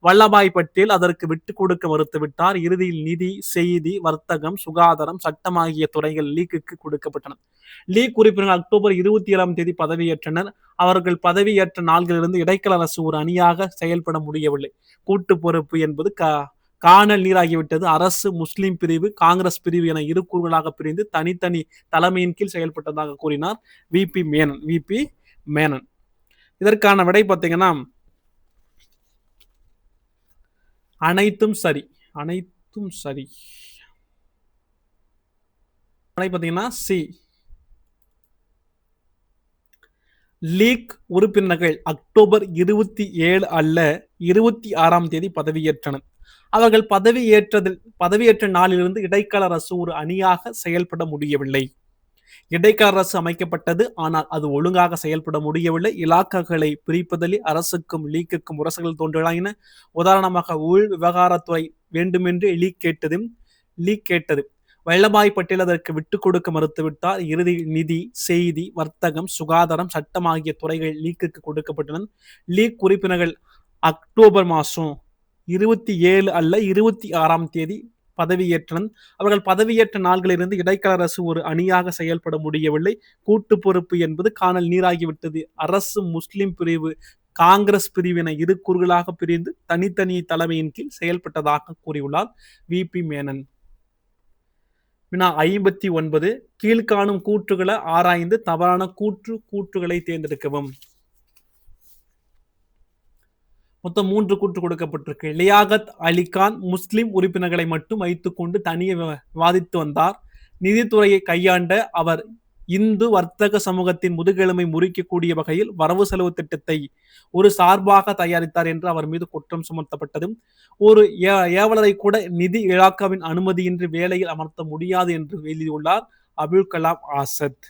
வல்லபாய் பட்டேல் அதற்கு விட்டுக் கொடுக்க மறுத்துவிட்டார். இறுதியில் நிதி, செய்தி, வர்த்தகம், சுகாதாரம், சட்டம் ஆகிய துறைகள் லீக்குக்கு கொடுக்கப்பட்டன. லீக் உறுப்பினர்கள் அக்டோபர் 27 பதவியேற்றனர். அவர்கள் பதவியேற்ற நாள்களிலிருந்து இடைக்கால அரசு ஒரு அணியாக செயல்பட முடியவில்லை. கூட்டு பொறுப்பு என்பது காணல் நீராகிவிட்டது. அரசு முஸ்லிம் பிரிவு, காங்கிரஸ் பிரிவு என இரு கூறுகளாக பிரிந்து தனித்தனி தலைமையின் கீழ் செயல்பட்டதாக கூறினார் விபி மேனன். இதற்கான விடை பார்த்தீங்கன்னா அனைத்தும் சரி. பார்த்தீங்கன்னா சி. லீக் உறுப்பினர்கள் அக்டோபர் 27 அல்ல 26 பதவியேற்றனர். அவர்கள் பதவியேற்ற நாளிலிருந்து இடைக்கால அரசு ஒரு அணியாக செயல்பட முடியவில்லை. இடைக்கால அரசு அமைக்கப்பட்டது, ஆனால் அது ஒழுங்காக செயல்பட முடியவில்லை. இலாக்காக்களை பிரிப்பதில் அரசுக்கும் லீக்குக்கும் உரசல்கள் தோன்றலாயின. உதாரணமாக உள் விவகாரத்துறை வேண்டுமென்று லீக் கேட்டது. வல்லபாய் பட்டேல் அதற்கு விட்டுக் கொடுக்க மறுத்துவிட்டார். இறுதியில் நிதி, செய்தி, வர்த்தகம், சுகாதாரம், சட்டம் ஆகிய துறைகள் லீக்குக்கு கொடுக்கப்பட்டன. லீக் உறுப்பினர்கள் அக்டோபர் 27 அல்ல 26 பதவியேற்றனர். அவர்கள் பதவியேற்ற நாள்களிலிருந்து இடைக்கால அரசு ஒரு அணியாக செயல்பட முடியவில்லை. கூட்டு பொறுப்பு என்பது காணல் நீராகிவிட்டது. அரசு முஸ்லிம் பிரிவு, காங்கிரஸ் பிரிவு என இரு கூறுகளாக பிரிந்து தனித்தனி தலைமையின் கீழ் செயல்பட்டதாக கூறியுள்ளார் வி.பி. மேனன். வினா 59. கீழ்காணும் கூற்றுகளை ஆராய்ந்து தவறான கூற்றுகளை தேர்ந்தெடுக்கவும். மொத்தம் 3 கூற்று கொடுக்கப்பட்டிருக்கு. லியாகத் அலி கான் முஸ்லிம் உறுப்பினர்களை மட்டும் வைத்துக்கொண்டு தனியே விவாதித்து வந்தார். நிதித்துறையை கையாண்ட அவர் இந்து வர்த்தக சமூகத்தின் முதுகெலும்பை முறிக்கக்கூடிய வகையில் வரவு செலவு திட்டத்தை ஒரு சார்பாக தயாரித்தார் என்று அவர் மீது குற்றம் சுமத்தப்பட்டது. ஒரு ஏவலரை கூட நிதி இலாக்காவின் அனுமதியின்றி வேலையில் அமர்த்த முடியாது என்று எழுதியுள்ளார் அபுல் கலாம் ஆசாத்.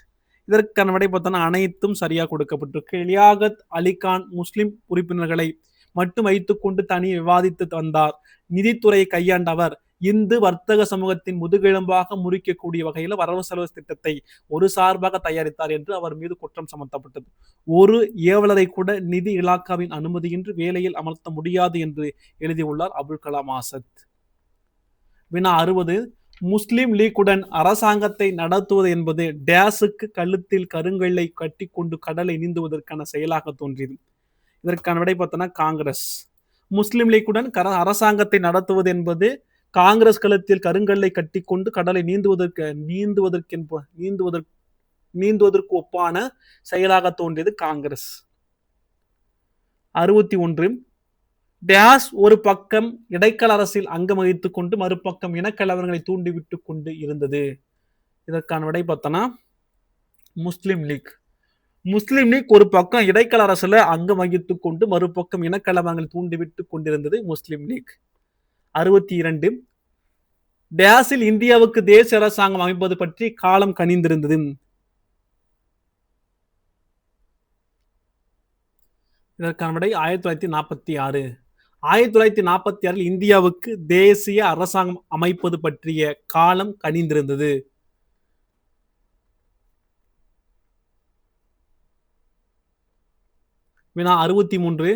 இதற்கான விடை பார்த்தோன்னா அனைத்தும் சரியாக கொடுக்கப்பட்டிருக்கு. லியாகத் அலி கான் முஸ்லிம் உறுப்பினர்களை மட்டும் வைத்துக்கொண்டு தனியே விவாதித்து வந்தார். நிதித்துறையை கையாண்ட அவர் இந்து வர்த்தக சமூகத்தின் முதுகெலும்பாக முறிக்கக்கூடிய வகையில் வரவு செலவு திட்டத்தை ஒரு சார்பாக தயாரித்தார் என்று அவர் மீது குற்றம் சுமத்தப்பட்டது. ஒரு ஏவலரை கூட நிதி இலாக்காவின் அனுமதியின்றி வேலையில் அமர்த்த முடியாது என்று எழுதியுள்ளார் அபுல் கலாம் ஆசாத். வினா 60. முஸ்லிம் லீக்குடன் அரசாங்கத்தை நடத்துவது என்பது டேஸுக்கு கழுத்தில் கருங்கல்லை கட்டி கொண்டு கடலை நீந்துவதற்கான செயலாக தோன்றியது. இதற்கான விடை பார்த்தோன்னா காங்கிரஸ். முஸ்லிம் லீக்குடன் அரசாங்கத்தை நடத்துவது என்பது காங்கிரஸ் கழுத்தில் கருங்கல்லை கட்டி கொண்டு கடலை நீந்துவதற்கு ஒப்பான செயலாக தோன்றியது காங்கிரஸ். 61. டேஸ் ஒரு பக்கம் இடைக்கால அரசில் அங்கம் வகித்துக் கொண்டு மறுபக்கம் இனக்கலவரங்களை தூண்டிவிட்டு கொண்டு இருந்தது. இதற்கான விடை பார்த்தோன்னா முஸ்லிம் லீக். முஸ்லிம் லீக் ஒரு பக்கம் இடைக்கால அரசுல அங்கம் வகித்துக் கொண்டு மறுபக்கம் இனக்கலவரங்களை தூண்டிவிட்டு கொண்டிருந்தது முஸ்லிம் லீக். 62. டேஸில் இந்தியாவுக்கு தேசிய அரசாங்கம் அமைப்பது பற்றி காலம் கனிந்திருந்தது. இதற்கான விடை 1946. 1946 இந்தியாவுக்கு தேசிய அரசாங்கம் அமைப்பது பற்றிய காலம் கனிந்திருந்தது. வினா 63.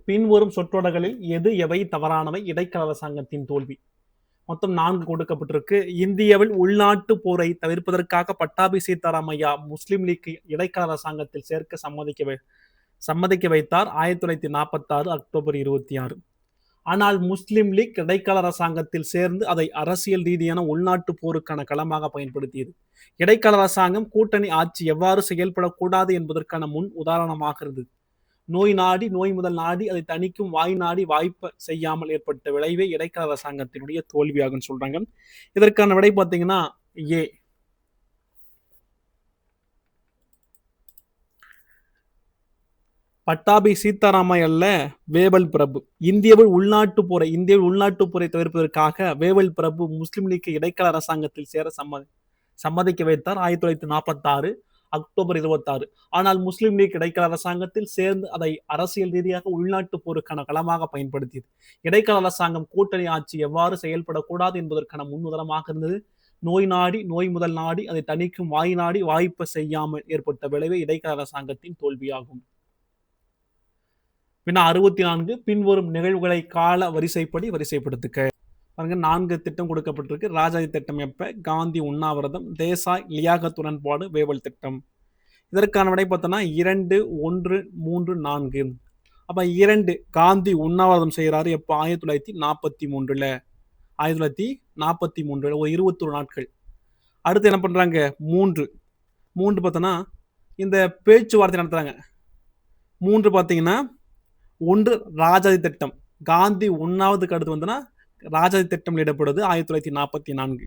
பின்வரும் சொற்றொடர்களில் எது எவை தவறானவை? இடைக்கால அரசாங்கத்தின் தோல்வி. மொத்தம் 4 கொடுக்கப்பட்டிருக்கு. இந்தியாவில் உள்நாட்டு போரை தவிர்ப்பதற்காக பட்டாபி சீதாராமையா முஸ்லிம் லீக் இடைக்கால அரசாங்கத்தில் சேர்க்க சம்மதிக்க வைத்தார் 1946 அக்டோபர் 26. ஆனால் முஸ்லிம் லீக் இடைக்கால அரசாங்கத்தில் சேர்ந்து அதை அரசியல் ரீதியான உள்நாட்டு போருக்கான களமாக பயன்படுத்தியது. இடைக்கால அரசாங்கம் கூட்டணி ஆட்சி எவ்வாறு செயல்படக்கூடாது என்பதற்கான முன் உதாரணமாக இருந்தது. நோய் நாடி நோய் முதல் நாடி அதை தணிக்கும் வாய் நாடி வாய்ப்ப செய்யாமல் ஏற்பட்ட விளைவே இடைக்கால அரசாங்கத்தினுடைய தோல்வியாகும் சொல்றாங்க. இதற்கான விடை பார்த்தீங்கன்னா ஏ. பட்டாபி சீதாராமையா அல்ல, வேவல் பிரபு. இந்தியாவில் உள்நாட்டு போரை தவிர்ப்பதற்காக வேவல் பிரபு முஸ்லிம் லீக் இடைக்கால அரசாங்கத்தில் சேர சம்மதிக்க வைத்தார் 1946 அக்டோபர் 26. ஆனால் முஸ்லிம் லீக் இடைக்கால அரசாங்கத்தில் சேர்ந்து அதை அரசியல் ரீதியாக உள்நாட்டு போருக்கான களமாக பயன்படுத்தியது. இடைக்கால அரசாங்கம் கூட்டணி ஆட்சி எவ்வாறு செயல்படக்கூடாது என்பதற்கான முன்னுதாரணமாக இருந்தது. நோய் நாடி நோய் முதல் நாடி அதை தணிக்கும் வாய் நாடி வாய்ப்ப செய்யாமல் ஏற்பட்ட விளைவே இடைக்கால அரசாங்கத்தின் தோல்வியாகும். 64. பின்வரும் நிகழ்வுகளை கால வரிசைப்படி வரிசைப்படுத்துக. 4 திட்டம் கொடுக்கப்பட்டிருக்கு. ராஜாஜி திட்டம் எப்ப? காந்தி உண்ணாவிரதம், தேசாய் லியாகத் உடன்பாடு, வேவல் திட்டம். இதற்கான விடை பார்த்தோன்னா 2, 1, 3, 4. அப்ப 2 காந்தி உண்ணாவிரதம் செய்யறாரு எப்போ? 1943. 1943 ஒரு 21 நாட்கள். அடுத்து என்ன பண்றாங்க? 3 பார்த்தோன்னா இந்த பேச்சுவார்த்தை நடத்துறாங்க. 3 பார்த்தீங்கன்னா 1 ராஜாஜி திட்டம். காந்தி உண்ணாவதுக்கு அடுத்து வந்தனா ராஜாஜி திட்டம் ஈடுபடுது 1944.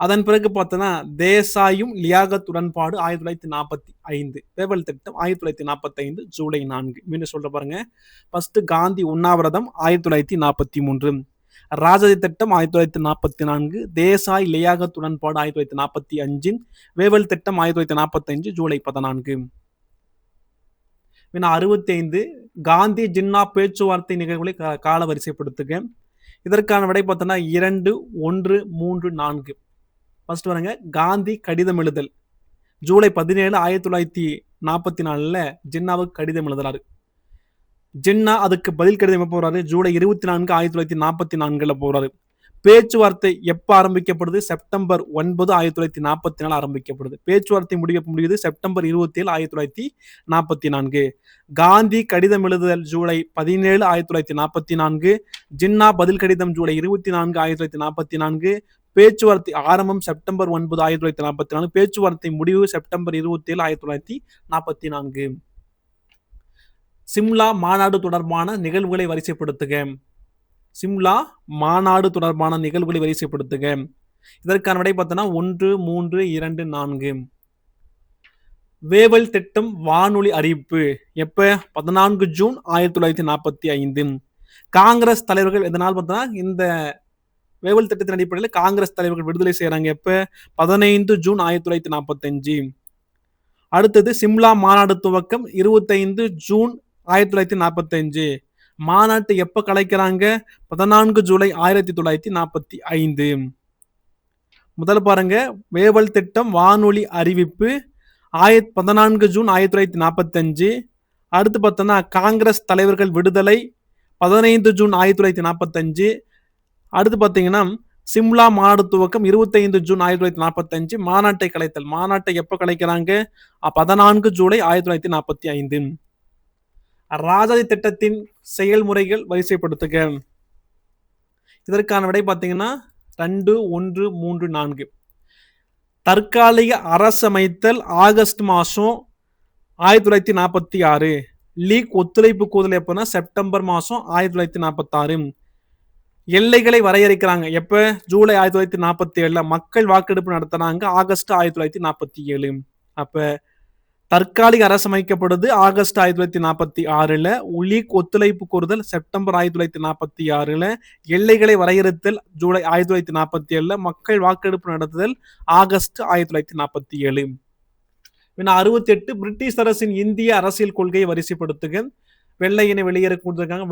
அதன் பிறகு பார்த்தோன்னா தேசாயும் லியாகத் உடன்பாடு 1945. வேவல் திட்டம் 1945 ஜூலை 4. மீண்டும் சொல்ற பாருங்க. ஃபர்ஸ்ட் காந்தி உண்ணாவிரதம் 1943, ராஜாஜி திட்டம் 1944, தேசாய் லியாகத் உடன்பாடு 1945, வேவல் திட்டம் 1945 ஜூலை 14. 65 காந்தி ஜின்னா பேச்சுவார்த்தை நிகழ்வுகளை கால வரிசைப்படுத்துக. இதற்கான விடை பார்த்தோன்னா 2, 1, 3, 4. ஃபர்ஸ்ட் வரங்க காந்தி கடிதம் எழுதல். ஜூலை 17, 1944 ஜின்னாவுக்கு கடிதம் எழுதுறாரு. ஜின்னா அதுக்கு பதில் கடிதம் எப்போ போறாரு? ஜூலை 24, 1944 போறாரு. பேச்சுவார்த்தை எப்ப ஆரம்பிக்கப்படுது? செப்டம்பர் 9, 1944 ஆரம்பிக்கப்படுது. பேச்சுவார்த்தை முடியுது செப்டம்பர் 27, 1944. காந்தி கடிதம் எழுதுதல் ஜூலை 17, 1944. ஜின்னா பதில் கடிதம் ஜூலை 24, 1944. பேச்சுவார்த்தை ஆரம்பம் செப்டம்பர் 9, 1944. பேச்சுவார்த்தை முடிவு செப்டம்பர் 27, 1944. சிம்லா மாநாடு தொடர்பான நிகழ்வுகளை வரிசைப்படுத்துக. சிம்லா மாநாடு தொடர்பான நிகழ்வுகளை வரிசைப்படுத்துக. இதற்கான விடை பார்த்தோன்னா 1, 3, 2, 4. வேவல் திட்டம் வானொலி அறிவிப்பு எப்ப? 14 ஜூன் 1945. காங்கிரஸ் தலைவர்கள் எதனால் பார்த்தோன்னா இந்த வேவல் திட்டத்தின் அடிப்படையில் காங்கிரஸ் தலைவர்கள் விடுதலை செய்யறாங்க எப்ப? 15 ஜூன் 1945. அடுத்தது சிம்லா மாநாடு துவக்கம் 25 ஜூன் 1945. மாநாட்டை எப்ப கலைக்கிறாங்க? 14 ஜூலை 1945. முதல் பாருங்க, வேவல் திட்டம் வானொலி அறிவிப்பு 14 ஜூன் 1945. அடுத்து பார்த்தோம்னா காங்கிரஸ் தலைவர்கள் விடுதலை 15 ஜூன் 1945. அடுத்து பார்த்தீங்கன்னா சிம்லா மாநாடு துவக்கம் 25 ஜூன் 1945. மாநாட்டை கலைத்தல். மாநாட்டை எப்ப கலைக்கிறாங்க? 14 ஜூலை 1945. ராஜாஜி திட்டத்தின் செயல்முறைகள் வரிசைப்படுத்துக. இதற்கான விடை பார்த்தீங்கன்னா 2, 1, 3, 4. தற்காலிக அரசமைத்தல் ஆகஸ்ட் மாசம் 1946. லீக் ஒத்துழைப்பு கூதல் எப்பன்னா செப்டம்பர் மாசம் 1946. எல்லைகளை வரையறுக்கிறாங்க எப்ப? ஜூலை 1947. மக்கள் வாக்கெடுப்பு நடத்துறாங்க ஆகஸ்ட் 1947. அப்ப தற்காலிக அரசமைக்கப்படுது ஆகஸ்ட் 1946. லீக் ஒத்துழைப்பு கோருதல் செப்டம்பர் 1946. எல்லைகளை வரையறுத்தல் ஜூலை 1947. மக்கள் வாக்கெடுப்பு நடத்துதல் ஆகஸ்ட் 1947. 68 பிரிட்டிஷ் அரசின் இந்திய அரசியல் கொள்கையை வரிசைப்படுத்துக. வெள்ளையனை வெளியேற கொடுத்திருக்காங்க.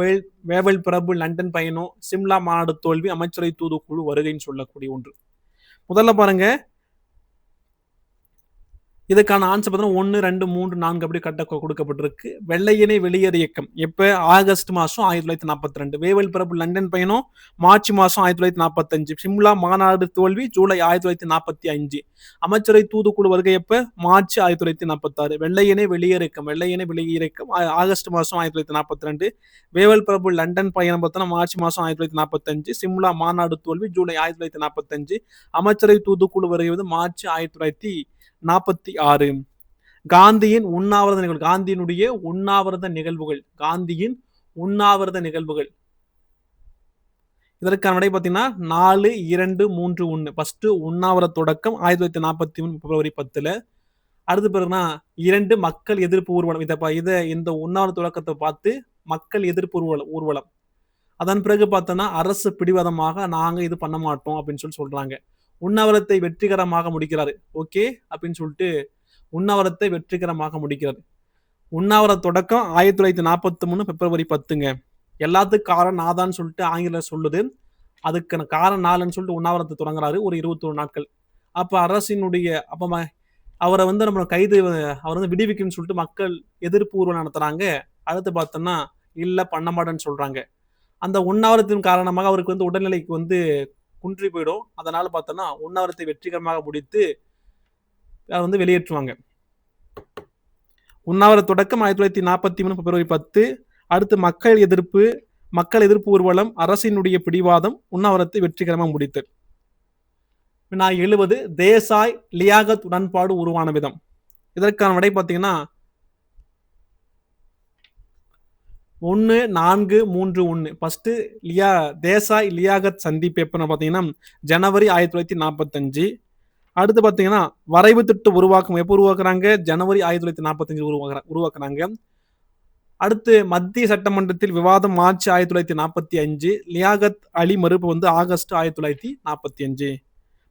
வேவல் பிரபு லண்டன் பயணம், சிம்லா மாநாடு தோல்வி, அமைச்சரவை தூதுக்குழு வருகைன்னு சொல்லக்கூடிய ஒன்று. முதல்ல பாருங்க, இதுக்கான ஆன்சர் பார்த்தீங்கன்னா 1, 2, 3, 4 அப்படி கட்ட கொடுக்கப்பட்டிருக்கு. வெள்ளையனை வெளியேறு இயக்கம் எப்ப? ஆகஸ்ட் மாசம் 1942. வேவல் பிரபு லண்டன் பயணம் மார்ச் மாசம் 1945. சிம்லா மாநாடு தோல்வி ஜூலை 1945. அமைச்சரை தூதுக்குழு வருகை எப்ப? மார்ச் 1946. வெள்ளையனை வெளியேறு இயக்கம் ஆகஸ்ட் மாசம் 1942. வேவல் பிரபு லண்டன் பயணம் பார்த்தோன்னா மார்ச் மாசம் 1945. சிம்லா மாநாடு தோல்வி ஜூலை 1945. அமைச்சரை தூதுக்குழு வருகை மார்ச் 1946. காந்தியின் உண்ணாவிரத நிகழ்வு. காந்தியினுடைய உண்ணாவிரத நிகழ்வுகள். காந்தியின் உண்ணாவிரத நிகழ்வுகள். இதற்கான விடை பார்த்தீங்கன்னா 4, 2, 3, 1. ஃபர்ஸ்ட் உண்ணாவிரத தொடக்கம் 1943 பிப்ரவரி 10. அடுத்து பிறகுனா 2 மக்கள் எதிர்ப்பு ஊர்வலம். இந்த உண்ணாவிரத தொடக்கத்தை பார்த்து மக்கள் எதிர்ப்பு ஊர்வலம். அதன் பிறகு பார்த்தோன்னா அரசு பிடிவாதமாக நாங்க இது பண்ண மாட்டோம் அப்படின்னு சொல்றாங்க. உண்ணாவிரத்தை வெற்றிகரமாக முடிக்கிறாரு. ஓகே அப்படின்னு சொல்லிட்டு உண்ணாவிரத்தை வெற்றிகரமாக முடிக்கிறாரு. உண்ணாவிரத தொடக்கம் 1943 பிப்ரவரி 10ங்க. எல்லாத்துக்கும் காரணம் நாதான்னு சொல்லிட்டு ஆங்கிலம் சொல்லுது. அதுக்கான காரணம் நாளுன்னு சொல்லிட்டு உண்ணாவிரத்தை தொடங்குறாரு ஒரு 21 நாட்கள். அப்ப அரசினுடைய அவரை நம்ம கைது அவர் விடுவிக்குன்னு சொல்லிட்டு மக்கள் எதிர்ப்பு ஊர்வலம் நடத்துறாங்க. அடுத்து பார்த்தோம்னா இல்ல பண்ண மாட்டேன்னு சொல்றாங்க. அந்த உண்ணாவிரத்தின் காரணமாக அவருக்கு உடல்நிலைக்கு குன்றி போயிடும். அதனால பார்த்தோம்னா உண்ணாவிரத்தை வெற்றிகரமாக முடித்து வெளியேற்றுவாங்க. உண்ணாவிரத தொடக்கம் 1943 பிப்ரவரி 10. அடுத்து மக்கள் எதிர்ப்பு ஊர்வலம், அரசினுடைய பிடிவாதம், உண்ணாவிரத்தை வெற்றிகரமாக முடித்தல். 70 தேசாய் லியாகத் உடன்பாடு உருவான விதம். இதற்கான விடை பார்த்தீங்கன்னா 1, 4, 3, 1. ஃபர்ஸ்ட் தேசாய் லியாகத் சந்திப்பு எப்பன்னு பார்த்தீங்கன்னா ஜனவரி 1945. அடுத்து பார்த்தீங்கன்னா வரைவு திட்டம் உருவாக்கம் எப்போ உருவாக்குறாங்க? ஜனவரி 1945 உருவாக்குறாங்க. அடுத்து மத்திய சட்டமன்றத்தில் விவாதம் மார்ச் 1945. லியாகத் அலி மறுப்பு ஆகஸ்ட் 1945.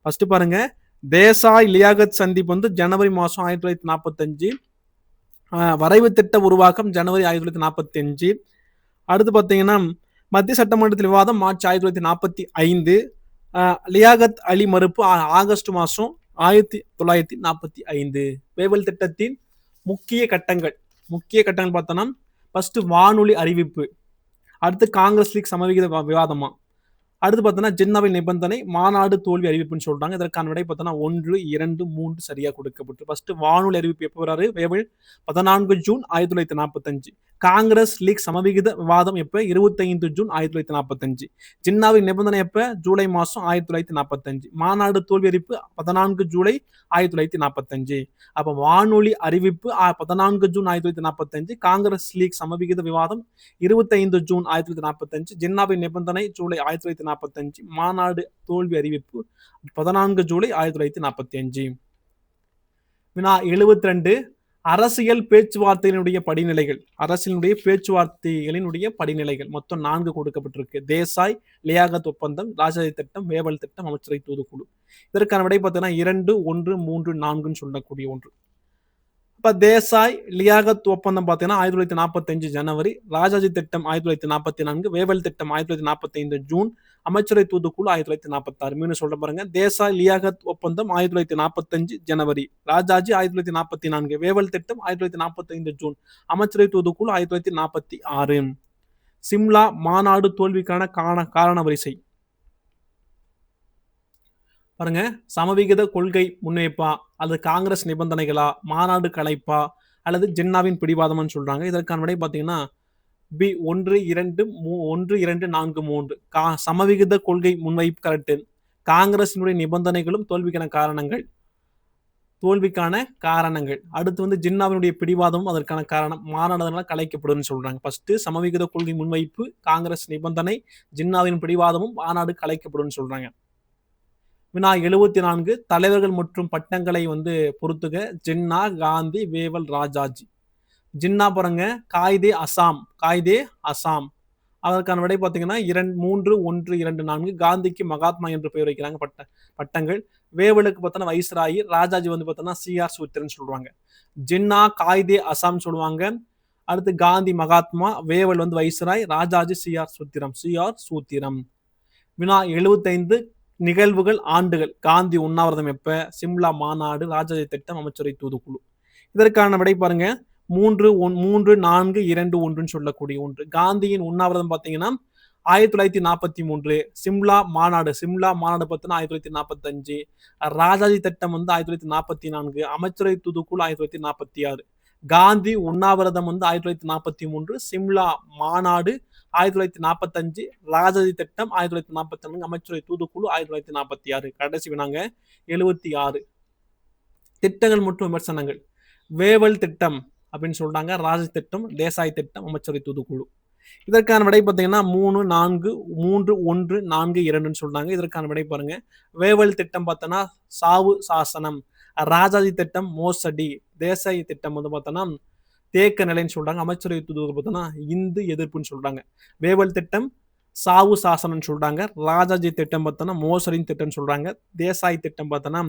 ஃபர்ஸ்ட் பாருங்க, தேசாய் லியாகத் சந்திப்பு ஜனவரி மாசம் 1945. வரைவு திட்ட உருவாக்கம் ஜனவரி 1945. அடுத்து பார்த்தீங்கன்னா மத்திய சட்டமன்றத்தில் விவாதம் மார்ச் 1945. லியாகத் அலி மறுப்பு ஆகஸ்ட் மாசம் 1945. வேவல் திட்டத்தின் முக்கிய கட்டங்கள் பார்த்தோம்னா ஃபர்ஸ்ட் வானொலி அறிவிப்பு, அடுத்து காங்கிரஸ் லீக் சமவிகித விவாதமா, அடுத்து பார்த்தோன்னா ஜின்னாவின் நிபந்தனை, மாநாடு தோல்வி அறிவிப்புன்னு சொல்றாங்க. இதற்கான விடை பார்த்தோன்னா 1, 2, 3 சரியா கொடுக்கப்பட்டு. ஃபர்ஸ்ட் வானொலி அறிவிப்பு எப்போ வராரு? 14 ஜூன் 1945. காங்கிரஸ் லீக் சமவிகித விவாதம் எப்ப? 25 ஜூன் 1945. ஜின்னாவின் நிபந்தனை எப்ப? ஜூலை மாசம் 1945. மாநாடு தோல்வி அறிவிப்பு 14 ஜூலை 1945. அப்ப வானொலி அறிவிப்பு 14 ஜூன் 1945, காங்கிரஸ் லீக் சமவிகித விவாதம் 25 ஜூன் 1945, ஜின்னாவின் நிபந்தனை ஜூலை 1945, மாநாடு தோல்வி அறிவிப்பு 14 ஜூலை 1945. வினா 72, அரசியல் பேச்சுவார்த்தைகளினுடைய படிநிலைகள். அரசியலுடைய பேச்சுவார்த்தைகளினுடைய படிநிலைகள் மொத்தம் 4 கொடுக்கப்பட்டிருக்கு. தேசாய், லியாகத் ஒப்பந்தம், ராஜாஜி திட்டம், வேவல் திட்டம், அமைச்சரவை தூதுக்குழு. இதற்கான விடை பார்த்தீங்கன்னா 2, 1, 3, 4 சொல்லக்கூடிய ஒன்று. இப்ப தேசாய் லியாகத் ஒப்பந்தம் பார்த்தீங்கன்னா 1945 ஜனவரி, ராஜாஜி திட்டம் 1944, வேவல் திட்டம் 1945 ஜூன், அமைச்சரவை தூதுக்குழு 1946. மீண்டும் சொல்ல பாருங்க. தேசாய் லியாகத் ஒப்பந்தம் 1945 ஜனவரி, ராஜாஜி 1944, வேவல் திட்டம் 1945 ஜூன், அமைச்சரவை தூதுக்குழு 1946. சிம்லா மாநாடு தோல்விக்கான காரண வரிசை பாருங்க. சமவிகித கொள்கை முன்வைப்பா, அல்லது காங்கிரஸ் நிபந்தனைகளா, மாநாடு கலைப்பா, அல்லது ஜின்னாவின் பிடிவாதம்னு சொல்றாங்க. இதற்கான விடை பார்த்தீங்கன்னா பி 1, 2, 4, 3. சமவிகித கொள்கை முன்வைப்பு கரெக்ட். காங்கிரசினுடைய நிபந்தனைகளும் தோல்விக்கான காரணங்கள். அடுத்து ஜின்னாவினுடைய பிடிவாதமும் அதற்கான காரணம். மாநாடுகளால் கலைக்கப்படும் சொல்றாங்க. ஃபர்ஸ்ட் சமவிகித கொள்கை முன்வைப்பு, காங்கிரஸ் நிபந்தனை, ஜின்னாவின் பிடிவாதமும் மாநாடு கலைக்கப்படும் சொல்றாங்க. வினா 74, தலைவர்கள் மற்றும் பட்டங்களை பொறுத்துக. ஜின்னா, காந்தி, வேவல், ராஜாஜி. ஜின்னா பாருங்க, காயிதே அசாம். அதற்கான விடை பார்த்தீங்கன்னா 3, 1, 2, 4. காந்திக்கு மகாத்மா என்று பெயர் வைக்கிறாங்க பட்டங்கள். வேவலுக்கு பார்த்தோன்னா வைஸ்ராயி, ராஜாஜி பார்த்தோன்னா சிஆர் சூத்திரன் சொல்லுவாங்க. ஜின்னா காயிதே அசாம் சொல்லுவாங்க. அடுத்து Gandhi Mahatma, Wavell viceroy, Rajaji CR சூத்திரம். வினா 75, நிகழ்வுகள், ஆண்டுகள். காந்தி உண்ணாவிரதம் எப்ப? சிம்லா மாநாடு, ராஜாஜி திட்டம், அமைச்சரவை தூதுக்குழு. இதற்கான விடை பாருங்க 3, 4, 2, 1 சொல்லக்கூடிய ஒன்று. காந்தியின் உண்ணாவிரதம் பார்த்தீங்கன்னா 1943. சிம்லா மாநாடு பார்த்தீங்கன்னா 1945. ராஜாஜி திட்டம் 1944. அமைச்சரவை தூதுக்குழு 1946. காந்தி உண்ணாவிரதம் 1943, சிம்லா மாநாடு 1945, ராஜாஜி திட்டம் 1944, அமைச்சரவை தூதுக்குழு 1946. கடைசி வினாங்க 76, திட்டங்கள் மற்றும் விமர்சனங்கள். வேவல் திட்டம் அப்படின்னு சொல்றாங்க, ராஜாஜி திட்டம், தேசாய் திட்டம், அமைச்சரவை தூதுக்குழு. இதற்கான விடை பார்த்தீங்கன்னா 3, 1, 4, 2 சொல்றாங்க. இதற்கான விடை பாருங்க. வேவல் திட்டம் பார்த்தோன்னா சாவு சாசனம், ராஜாஜி திட்டம் மோசடி, தேசாய் திட்டம் பார்த்தோன்னா தேக்க நிலைன்னு சொல்றாங்க, அமைச்சரவை தூதுக்குழு பார்த்தோன்னா இந்து எதிர்ப்புன்னு சொல்றாங்க. வேவல் திட்டம் சாவு சாசனம் சொல்றாங்க, ராஜாஜி திட்டம் பார்த்தோன்னா மோசடின் திட்டம் சொல்றாங்க, தேசாய் திட்டம் பார்த்தோன்னா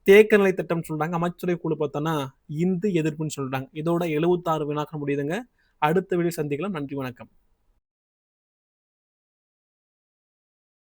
தேக்க நிலை திட்டம் சொல்றாங்க, அமைச்சரவை குழு பார்த்தோன்னா இந்து எதிர்ப்புன்னு சொல்றாங்க. இதோட 76 வினாக்கள் முடியுதுங்க. அடுத்த வீடியோ சந்திக்கலாம். நன்றி, வணக்கம்.